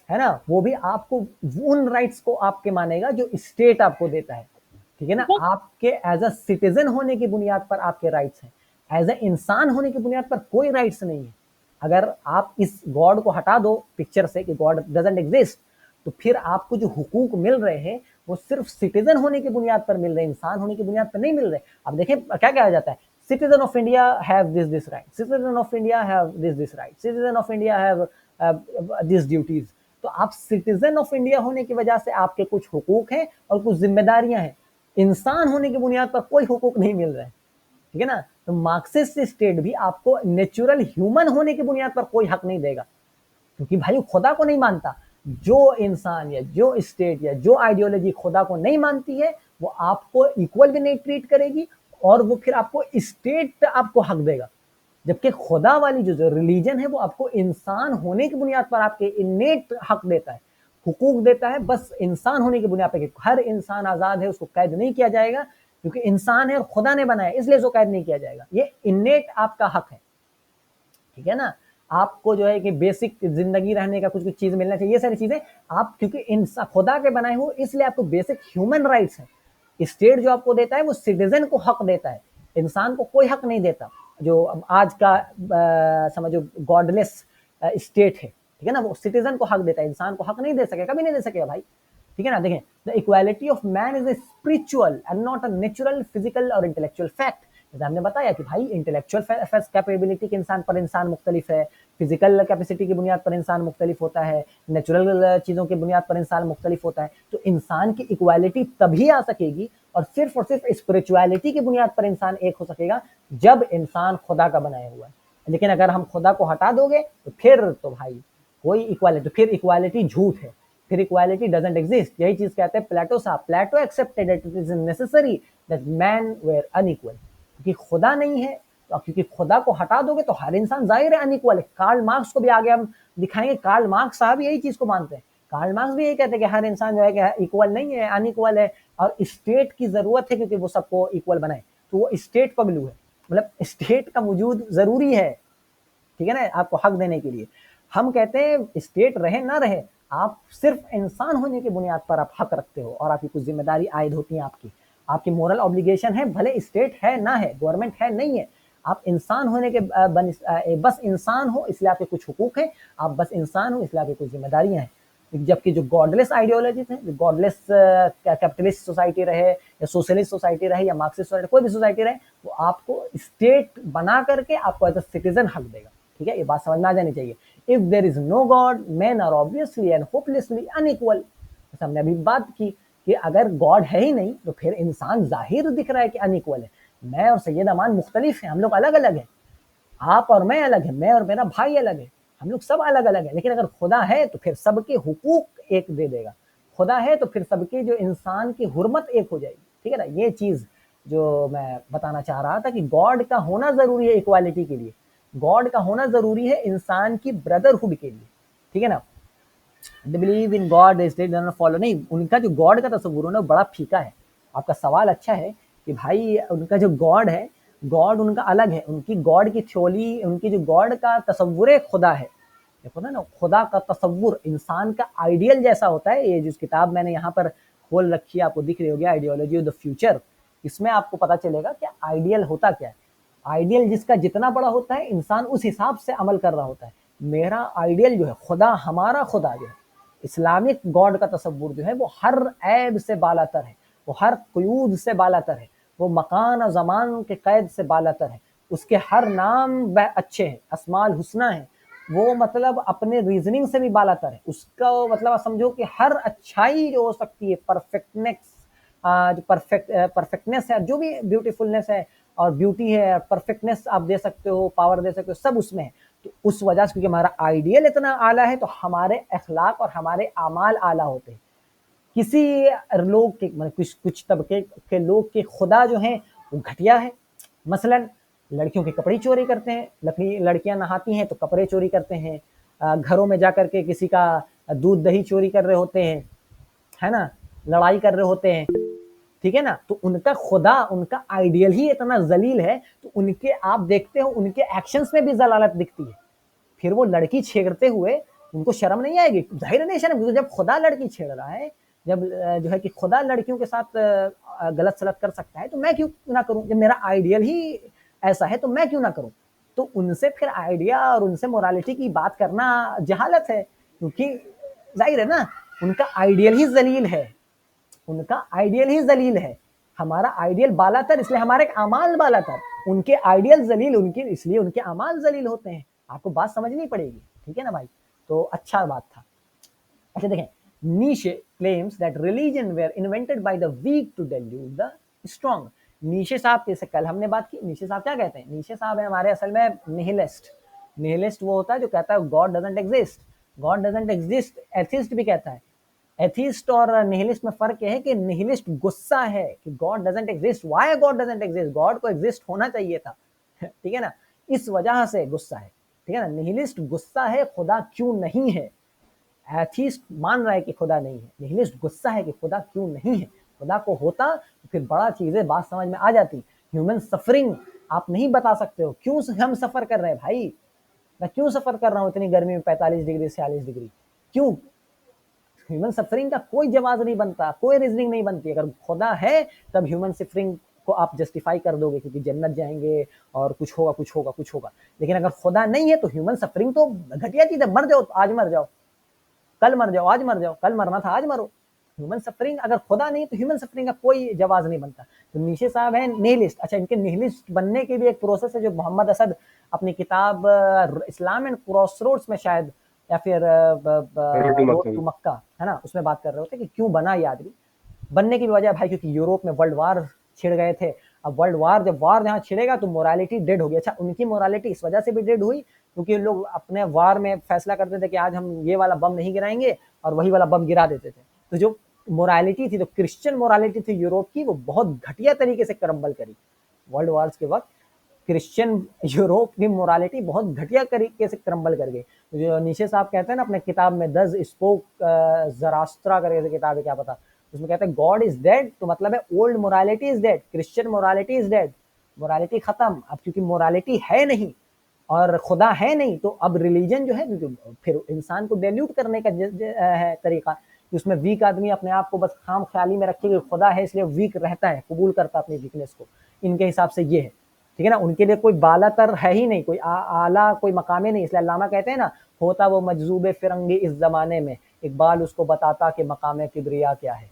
है ना, वो भी आपको उन राइट्स को आपके मानेगा जो स्टेट आपको देता है। ठीक है ना। आपके एज अ सिटीजन होने की बुनियाद पर आपके राइट्स हैं, एज अ इंसान होने की बुनियाद पर कोई राइट्स नहीं है। अगर आप इस गॉड को हटा दो पिक्चर से कि गॉड डजंट एग्जिस्ट, तो फिर आपको जो हुकूक मिल रहे हैं वो सिर्फ सिटीजन होने की बुनियाद पर मिल रहे हैं, इंसान होने की बुनियाद पर नहीं मिल रहे। अब देखिए क्या कहा जाता है, citizen of India have this right, citizen of India have this right, citizen of India have this duties. तो आप सिटीजन ऑफ इंडिया होने की वजह से आपके कुछ हुकूक हैं और कुछ जिम्मेदारियां हैं। इंसान होने की बुनियाद पर कोई हुकूक नहीं मिल रहा है। ठीक है ना। तो मार्क्सिस्ट स्टेट भी आपको नेचुरल ह्यूमन होने की बुनियाद पर कोई हक नहीं देगा, क्योंकि भाई खुदा को नहीं मानता। जो इंसान या जो स्टेट या जो आइडियोलॉजी खुदा को नहीं मानती है, वो आपको इक्वल भी नहीं ट्रीट करेगी, और वो फिर आपको स्टेट आपको हक देगा। जबकि खुदा वाली जो रिलीजन है, वो आपको इंसान होने की बुनियाद पर आपके इनेट हक देता है, हुकूक देता है, बस इंसान होने की बुनियाद पर। हर इंसान आजाद है, उसको कैद नहीं किया जाएगा, क्योंकि इंसान है और खुदा ने बनाया, इसलिए उसको कैद नहीं किया जाएगा। ये इनेट आपका हक है। ठीक है ना। आपको जो है कि बेसिक जिंदगी रहने का कुछ कुछ चीज मिलना चाहिए, ये सारी चीजें आप, क्योंकि इंसान खुदा के बनाए हुए, इसलिए आपको बेसिक ह्यूमन राइट्स है। स्टेट जो आपको देता है वो सिटीजन को हक देता है, इंसान को कोई हक नहीं देता। जो आज का समझो गॉडलेस स्टेट है, ठीक है ना, वो सिटीजन को हक देता है, इंसान को हक नहीं दे सकेगा, कभी नहीं दे सकेगा भाई। ठीक है ना। देखें, the equality of man is a spiritual and not a natural, physical और इंटेलेक्चुअल फैक्ट। जैसे हमने बताया कि भाई इंटेलेक्चुअल कैपेबिलिटी के इंसान पर इंसान मुख्तलिफ है, फिजिकल कैपेसिटी की बुनियाद पर इंसान मुख्तलिफ होता है, नेचुरल चीज़ों की बुनियाद पर इंसान मुख्तलिफ होता है। तो इंसान की इक्वालिटी तभी आ सकेगी और सिर्फ स्पिरिचुअलिटी की बुनियाद पर इंसान एक हो सकेगा, जब इंसान खुदा का बनाया हुआ है। लेकिन अगर हम खुदा को हटा दोगे तो फिर तो भाई कोई इक्वालिटी, फिर इक्वालिटी झूठ है, फिर इक्वालिटी डजंट एग्जिस्ट। यही चीज कहते हैं प्लेटो साहब। Plato accepted it is necessary that man were unequal, क्योंकि खुदा नहीं है, तो क्योंकि खुदा को हटा दोगे तो हर इंसान जाहिर है अनइक्वल है। कार्ल मार्क्स को भी आगे हम दिखाएंगे, कार्ल मार्क्स साहब यही चीज को मानते हैं। कार्ल मार्क्स भी यही कहते हैं कि हर इंसान जो है कि इक्वल नहीं है, अनइक्वल है, और स्टेट की जरूरत है क्योंकि वो सबको इक्वल बनाए। तो वो स्टेट पगलू है, मतलब स्टेट का वजूद जरूरी है, ठीक है ना, आपको हक देने के लिए। हम कहते हैं स्टेट रहे ना रहे, आप सिर्फ इंसान होने की बुनियाद पर आप हक रखते हो, और आपकी कुछ जिम्मेदारी आयद होती है, आपकी मोरल ऑब्लिगेशन है, भले स्टेट है ना है, गवर्नमेंट है नहीं है, आप इंसान होने के बस इंसान हो इसलिए आपके कुछ हुकूक हैं, आप बस इंसान हो इसलिए आपकी कुछ जिम्मेदारियां हैं। जबकि जो गॉडलेस आइडियोलॉजीज हैं, जो गॉडलेस कैपिटलिस्ट सोसाइटी रहे या सोशलिस्ट सोसाइटी रहे या मार्क्सिस्ट सोसाइटी, कोई भी सोसाइटी रहे, वो आपको स्टेट बना करके आपको एज अ सिटीजन हक देगा। ठीक है, ये बात समझ में आ जानी चाहिए। If there is no God, man are obviously and hopelessly unequal. हमने अभी बात की कि अगर गॉड है ही नहीं तो फिर इंसान जाहिर दिख रहा है कि अनइक्वल है। मैं और सैयद अमान मुख्तलिफ हैं, हम लोग अलग अलग हैं, आप और मैं अलग है, मैं और मेरा भाई अलग है, हम लोग सब अलग अलग है। लेकिन अगर खुदा है तो फिर सबके हुकूक एक दे देगा, खुदा है तो फिर सबके जो इंसान की हुर्मत एक हो जाएगी। ठीक है ना, ये चीज जो मैं बताना चाह रहा था कि गॉड का होना जरूरी है इक्वालिटी के लिए। गॉड का होना जरूरी है इंसान की ब्रदरहुड के लिए, ठीक है ना। They believe in God is they don't follow, नहीं, उनका जो गॉड का तस्वुर है ना बड़ा फीका है। आपका सवाल अच्छा है कि भाई उनका जो गॉड है, गॉड उनका अलग है, उनकी गॉड की थ्योरी, उनकी जो गॉड का तस्वुर खुदा है, देखो ना, खुदा का तस्वुर इंसान का आइडियल जैसा होता है। ये जिस किताब मैंने यहाँ पर खोल रखी है, आपको दिख रही होगी, आइडियोलॉजी ऑफ द फ्यूचर, इसमें आपको पता चलेगा कि आइडियल होता क्या है। आइडियल जिसका जितना बड़ा होता है, इंसान उस हिसाब से अमल कर रहा होता है। मेरा आइडियल जो है खुदा, हमारा खुदा जो है, इस्लामिक गॉड का तस्वुर जो है, वो हर ऐब से बालातर है, वो हर क़यूद से बालातर है, वो मकान और ज़मान के कैद से बालातर है, उसके हर नाम अच्छे हैं, अस्माल हुस्ना है, वो मतलब अपने रीजनिंग से भी बालातर है, उसका मतलब समझो कि हर अच्छाई जो हो सकती है, परफेक्टनेस, जो परफेक्टनेस है, जो भी ब्यूटीफुलनेस है और ब्यूटी है, परफेक्टनेस आप दे सकते हो, पावर दे सकते हो, सब उसमें है। तो उस वजह से क्योंकि हमारा आइडियल इतना आला है, तो हमारे अखलाक और हमारे अमाल आला होते हैं। किसी लोग के मतलब कुछ तबके के लोग के खुदा जो हैं वो घटिया है, मसलन लड़कियों के कपड़े चोरी करते हैं, लड़कियां नहाती हैं तो कपड़े चोरी करते हैं, घरों में जाकर के किसी का दूध दही चोरी कर रहे होते हैं, है ना, लड़ाई कर रहे होते हैं, ठीक है ना। तो उनका खुदा, उनका आइडियल ही इतना जलील है, तो उनके आप देखते हो उनके एक्शंस में भी जलालत दिखती है। फिर वो लड़की छेड़ते हुए उनको शर्म नहीं आएगी? जाहिर नहीं शर्म, क्योंकि जब खुदा लड़की छेड़ रहा है, जब जो है कि खुदा लड़कियों के साथ गलत सलत कर सकता है, तो मैं क्यों ना करूं? जब मेरा आइडियल ही ऐसा है तो मैं क्यों ना करूं? तो उनसे फिर आइडिया और उनसे मोरालिटी की बात करना जहालत है, क्योंकि जाहिर है ना, उनका आइडियल ही जलील है, उनका आइडियल ही जलील है। हमारा आइडियल बालातर, इसलिए हमारे अमाल बालातर, उनके आइडियल जलील, उनके इसलिए उनके अमाल जलील होते हैं। आपको बात समझनी पड़ेगी, ठीक है ना भाई। तो अच्छा बात था। अच्छा देखें, Nietzsche claims that religion were invented by the weak to dilute the strong. Nietzsche साहब, जैसे कल हमने बात की, नीशे साहब क्या कहते हैं? नीशे साहब है हमारे असल में निहिलिस्ट। निहिलिस्ट वो होता है जो कहता है God doesn't exist, God doesn't exist. Atheist भी कहता है। एथिस्ट और निहिलिस्ट में फर्क यह है कि निहिलिस्ट गुस्सा है कि God doesn't exist, why God doesn't exist, God को एग्जिस्ट होना चाहिए था, ठीक है ना, इस वजह से गुस्सा है, ठीक है ना। निहिलिस्ट गुस्सा है खुदा क्यों नहीं है, एथिस्ट मान रहा है कि खुदा नहीं है, निहिलिस्ट गुस्सा है कि खुदा क्यों नहीं है। खुदा को होता तो फिर बड़ा चीजें बात समझ में आ जाती। ह्यूमन सफरिंग आप नहीं बता सकते हो, क्यों हम सफर कर रहे हैं भाई, मैं क्यों सफर कर रहा हूँ इतनी गर्मी में 45 डिग्री 46 डिग्री, क्यों? ह्यूमन सफरिंग का कोई जवाब नहीं बनता, कोई रीजनिंग नहीं बनती। अगर खुदा है तब ह्यूमन सफरिंग को आप जस्टिफाई कर दोगे, क्योंकि जन्नत जाएंगे और कुछ होगा कुछ होगा कुछ होगा। लेकिन अगर खुदा नहीं है तो ह्यूमन सफरिंग तो घटिया चीज है, मर जाओ तो आज मर जाओ, कल मर जाओ आज मर जाओ, कल मरना था आज मरो। ह्यूमन सफरिंग, अगर खुदा नहीं तो ह्यूमन सफरिंग का कोई जवाब नहीं बनता। तो नीशे साहब हैं निहिलिस्ट। अच्छा, इनके निहिलिस्ट बनने की भी एक प्रोसेस है जो मोहम्मद असद अपनी किताब इस्लाम एंड क्रॉसरोड्स में शायद, या फिर रोड टू मक्का, है ना, उसमें बात कर रहे होते कि क्यों बना ये आदमी। बनने की वजह भाई क्योंकि यूरोप में वर्ल्ड वार छिड़ गए थे। अब वर्ल्ड वार, जब वार जहाँ छिड़ेगा तो मोरालिटी डेड होगी। अच्छा, उनकी मोरालिटी इस वजह से भी डेड हुई क्योंकि लोग अपने वार में फैसला करते थे कि आज हम ये वाला बम नहीं गिराएंगे, और वही वाला बम गिरा देते थे। तो जो मोरालिटी थी, तो क्रिश्चियन मोरालिटी थी यूरोप की, वो बहुत घटिया तरीके से क्रम्बल करी वर्ल्ड वार्स के वक्त। क्रिश्चियन यूरोप की मोरालिटी बहुत घटिया तरीके से क्रम्बल कर गई। जो नीशे साहब कहते हैं ना अपने किताब में, दस स्पोक जरास्ट्रा करके किताब है, क्या पता, उसमें कहते हैं गॉड इज डेड, तो मतलब है old morality is dead, Christian morality is dead, morality खत्म। अब क्योंकि मोरालिटी है नहीं और खुदा है नहीं, तो अब रिलीजन जो है फिर इंसान को डेल्यूट करने का है तरीका। उसमें वीक आदमी अपने आप को बस खाम ख्याली में रखे, खुदा है इसलिए वीक रहता है, कबूल करता अपनी वीकनेस को। इनके हिसाब से ये है, ठीक है ना। उनके लिए कोई बालातर है ही नहीं, कोई आला कोई मकामे नहीं। इसलिए अल्लामा कहते हैं ना, होता वो मजजूब फिरंगी इस जमाने में, इकबाल उसको बताता कि मकामे किबरिया क्या है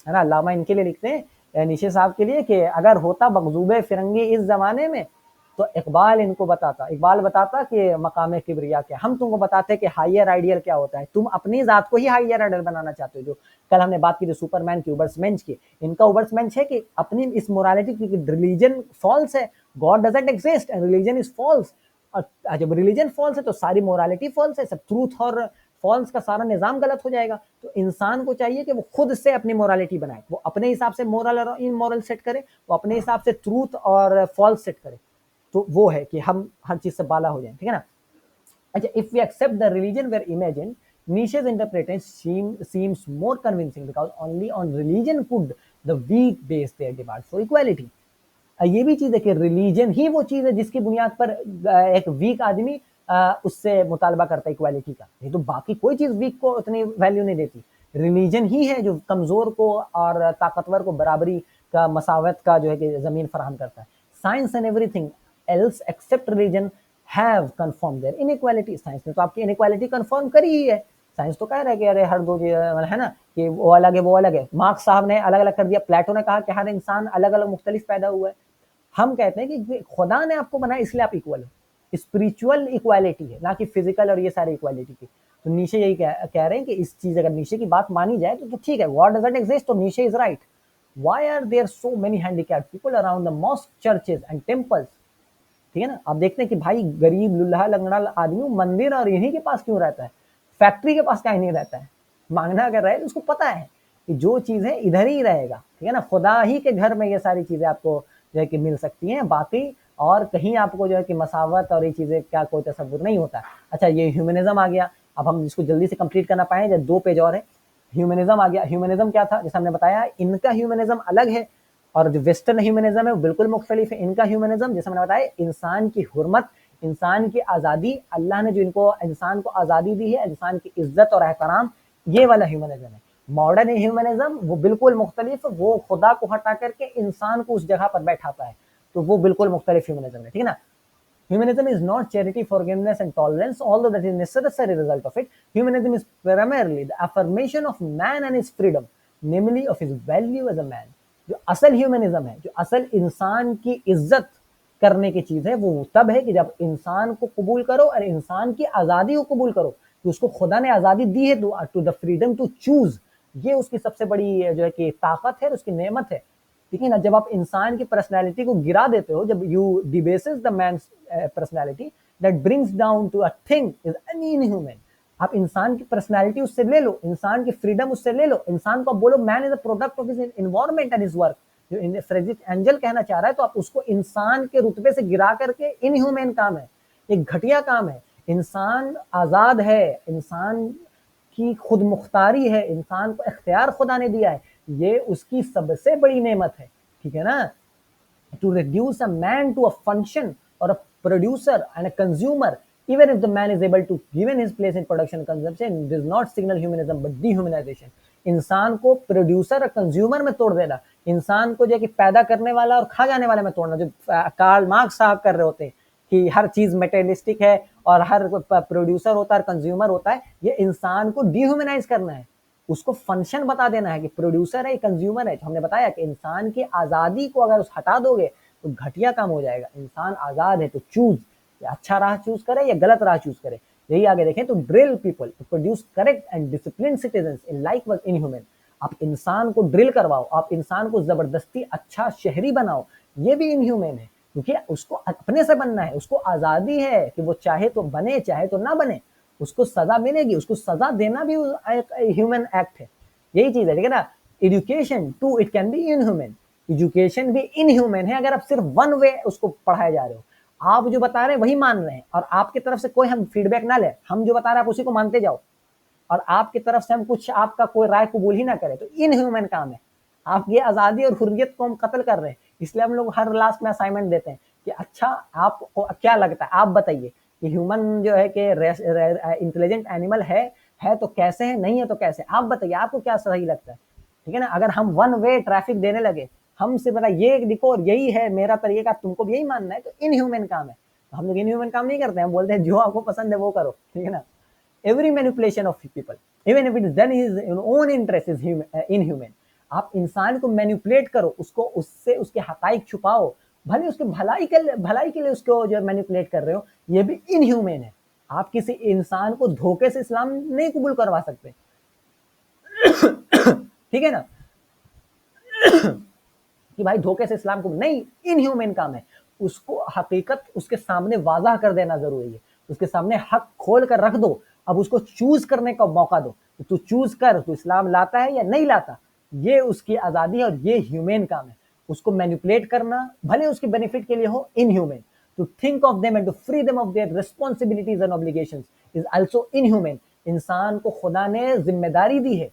ना। अल्लामा इनके लिए लिखते हैं, नीशे साहब के लिए, कि अगर होता मजजूब फिरंगी इस जमाने में तो इकबाल इनको बताता, इकबाल बताता कि मकामे किबरिया क्या। हम तुमको बताते कि हायर आइडियल क्या होता है, तुम अपनी जात को ही हायर आइडियल बनाना चाहते हो। जो कल हमने बात की थी सुपरमैन की, उबर्समेंच की, इनका उबर्समेंच है कि अपनी इस मोरालिटी की रिलीजन फॉल्स है, God doesn't exist and religion is false. और जब रिलीजन फॉल्स है तो सारी मोरालिटी फॉल्स है, सब ट्रूथ और फॉल्स का सारा निजाम गलत हो जाएगा। तो इंसान को चाहिए कि वो खुद से अपनी मोरालिटी बनाए, वो अपने हिसाब से मोरल और इमोरल सेट करे, वो अपने हिसाब से ट्रूथ और फॉल्स सेट करे। तो वो है कि हम हर चीज से बाला हो जाए, ठीक है ना। अच्छा, if we accept the religion were imagined, Nietzsche's interpretation seems more convincing because only on religion could the weak base their demand for equality. ये भी चीज है कि रिलीजन ही वो चीज है जिसकी बुनियाद पर एक वीक आदमी उससे मुतालबा करता है इक्वालिटी का, नहीं तो बाकी कोई चीज वीक को उतनी वैल्यू नहीं देती। रिलीजन ही है जो कमजोर को और ताकतवर को बराबरी का, मसावत का जो है कि जमीन फराहम करता है। Science and everything else except religion have confirm their inequality. Science ने तो आपकी इनइक्वालिटी कन्फर्म करी ही है। साइंस तो कह रहा है कि अरे हर दो है ना, कि वो अलग है वो अलग है। मार्क्स साहब ने अलग अलग कर दिया, प्लेटो ने कहा कि हर इंसान अलग अलग मुख्तलिफ पैदा हुआ है। हम कहते हैं कि खुदा ने आपको बनाया इसलिए आप इक्वल हो। स्पिरिचुअल इक्वालिटी है, ना कि फिजिकल और ये सारी इक्वालिटी की। तो नीचे यही कह रहे हैं कि इस चीज अगर नीचे की बात मानी जाए तो ठीक है, गॉड डजंट एग्जिस्ट, तो नीचे is right. Why are there so many handicapped people around the mosque, churches and temples? ठीक है ना, आप देखते हैं कि भाई गरीब लुल्हा लंगड़ा आदमी मंदिर और इन्हीं के पास क्यों रहता है, फैक्ट्री के पास कहीं नहीं रहता है। मांगना अगर रहे तो उसको पता है कि जो चीज है इधर ही रहेगा, ठीक है ना। खुदा ही के घर में ये सारी चीजें आपको जो है कि मिल सकती हैं, बाकी और कहीं आपको जो है कि मसावत और ये चीजें क्या कोई तस्वुर नहीं होता। अच्छा, ये ह्यूमनिज्म आ गया। अब हम इसको जल्दी से कंप्लीट करना पाए, जब 2 पेज और है। ह्यूमनिज्म आ गया। ह्यूमनिज्म क्या था, जैसे हमने बताया इनका ह्यूमनिज्म अलग है और जो वेस्टर्न ह्यूमनिज्म है वो बिल्कुल मुख्तलिफ है। इनका ह्यूमनिज्म जैसे मैंने बताया, इंसान की हुर्मत, इंसान की आज़ादी, अल्लाह ने जो इनको इंसान को आज़ादी दी है, इंसान की इज्जत और एहतराम, ये वाला ह्यूमनिज्म है। मॉडर्न ह्यूमनिज्म वो बिल्कुल मुख्तलिफ, वो खुदा को हटा करके इंसान को उस जगह पर बैठाता है, तो वो बिल्कुल मुख्तलिफ ह्यूमनिज्म है, ठीक है ना। Humanism is not charity, forgiveness and tolerance, although that is a necessary result of it. Humanism is primarily the affirmation of man and his freedom, namely of his value as a man. जो असल humanism है, जो असल इंसान की इज्जत करने की चीज है, वो तब है कि जब इंसान को कबूल करो और इंसान की आजादी को कबूल करो कि उसको खुदा ने आजादी दी है to the freedom to choose. ये उसकी सबसे बड़ी जो है कि ताकत है, उसकी नेमत है, ठीक है ना। जब आप इंसान की पर्सनैलिटी को गिरा देते हो, जब you debases the man's personality, that brings down to a thing is inhuman. आप इंसान की पर्सनैलिटी उससे ले लो, इंसान की फ्रीडम उससे ले लो, इंसान को बोलो man is a product of his environment and his work, जो फ्रेडरिक एंजल कहना चाह रहा है, तो आप उसको इंसान के रुतबे से गिरा करके इनह्यूमन काम है, एक घटिया काम है। इंसान आजाद है, इंसान की खुद मुख्तारी है, इंसान को इख्तियार खुदा ने दिया है, ये उसकी सबसे बड़ी नेमत है, ठीक है ना। To reduce a man to a function or a producer and a consumer, even if the man is able to given his place in production and consumption, does not signal humanism but dehumanization. इंसान को producer और consumer में तोड़ देना, इंसान को जो कि पैदा करने वाला और खा जाने वाले में तोड़ना, जो कार्ल मार्क्स साहब कर रहे होते हैं कि हर चीज मेटेरियलिस्टिक है और हर प्रोड्यूसर होता है, कंज्यूमर होता है, ये इंसान को डिह्यूमनाइज करना है, उसको फंक्शन बता देना है कि प्रोड्यूसर है, कंज्यूमर है। तो हमने बताया कि इंसान की आजादी को अगर उस हटा दोगे तो घटिया काम हो जाएगा। इंसान आजाद है तो चूज, या अच्छा राह चूज करे या गलत राह चूज करे। यही आगे देखें तो drill people to produce correct and discipline citizens in like was inhuman. आप इंसान को ड्रिल करवाओ, आप इंसान को जबरदस्ती अच्छा शहरी बनाओ, ये भी इनह्यूमन है, क्योंकि उसको अपने से बनना है, उसको आजादी है कि वो चाहे तो बने चाहे तो ना बने, उसको सजा मिलेगी, उसको सजा देना भी एक ह्यूमन एक्ट है। यही चीज है, ठीक है ना। Education too it can be inhuman, education भी इनह्यूमन है अगर आप सिर्फ वन वे उसको पढ़ाए जा रहे हो। आप जो बता रहे हैं वही मान रहे हैं और आपकी तरफ से कोई हम फीडबैक ना ले, हम जो बता रहे हैं आप उसी को मानते जाओ और आपकी तरफ से हम कुछ आपका कोई राय कबूल ही ना करें, तो इनह्यूमन काम है। आप ये आजादी और हुर्रियत को हम कत्ल कर रहे हैं। इसलिए हम लोग हर लास्ट में असाइनमेंट देते हैं कि अच्छा आपको क्या लगता है, आप बताइए कि ह्यूमन जो है कि इंटेलिजेंट एनिमल है तो कैसे है, नहीं है तो कैसे, आप बताइए आपको क्या सही लगता है, ठीक है ना। अगर हम वन वे ट्रैफिक देने लगे, हमसे बता ये लिखो और यही है मेरा तरीका, तुमको भी यही मानना है, तो इनह्यूमन काम है। तो हम लोग इनह्यूमन काम नहीं करते, हम बोलते हैं जो आपको पसंद है वो करो, ठीक है ना। Every manipulation of people even if it is done in own interest is inhuman. आप इंसान को मैनिपुलेट करो, उसको उससे उसके हकाइक छुपाओ, भले उसके भलाई के लिए उसको जो मैनिपुलेट कर रहे हो, ये भी इनह्यूमन है। आप किसी इंसान को धोखे से इस्लाम नहीं कबूल करवा सकते, ठीक है ना, कि भाई धोखे से इस्लाम को नहीं, इनह्यूमन काम है। उसको हकीकत उसके सामने वाज़ाह कर देना जरूरी है, उसके सामने हक खोल कर रख दो, अब उसको चूज करने का मौका दो, तो चूज कर तो इस्लाम लाता है या नहीं लाता, ये उसकी आजादी है और ये ह्यूमन काम है। उसको मैनिपुलेट करना भले उसके बेनिफिट के लिए हो, inhuman. to think of them and to free them of their responsibilities and obligations is also inhumane. इंसान को खुदा ने जिम्मेदारी दी है,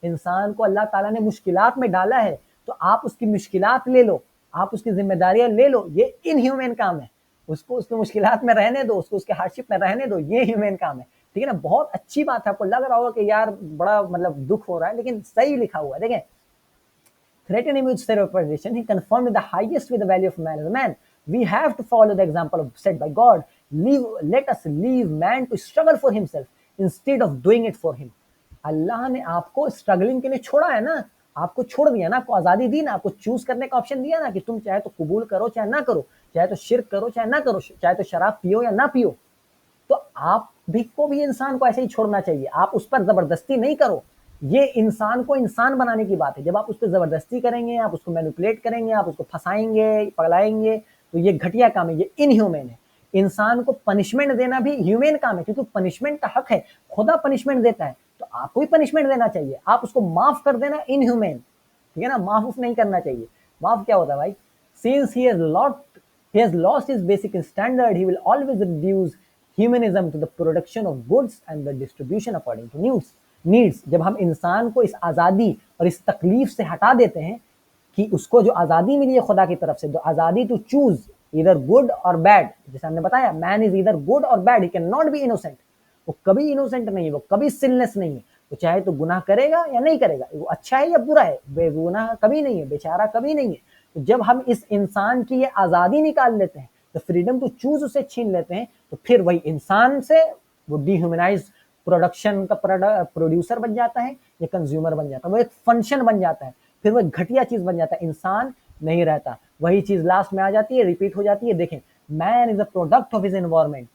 इंसान को अल्लाह ताला ने मुश्किलात में डाला है, तो आप उसकी मुश्किलात ले लो, आप उसकी जिम्मेदारियां ले लो, ये इनह्यूमन काम है। उसको उसकी मुश्किलात में रहने दो, उसको उसके हार्डशिप में रहने दो, ये ह्यूमन काम है। ठीक है ना, बहुत अच्छी बात है। आपको लग रहा होगा कि यार बड़ा मतलब दुख हो रहा है, लेकिन सही लिखा हुआ है। देखें, threatening with sterilization, he confirmed the highest with the value of man as a man. We have to follow the example set by God. Let us leave man to struggle for himself instead of doing it for him. अल्लाह ने आपको struggling के लिए छोड़ा है ना, आपको छोड़ दिया ना, आपको आजादी दी ना, आपको चूज करने का ऑप्शन दिया ना कि तुम चाहे तो कबूल करो चाहे ना करो, चाहे तो शिर्क करो चाहे ना करो, चाहे तो शराब पियो या ना पियो। तो आप भी को भी इंसान को ऐसे ही छोड़ना चाहिए, आप उस पर जबरदस्ती नहीं करो। ये इंसान को इंसान बनाने की बात है। जब आप उस पर जबरदस्ती करेंगे, आप उसको मैनिपुलेट करेंगे, आप उसको फंसाएंगे, पगलाएंगे, तो ये घटिया काम है, ये इनह्यूमन है। इंसान को पनिशमेंट देना भी ह्यूमन काम है, क्योंकि पनिशमेंट का हक है, खुदा पनिशमेंट देता है, तो आपको भी पनिशमेंट देना चाहिए। आप उसको माफ कर देना इनह्यूमन, ठीक है ना, माफ नहीं करना चाहिए। माफ क्या होता है भाई? Since he has lost his basic standard, he will always reduce humanism to the production of goods and the distribution according to needs. जब हम इंसान को इस आज़ादी और इस तकलीफ से हटा देते हैं कि उसको जो आज़ादी मिली है खुदा की तरफ से, जो आज़ादी टू चूज इधर गुड और बैड, जैसे हमने बताया, मैन इज इधर good or bad, he can not B innocent. वो कभी इनोसेंट नहीं है, वो कभी सिनलेस नहीं है, वो चाहे तो गुनाह करेगा या नहीं करेगा, वो अच्छा है या बुरा है, बेगुनाह कभी नहीं है, बेचारा कभी नहीं है। तो जब हम इस इंसान की ये आज़ादी निकाल लेते हैं, तो फ्रीडम टू चूज उसे छीन लेते हैं, तो फिर वही इंसान से वो डिह्यूमनाइज प्रोडक्शन का प्रोड्यूसर बन जाता है या कंज्यूमर बन जाता है, वो एक फंक्शन बन जाता है, फिर वो एक घटिया चीज बन जाता है, इंसान नहीं रहता। वही चीज लास्ट में आ जाती है, रिपीट हो जाती है। देखें, man is a product of his environment,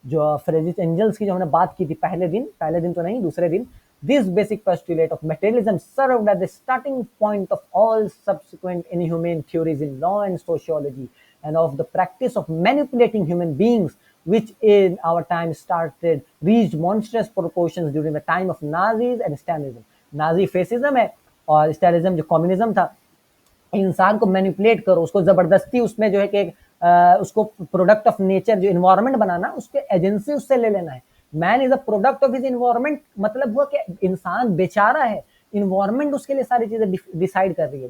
जो फ्रेजिस एंजल्स की जो हमने बात की थी पहले दिन तो नहीं, दूसरे दिन, this basic postulate of materialism served as the starting point of all subsequent inhumane theories in law and sociology, and of the practice of manipulating human beings, which in our time reached monstrous proportions during the time of Nazis and Stalinism. Nazi fascism है और स्टालिनिज्म जो communism था, इंसान को manipulate करो, उसको जबरदस्ती उसमें जो है कि उसको प्रोडक्ट ऑफ नेचर जो इन्वायरमेंट बनाना, उसके एजेंसी उससे ले लेना है। Man is a product of his environment, मतलब हुआ कि इंसान बेचारा है, इन्वायरमेंट उसके लिए सारी चीजें डिसाइड कर रही है।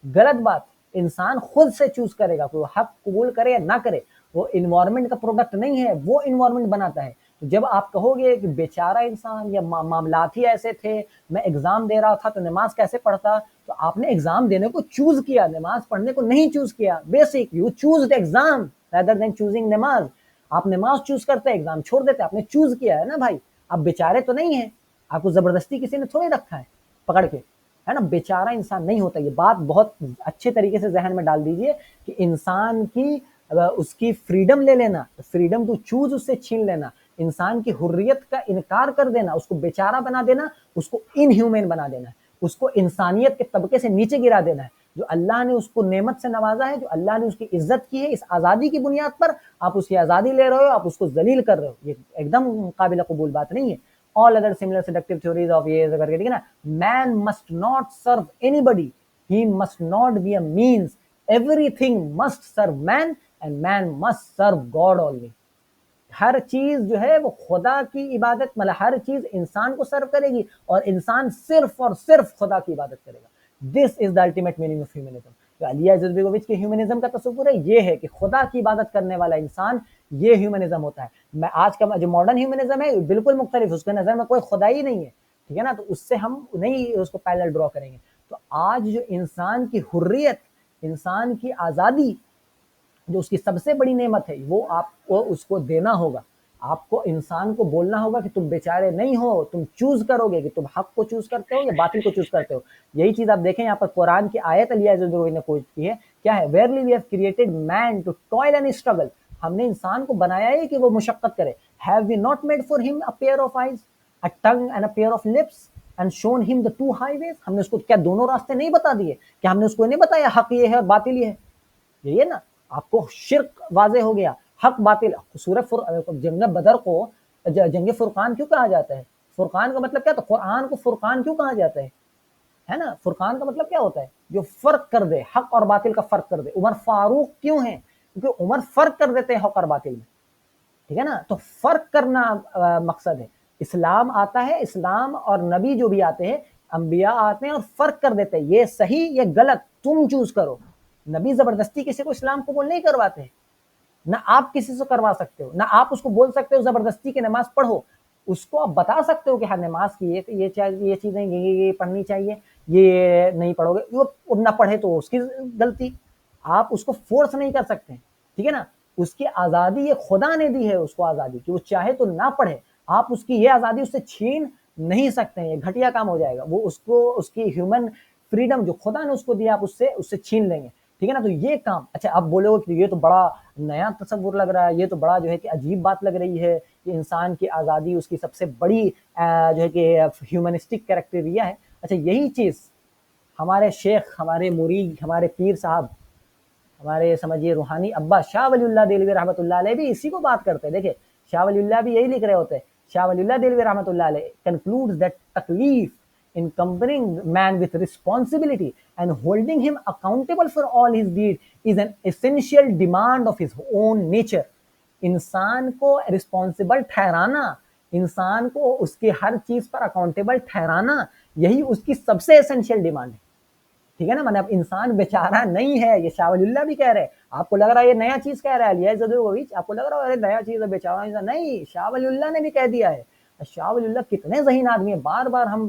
गलत बात। इंसान खुद से चूज करेगा, कोई हक कबूल करे या ना करे, वो इन्वायरमेंट का प्रोडक्ट नहीं है, वो इन्वायरमेंट बनाता है। तो जब आप कहोगे कि बेचारा इंसान या मामलात ही ऐसे थे, मैं एग्जाम दे रहा था तो नमाज कैसे पढ़ता, तो आपने एग्जाम देने को चूज किया, नमाज पढ़ने को नहीं चूज किया। Basic, you choose the exam rather than choosing नमाज। आप नमाज चूज करते, एग्जाम छोड़ देते, आपने चूज किया है ना भाई। आप बेचारे तो नहीं है, आपको जबरदस्ती किसी ने थोड़ी रखा है पकड़ के, है ना। बेचारा इंसान नहीं होता, ये बात बहुत अच्छे तरीके से जहन में डाल दीजिए कि इंसान की उसकी फ्रीडम ले लेना, फ्रीडम टू चूज उससे छीन लेना, इंसान की हुर्रियत का इनकार कर देना, उसको बेचारा बना देना, उसको इनह्यूमन बना देना, उसको इंसानियत के तबके से नीचे गिरा देना है। जो अल्लाह ने उसको नेमत से नवाजा है, जो अल्लाह ने उसकी इज्जत की है, इस आज़ादी की बुनियाद पर आप उसकी आज़ादी ले रहे हो, आप उसको जलील कर रहे हो, ये एकदम काबिल कबूल बात नहीं है। All other similar seductive theories of ये करके, ठीक है ना, man must not serve anybody, he must not be a means, everything must serve man and man must serve God only. हर चीज जो है वो खुदा की इबादत, मतलब हर चीज इंसान को सर्व करेगी और इंसान सिर्फ और सिर्फ खुदा की इबादत करेगा। This is the ultimate meaning of humanism. जो अलिया इज़तबेगोविच के ह्यूमनिज्म का तस्वुर है, ये है कि खुदा की इबादत करने वाला इंसान, ये ह्यूमनिज्म होता है। मैं आज का जो मॉडर्न ह्यूमनिज्म है बिल्कुल मुख्तलिफ, उसके नजर में कोई खुदा ही नहीं है, ठीक है ना, तो उससे हम नहीं उसको पैरेलल ड्रॉ करेंगे। तो आज जो इंसान की हुर्रियत, इंसान की आज़ादी, जो उसकी सबसे बड़ी नेमत है, वो आपको उसको देना होगा। आपको इंसान को बोलना होगा कि तुम बेचारे नहीं हो, तुम चूज करोगे कि तुम हक को चूज करते हो या बातिल को चूज करते हो। यही चीज आप देखें यहाँ पर कुरान की आयत अलिया इज़तबेगोविच ने कोट की है, क्या है, verily we have created man to toil and struggle, हमने इंसान को बनाया है कि वो मुशक्कत करे। Have we not made for him a pair of eyes, a tongue and a pair of lips and shown him the two highways, हमने उसको क्या दोनों रास्ते नहीं बता दिए? क्या हमने उसको नहीं बताया हक ये है और बातिल ये है? यही है ना, आपको शिर्क वाजे हो गया, हक बातिल। जंग बदर को जंग फुरकान क्यों कहा जाता है? फुरकान का मतलब क्या? तो कुरान को फुरकान क्यों कहा जाता है ना? फुरकान का मतलब क्या होता है? जो फर्क कर दे, हक और बातिल का फर्क कर दे। उमर फारूक क्यों है? क्योंकि उमर फर्क कर देते हैं हक और बातिल में, ठीक है ना। तो फर्क करना मकसद है। इस्लाम आता है, इस्लाम और नबी जो भी आते हैं, अंबिया आते हैं और फर्क कर देते हैं, ये सही ये गलत तुम चूज करो। नबी जबरदस्ती किसी को इस्लाम कबूल नहीं करवाते हैं, ना आप किसी से करवा सकते हो, ना आप उसको बोल सकते हो जबरदस्ती की नमाज पढ़ो। उसको आप बता सकते हो कि हाँ नमाज की ये चीजें ये पढ़नी चाहिए, ये नहीं पढ़ोगे, वो ना पढ़े तो उसकी गलती, आप उसको फोर्स नहीं कर सकते, ठीक है ना। उसकी आजादी ये खुदा ने दी है उसको आजादी कि वो चाहे तो ना पढ़े, आप उसकी ये आजादी उससे छीन नहीं सकते हैं, ये घटिया काम हो जाएगा। वो उसको उसकी ह्यूमन फ्रीडम जो खुदा ने उसको दिया आप उससे छीन लेंगे, ठीक है ना। तो ये काम, अच्छा आप बोलोगे कि ये तो बड़ा नया तस्वुर लग रहा है, ये तो बड़ा जो है कि अजीब बात लग रही है कि इंसान की आज़ादी उसकी सबसे बड़ी जो है कि ह्यूमनिस्टिक कैरेक्टेरिया है। अच्छा यही चीज़ हमारे शेख, हमारे मुरीद, हमारे पीर साहब, हमारे समझिए रूहानी अब्बा शाह वलीउल्लाह देलवी रहमतुल्लाह अलैह भी इसी को बात करते हैं। देखिए शाह वलीउल्लाह भी यही लिख रहे होते हैं। शाह वलीउल्लाह देलवी रहमतुल्लाह अलैह कंक्लूड्स दैट तकलीफ encumbering man with responsibility and holding him accountable for all his deed is an essential demand of his own nature. इंसान को रिस्पॉन्सिबल ठहराना, इंसान को उसके हर चीज पर अकाउंटेबल ठहराना, यही उसकी सबसे एसेंशियल डिमांड है, ठीक है ना। मैंने अब इंसान बेचारा नहीं है, ये शाह वलीउल्लाह भी कह रहे हैं। आपको लग रहा है ये नया चीज कह रहा है अलिया ज़दुर्गोविच, आपको लग रहा है अरे नया चीज है बेचारा इंसान, नहीं, शाह वलीउल्लाह ने भी कह दिया है। शाह वलीउल्लाह कितने ज़हीन आदमी है, बार बार हम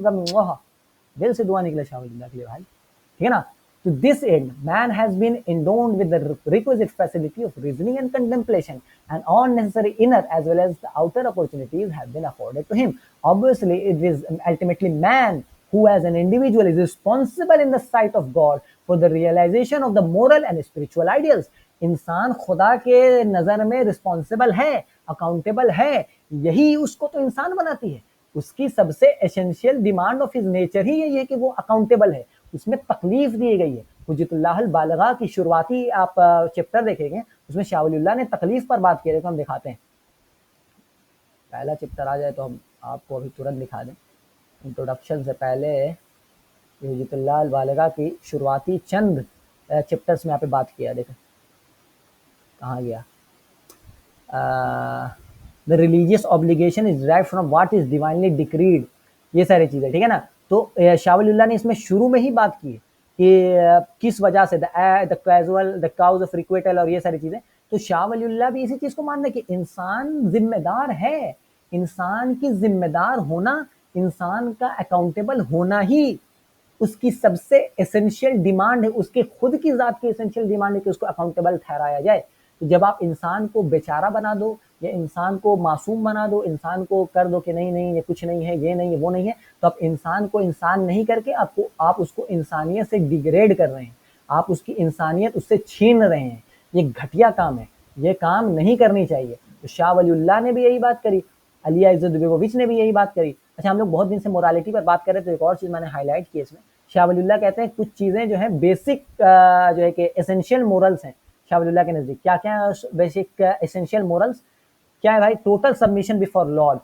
दिल से दुआ निकले शाह वलीउल्लाह के लिए भाई, ठीक है ना। To this end, man has been endowed with the requisite facility of reasoning and contemplation, and all necessary inner as well as the outer opportunities have been afforded to him. Obviously, it is ultimately man who as an individual is responsible in the sight of God for the realization of the moral and spiritual ideals. इंसान खुदा के नज़र में responsible है, accountable है, यही उसको तो इंसान बनाती है। उसकी सबसे essential demand of his nature ही यही है कि वो अकाउंटेबल है, उसमें तकलीफ दी गई है। हुज्जतुल्लाह बालिगा की शुरुआती आप चैप्टर देखेंगे, उसमें शाह वलीउल्लाह ने तकलीफ पर बात की है। तो हम दिखाते हैं, पहला चैप्टर आ जाए तो हम आपको अभी तुरंत दिखा दें। इंट्रोडक्शन से पहले हुज्जतुल्लाह बालिगा की शुरुआती चंद चैप्टर्स में यहाँ पे बात किया, देखें कहाँ गया। The religious obligation is derived from what is divinely decreed, ये सारी चीज़ें, ठीक है ना। तो शाह वलीउल्लाह ने इसमें शुरू में ही बात की कि किस वजह से the casual the cause of requital और ये सारी चीज़ें। तो शाह वलीउल्लाह भी इसी चीज़ को मान रहे कि इंसान जिम्मेदार है, इंसान की जिम्मेदार होना, इंसान का अकाउंटेबल होना ही उसकी सबसे एसेंशियल डिमांड है, उसके खुद की ज़ात की एसेंशियल डिमांड है कि उसको अकाउंटेबल ठहराया जाए। तो जब आप इंसान को बेचारा बना दो या इंसान को मासूम बना दो, इंसान को कर दो कि नहीं नहीं ये कुछ नहीं है, ये नहीं है, वो नहीं है, तो आप इंसान को इंसान नहीं करके आप उसको इंसानियत से डिग्रेड कर रहे हैं, आप उसकी इंसानियत उससे छीन रहे हैं। ये घटिया काम है, ये काम नहीं करनी चाहिए। तो शाह वलीउल्लाह ने भी यही बात करी, अलिया इज़्ज़तबेगोविच ने भी यही बात करी। अच्छा हम लोग बहुत दिन से मोरालिटी पर बात कर रहे थे, एक और चीज़ मैंने हाईलाइट की इसमें, शाह वलीउल्लाह कहते हैं कुछ चीज़ें जो है बेसिक जो है कि एसेंशियल मोरल्स हैं शाह वलीउल्लाह के नज़दीक। क्या क्या बेसिक एसेंशियल मोरल्स क्या है भाई? टोटल सबमिशन बिफोर लॉर्ड,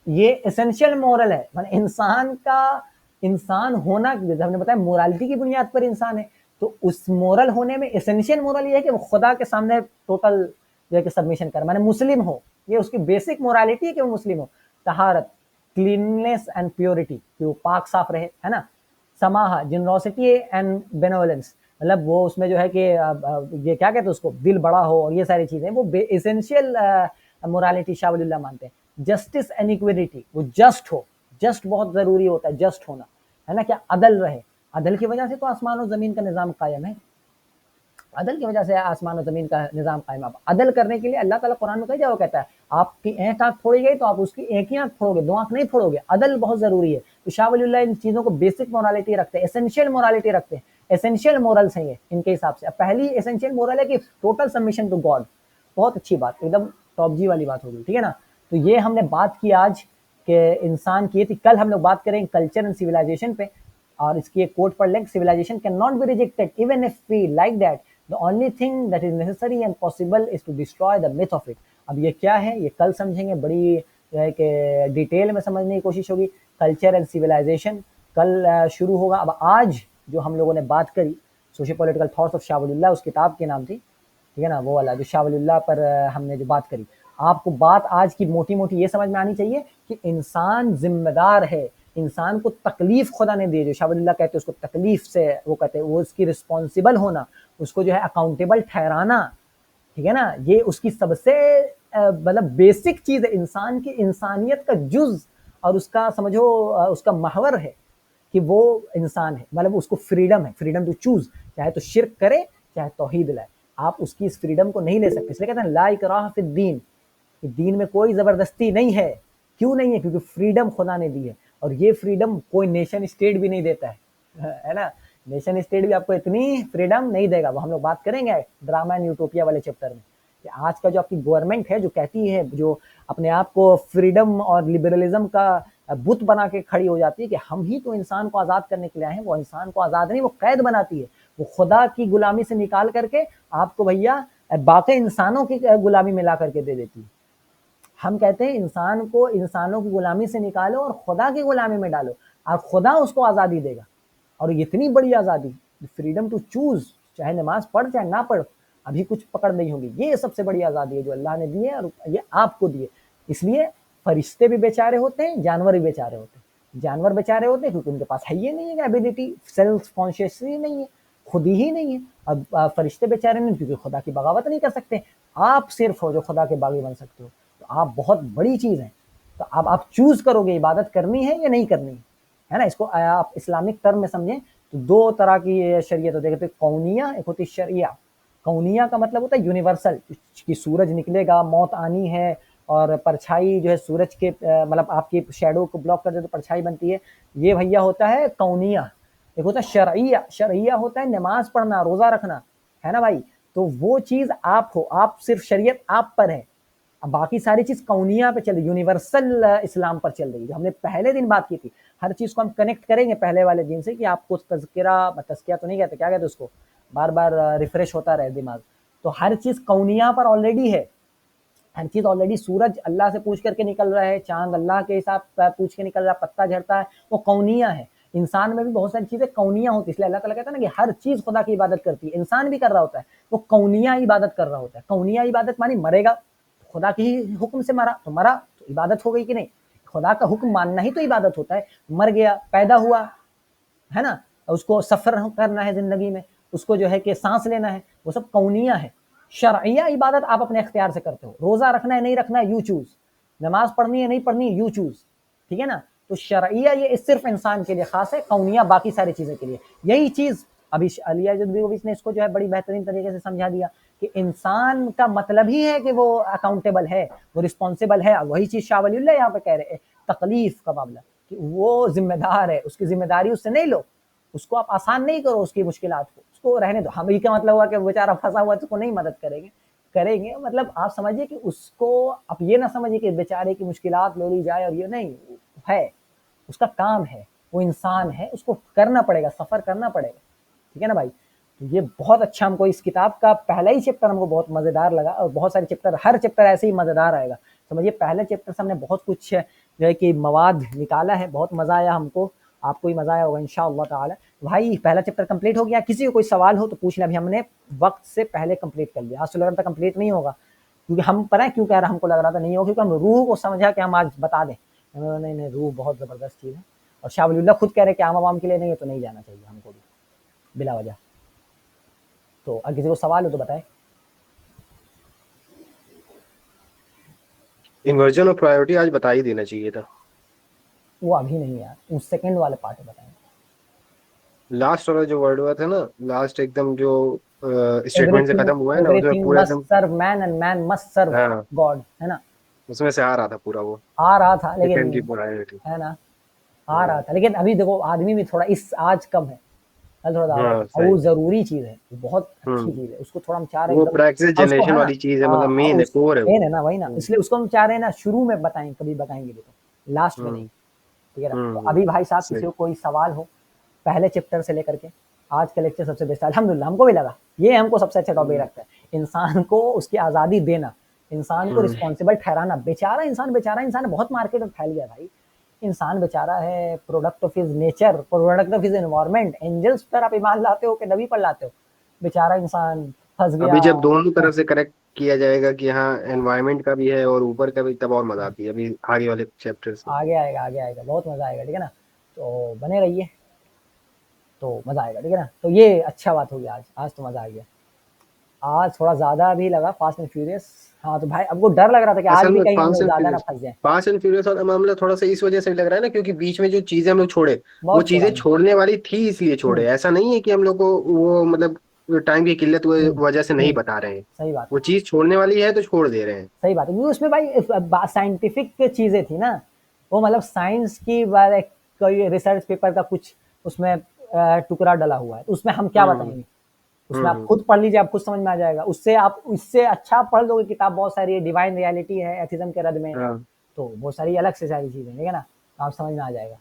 ये एसेंशियल मोरल है। माने इंसान का इंसान होना, जैसे हमने बताया मोरालिटी की बुनियाद पर इंसान है, तो उस मोरल होने में एसेंशियल मोरल ये है कि वो खुदा के सामने टोटल जो है कि सबमिशन करे, माने मुस्लिम हो, ये उसकी बेसिक मोरालिटी है कि वो मुस्लिम हो। तहारत, क्लीननेस एंड प्योरिटी, कि वो पाक साफ रहे, है ना। समाहा, जनरोसिटी एंड बेनोवलेंस, मतलब वो उसमें जो है कि ये क्या कहते हैं उसको, दिल बड़ा हो और ये सारी चीजें, वो एसेंशियल मोरालिटी शाह वलीउल्लाह मानते हैं। जस्टिस एंड इक्विटी, वो जस्ट हो, जस्ट बहुत जरूरी होता है, जस्ट होना, है ना। क्या अदल रहे, अदल की वजह से तो आसमान और जमीन का निजाम कायम है, अदल की वजह से आसमान और जमीन का निजाम कायम है। अदल करने के लिए अल्लाह ताला कुरान में कई जगह कहता है, आपकी एक आंख फोड़ी गई तो आप उसकी एक ही आंख फोड़ोगे, दो आंख नहीं फोड़ोगे। अदल बहुत जरूरी है। तो शाह वलीउल्लाह इन चीजों को बेसिक मोरालिटी रखते हैं, एसेंशियल मोरालिटी रखते हैं, एसेंशियल मोरल्स हैं ये इनके हिसाब से। अब पहली एसेंशियल मोरल है कि टोटल सबमिशन टू गॉड, बहुत अच्छी बात, एकदम टॉप जी वाली बात हो गई, ठीक है ना। तो ये हमने बात की आज कि इंसान की थी। कल हम लोग बात करेंगे कल्चर एंड सिविलाइजेशन पे, और इसकी एक कोट पढ़ लें, civilisation can not be rejected even if we like that, the only thing that is necessary and possible is to destroy the myth of it. अब ये क्या है, ये कल समझेंगे, बड़ी जो है कि डिटेल में समझने की कोशिश होगी। कल्चर एंड सिविलाइजेशन कल शुरू होगा। अब आज जो हम लोगों ने बात करी, socio political thoughts of Shah Waliullah, उस किताब के नाम थी, ठीक है ना, वो वाला जो शाह वलीउल्लाह पर हमने जो बात करी। आपको बात आज की मोटी मोटी ये समझ में आनी चाहिए कि इंसान जिम्मेदार है, इंसान को तकलीफ खुदा ने दी है, जो शाह वलीउल्लाह कहते हैं उसको तकलीफ से वो कहते हैं, वो उसकी रिस्पॉन्सिबल होना, उसको जो है अकाउंटेबल ठहराना, ठीक है ना, ये उसकी सबसे मतलब बेसिक चीज है, इंसान की इंसानियत का जुज और उसका समझो उसका महवर है कि वो इंसान है, मतलब उसको फ्रीडम है, फ्रीडम टू चूज, चाहे तो शिर्क करे चाहे तौहीद लाए, आप उसकी इस फ्रीडम को नहीं ले सकते। इसलिए कहते हैं ला इकराह फिद दीन, कि दीन में कोई जबरदस्ती नहीं है। क्यों नहीं है? क्योंकि फ्रीडम खुदा ने दी है, और ये फ्रीडम कोई नेशन स्टेट भी नहीं देता है ना, नेशन स्टेट भी आपको इतनी फ्रीडम नहीं देगा। वो हम लोग बात करेंगे ड्रामा एंड यूटोपिया वाले चैप्टर में, कि आज का जो आपकी गवर्नमेंट है जो कहती है, जो अपने आप को फ्रीडम और लिबरलिज्म का बुत बना के खड़ी हो जाती है कि हम ही तो इंसान को आज़ाद करने के लिए आए हैं, वो इंसान को आज़ाद नहीं, वो कैद बनाती है, वो खुदा की गुलामी से निकाल करके आपको भैया बाकी इंसानों की गुलामी में ला करके दे देती है। हम कहते हैं इंसान को इंसानों की गुलामी से निकालो और खुदा की गुलामी में डालो, और खुदा उसको आज़ादी देगा। और इतनी बड़ी आज़ादी, फ्रीडम टू चूज, चाहे नमाज पढ़ चाहे ना पढ़, अभी कुछ पकड़ नहीं होगी, ये सबसे बड़ी आज़ादी है जो अल्लाह ने दी है, और ये आपको दी है। इसलिए फरिश्ते भी बेचारे होते हैं, जानवर भी बेचारे होते हैं। जानवर बेचारे होते हैं क्योंकि उनके पास है ये नहीं है एबिलिटी, सेल्फ कॉन्शियसली नहीं है, खुद ही नहीं है। अब फरिश्ते बेचारे नहीं क्योंकि खुदा की बगावत नहीं कर सकते। आप सिर्फ हो जो खुदा के बागी बन सकते हो, तो आप बहुत बड़ी चीज़ है। तो अब आप चूज करोगे इबादत करनी है या नहीं करनी है ना। इसको आप इस्लामिक टर्म में समझें तो दो तरह की शरीयत होती है, कौनिया, एक होती शरिया। कौनिया का मतलब होता है यूनिवर्सल, कि सूरज निकलेगा, मौत आनी है, और परछाई जो है सूरज के मतलब आपकी शेडो को ब्लॉक कर दे तो परछाई बनती है, ये भैया होता है कौनिया। एक होता है शरइया, शरइया होता है नमाज पढ़ना, रोजा रखना, है ना भाई। तो वो चीज आप हो, आप सिर्फ शरीयत आप पर है। अब बाकी सारी चीज कौनिया पे चल रही, यूनिवर्सल इस्लाम पर चल रही है, जो हमने पहले दिन बात की थी। हर चीज को हम कनेक्ट करेंगे पहले वाले दिन से, कि आपको तज़किरा तो नहीं कहते, क्या कहते उसको, बार बार रिफ्रेश होता रहे दिमाग। तो हर चीज कौनिया पर ऑलरेडी है, हर चीज ऑलरेडी, सूरज अल्लाह से पूछ करके निकल रहा है, चांद अल्लाह के हिसाब पूछ के निकल रहा है, पत्ता झड़ता है, वो कौनिया है। इंसान में भी बहुत सारी चीजें कौनिया होती है, इसलिए अल्लाह ताला कहता है ना कि हर चीज खुदा की इबादत करती है, इंसान भी कर रहा होता है, वो कौनिया इबादत कर रहा होता है। कौनिया इबादत मानी मरेगा, खुदा के ही हुक्म से मरा, तो मरा तो इबादत हो गई कि नहीं। खुदा का हुक्म मानना ही तो इबादत होता है। मर गया, पैदा हुआ, है ना, उसको सफर करना है जिंदगी में, उसको जो है कि सांस लेना है, वो सब कौनिया है। शरइया इबादत आप अपने इख्तियार से करते हो, रोजा रखना है नहीं रखना है यू चूज, नमाज पढ़नी है नहीं पढ़नी है यू चूज, ठीक है ना। तो शरइया ये सिर्फ इंसान के लिए खास है, कौनिया बाकी सारी चीजें के लिए। यही चीज अभी अली अजदबीगोविच ने इसको जो है बड़ी बेहतरीन तरीके से समझा दिया कि इंसान का मतलब ही है कि वो अकाउंटेबल है, वो रिस्पॉन्सिबल है। वही चीज शाह वलीउल्लाह यहाँ पे कह रहे हैं, तकलीफ का मामला, कि वो जिम्मेदार है, उसकी जिम्मेदारी उससे नहीं लो, उसको आप आसान नहीं करो उसकी मुश्किलात को, उसको रहने दो। हम ये क्या मतलब हुआ कि बेचारा फंसा हुआ है तो उसको नहीं मदद करेंगे, करेंगे मतलब आप समझिए कि उसको, आप ये ना समझिए कि बेचारे की मुश्किलात ले ली जाए, और ये नहीं है, उसका काम है, वो इंसान है, उसको करना पड़ेगा, सफर करना पड़ेगा, ठीक है ना भाई। तो ये बहुत अच्छा, हमको इस किताब का पहला ही चैप्टर हमको बहुत मजेदार लगा, और बहुत सारे चैप्टर, हर चैप्टर ऐसे ही मजेदार आएगा। समझिए पहले चैप्टर से हमने बहुत कुछ जो है कि मवाद निकाला है, बहुत मजा आया हमको, आपको ही मजा आया होगा इंशाअल्लाह ताला। भाई पहला चैप्टर कंप्लीट हो गया, किसी को कोई सवाल हो तो पूछ ले, अभी हमने वक्त से पहले कंप्लीट कर लिया। आज तो लग रहा था कंप्लीट नहीं होगा, क्योंकि हम पता है क्यों कह रहा, हमको लग रहा था नहीं होगा, क्योंकि हम रूह को समझा कि हम आज बता दें। नहीं नहीं, रूह बहुत जबरदस्त चीज़ है, और शाह वलीउल्लाह खुद कह रहे कि आम आवाम के लिए नहीं है, तो नहीं जाना चाहिए हमको भी बिला वजह। तो अगर किसी को सवाल हो तो बताए। इन्वर्जन ऑफ प्रायोरिटी आज बता ही देना चाहिए था। वो अभी नहीं यार, उस सेकंड वाले पार्ट में बताएंगे। लास्ट वाला जो वर्ड हुआ था ना, लास्ट एकदम जो स्टेटमेंट से एवरीथिंग खत्म हुआ है ना, उसमें एवरीथिंग पूरा मस्ट एकदम, serve man and man must serve हाँ, गॉड, है ना। उसमें से आ रहा था पूरा वो आ रहा था सेकंड लेकिन, की प्रायोरिटी। है ना, आ रहा था लेकिन अभी देखो आदमी भी थोड़ा इस आज कम है, कल थोड़ा ज्यादा है, हाँ और वो सही। जरूरी चीज है, वो बहुत अच्छी हम्म चीज है, उसको थोड़ा हम चाह रहे हैं वो एकदम, प्रैक्टिस और उसको जनरेशन है ना, वाली चीज है, मतलब हाँ, मेन है, उस कोर है मेन वो। है ना, वही ना, इसलिए उसको हम चाह रहे हैं ना शुरू में बताएं, कभी बताएंगे भी तो लास्ट में नहीं, हम्म ठीक है ना। तो अभी भाई साहब किसी सही। को कोई सवाल हो पहले चैप्टर से लेकर के, आज का लेक्चर सबसे बेस्ट है अल्हम्दुलिल्लाह, हमको भी लगा ये हमको सबसे अच्छा टॉपिक लगता है। इंसान को उसकी आज़ादी देना, इंसान को हम्म रिस्पॉन्सिबल ठहराना। बेचारा इंसान बहुत मार्केट में फैल गया भाई, इंसान बेचारा है, product of his nature, product of his environment. Angels पर आप ईमान लाते हो कि नबी पर लाते हो? बेचारा इंसान फंस गया। अभी जब दोनों तरफ से करेक्ट किया जाएगा कि हाँ एनवायरनमेंट का भी है और ऊपर का भी, तब और मजा आती है अभी आगे वाले चैप्टर से। आगे आएगा, आगे आएगा, बहुत मजा आएगा, ठीक है ना। तो बने रहिए, तो मजा आएगा, ठीक है ना। तो ये अच्छा बात हो गया, आज आज तो मजा आ गया। आज थोड़ा ज्यादा भी लगा फास्ट एंड फ्यूरियस। हाँ तो भाई हमको डर लग रहा था कि आज असल भी में कहीं हम फास्ट लोग एंड ज्यादा ना फ्यूरियस, फंस जाए। फास्ट एंड फ्यूरियस वाला मामला थोड़ा सा इस वजह से लग रहा है ना, क्योंकि बीच में जो चीजें हम लोग छोड़े वो बहुत चीजें पुरानी। छोड़ने वाली थी इसलिए छोड़े, ऐसा नहीं है कि हम लोग को वो मतलब टाइम की किल्लत की हम्म, वजह से नहीं बता रहे हैं। सही बात वो है, चीज छोड़ने वाली है तो छोड़ दे रहे हैं। सही बात है, क्योंकि उसमें भाई साइंटिफिक चीजें थी ना। वो मतलब साइंस की बारे, कोई रिसर्च पेपर का कुछ उसमें टुकड़ा डला हुआ है, तो उसमें हम क्या हम्म बताएंगे। उसमें आप हम्म खुद पढ़ लीजिए, आप खुद समझ में आ जाएगा। उससे आप इससे अच्छा पढ़ लोगे किताब, बहुत सारी है, डिवाइन रियलिटी है एथिज्म के रद में, हाँ। तो बहुत सारी अलग से सारी चीजें, ठीक है ना। तो आप समझ में आ जाएगा।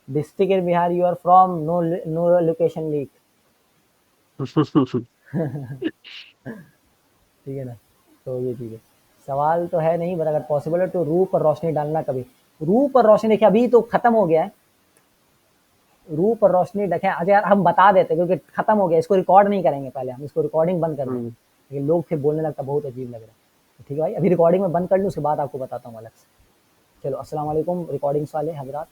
District in Bihar you are from, no no location leak, ठीक है ना। तो ये चीज़ है। सवाल तो है नहीं, बट अगर पॉसिबल है तो रूह पर रोशनी डालना कभी। रूह पर रोशनी देखिए अभी तो खत्म हो गया है। रूह पर रोशनी देखें, अच्छा यार हम बता देते क्योंकि खत्म हो गया, इसको रिकॉर्ड नहीं करेंगे, पहले हम इसको रिकॉर्डिंग बंद कर देंगे, हम्म। लेकिन लोग फिर बोलने लगता बहुत अजीब लग रहा है। तो ठीक है भाई, अभी रिकॉर्डिंग में बंद कर लूँ, उसके बाद आपको बताता हूँ अलग से। चलो अस्सलाम वालेकुम रिकॉर्डिंग्स वाले हजरात।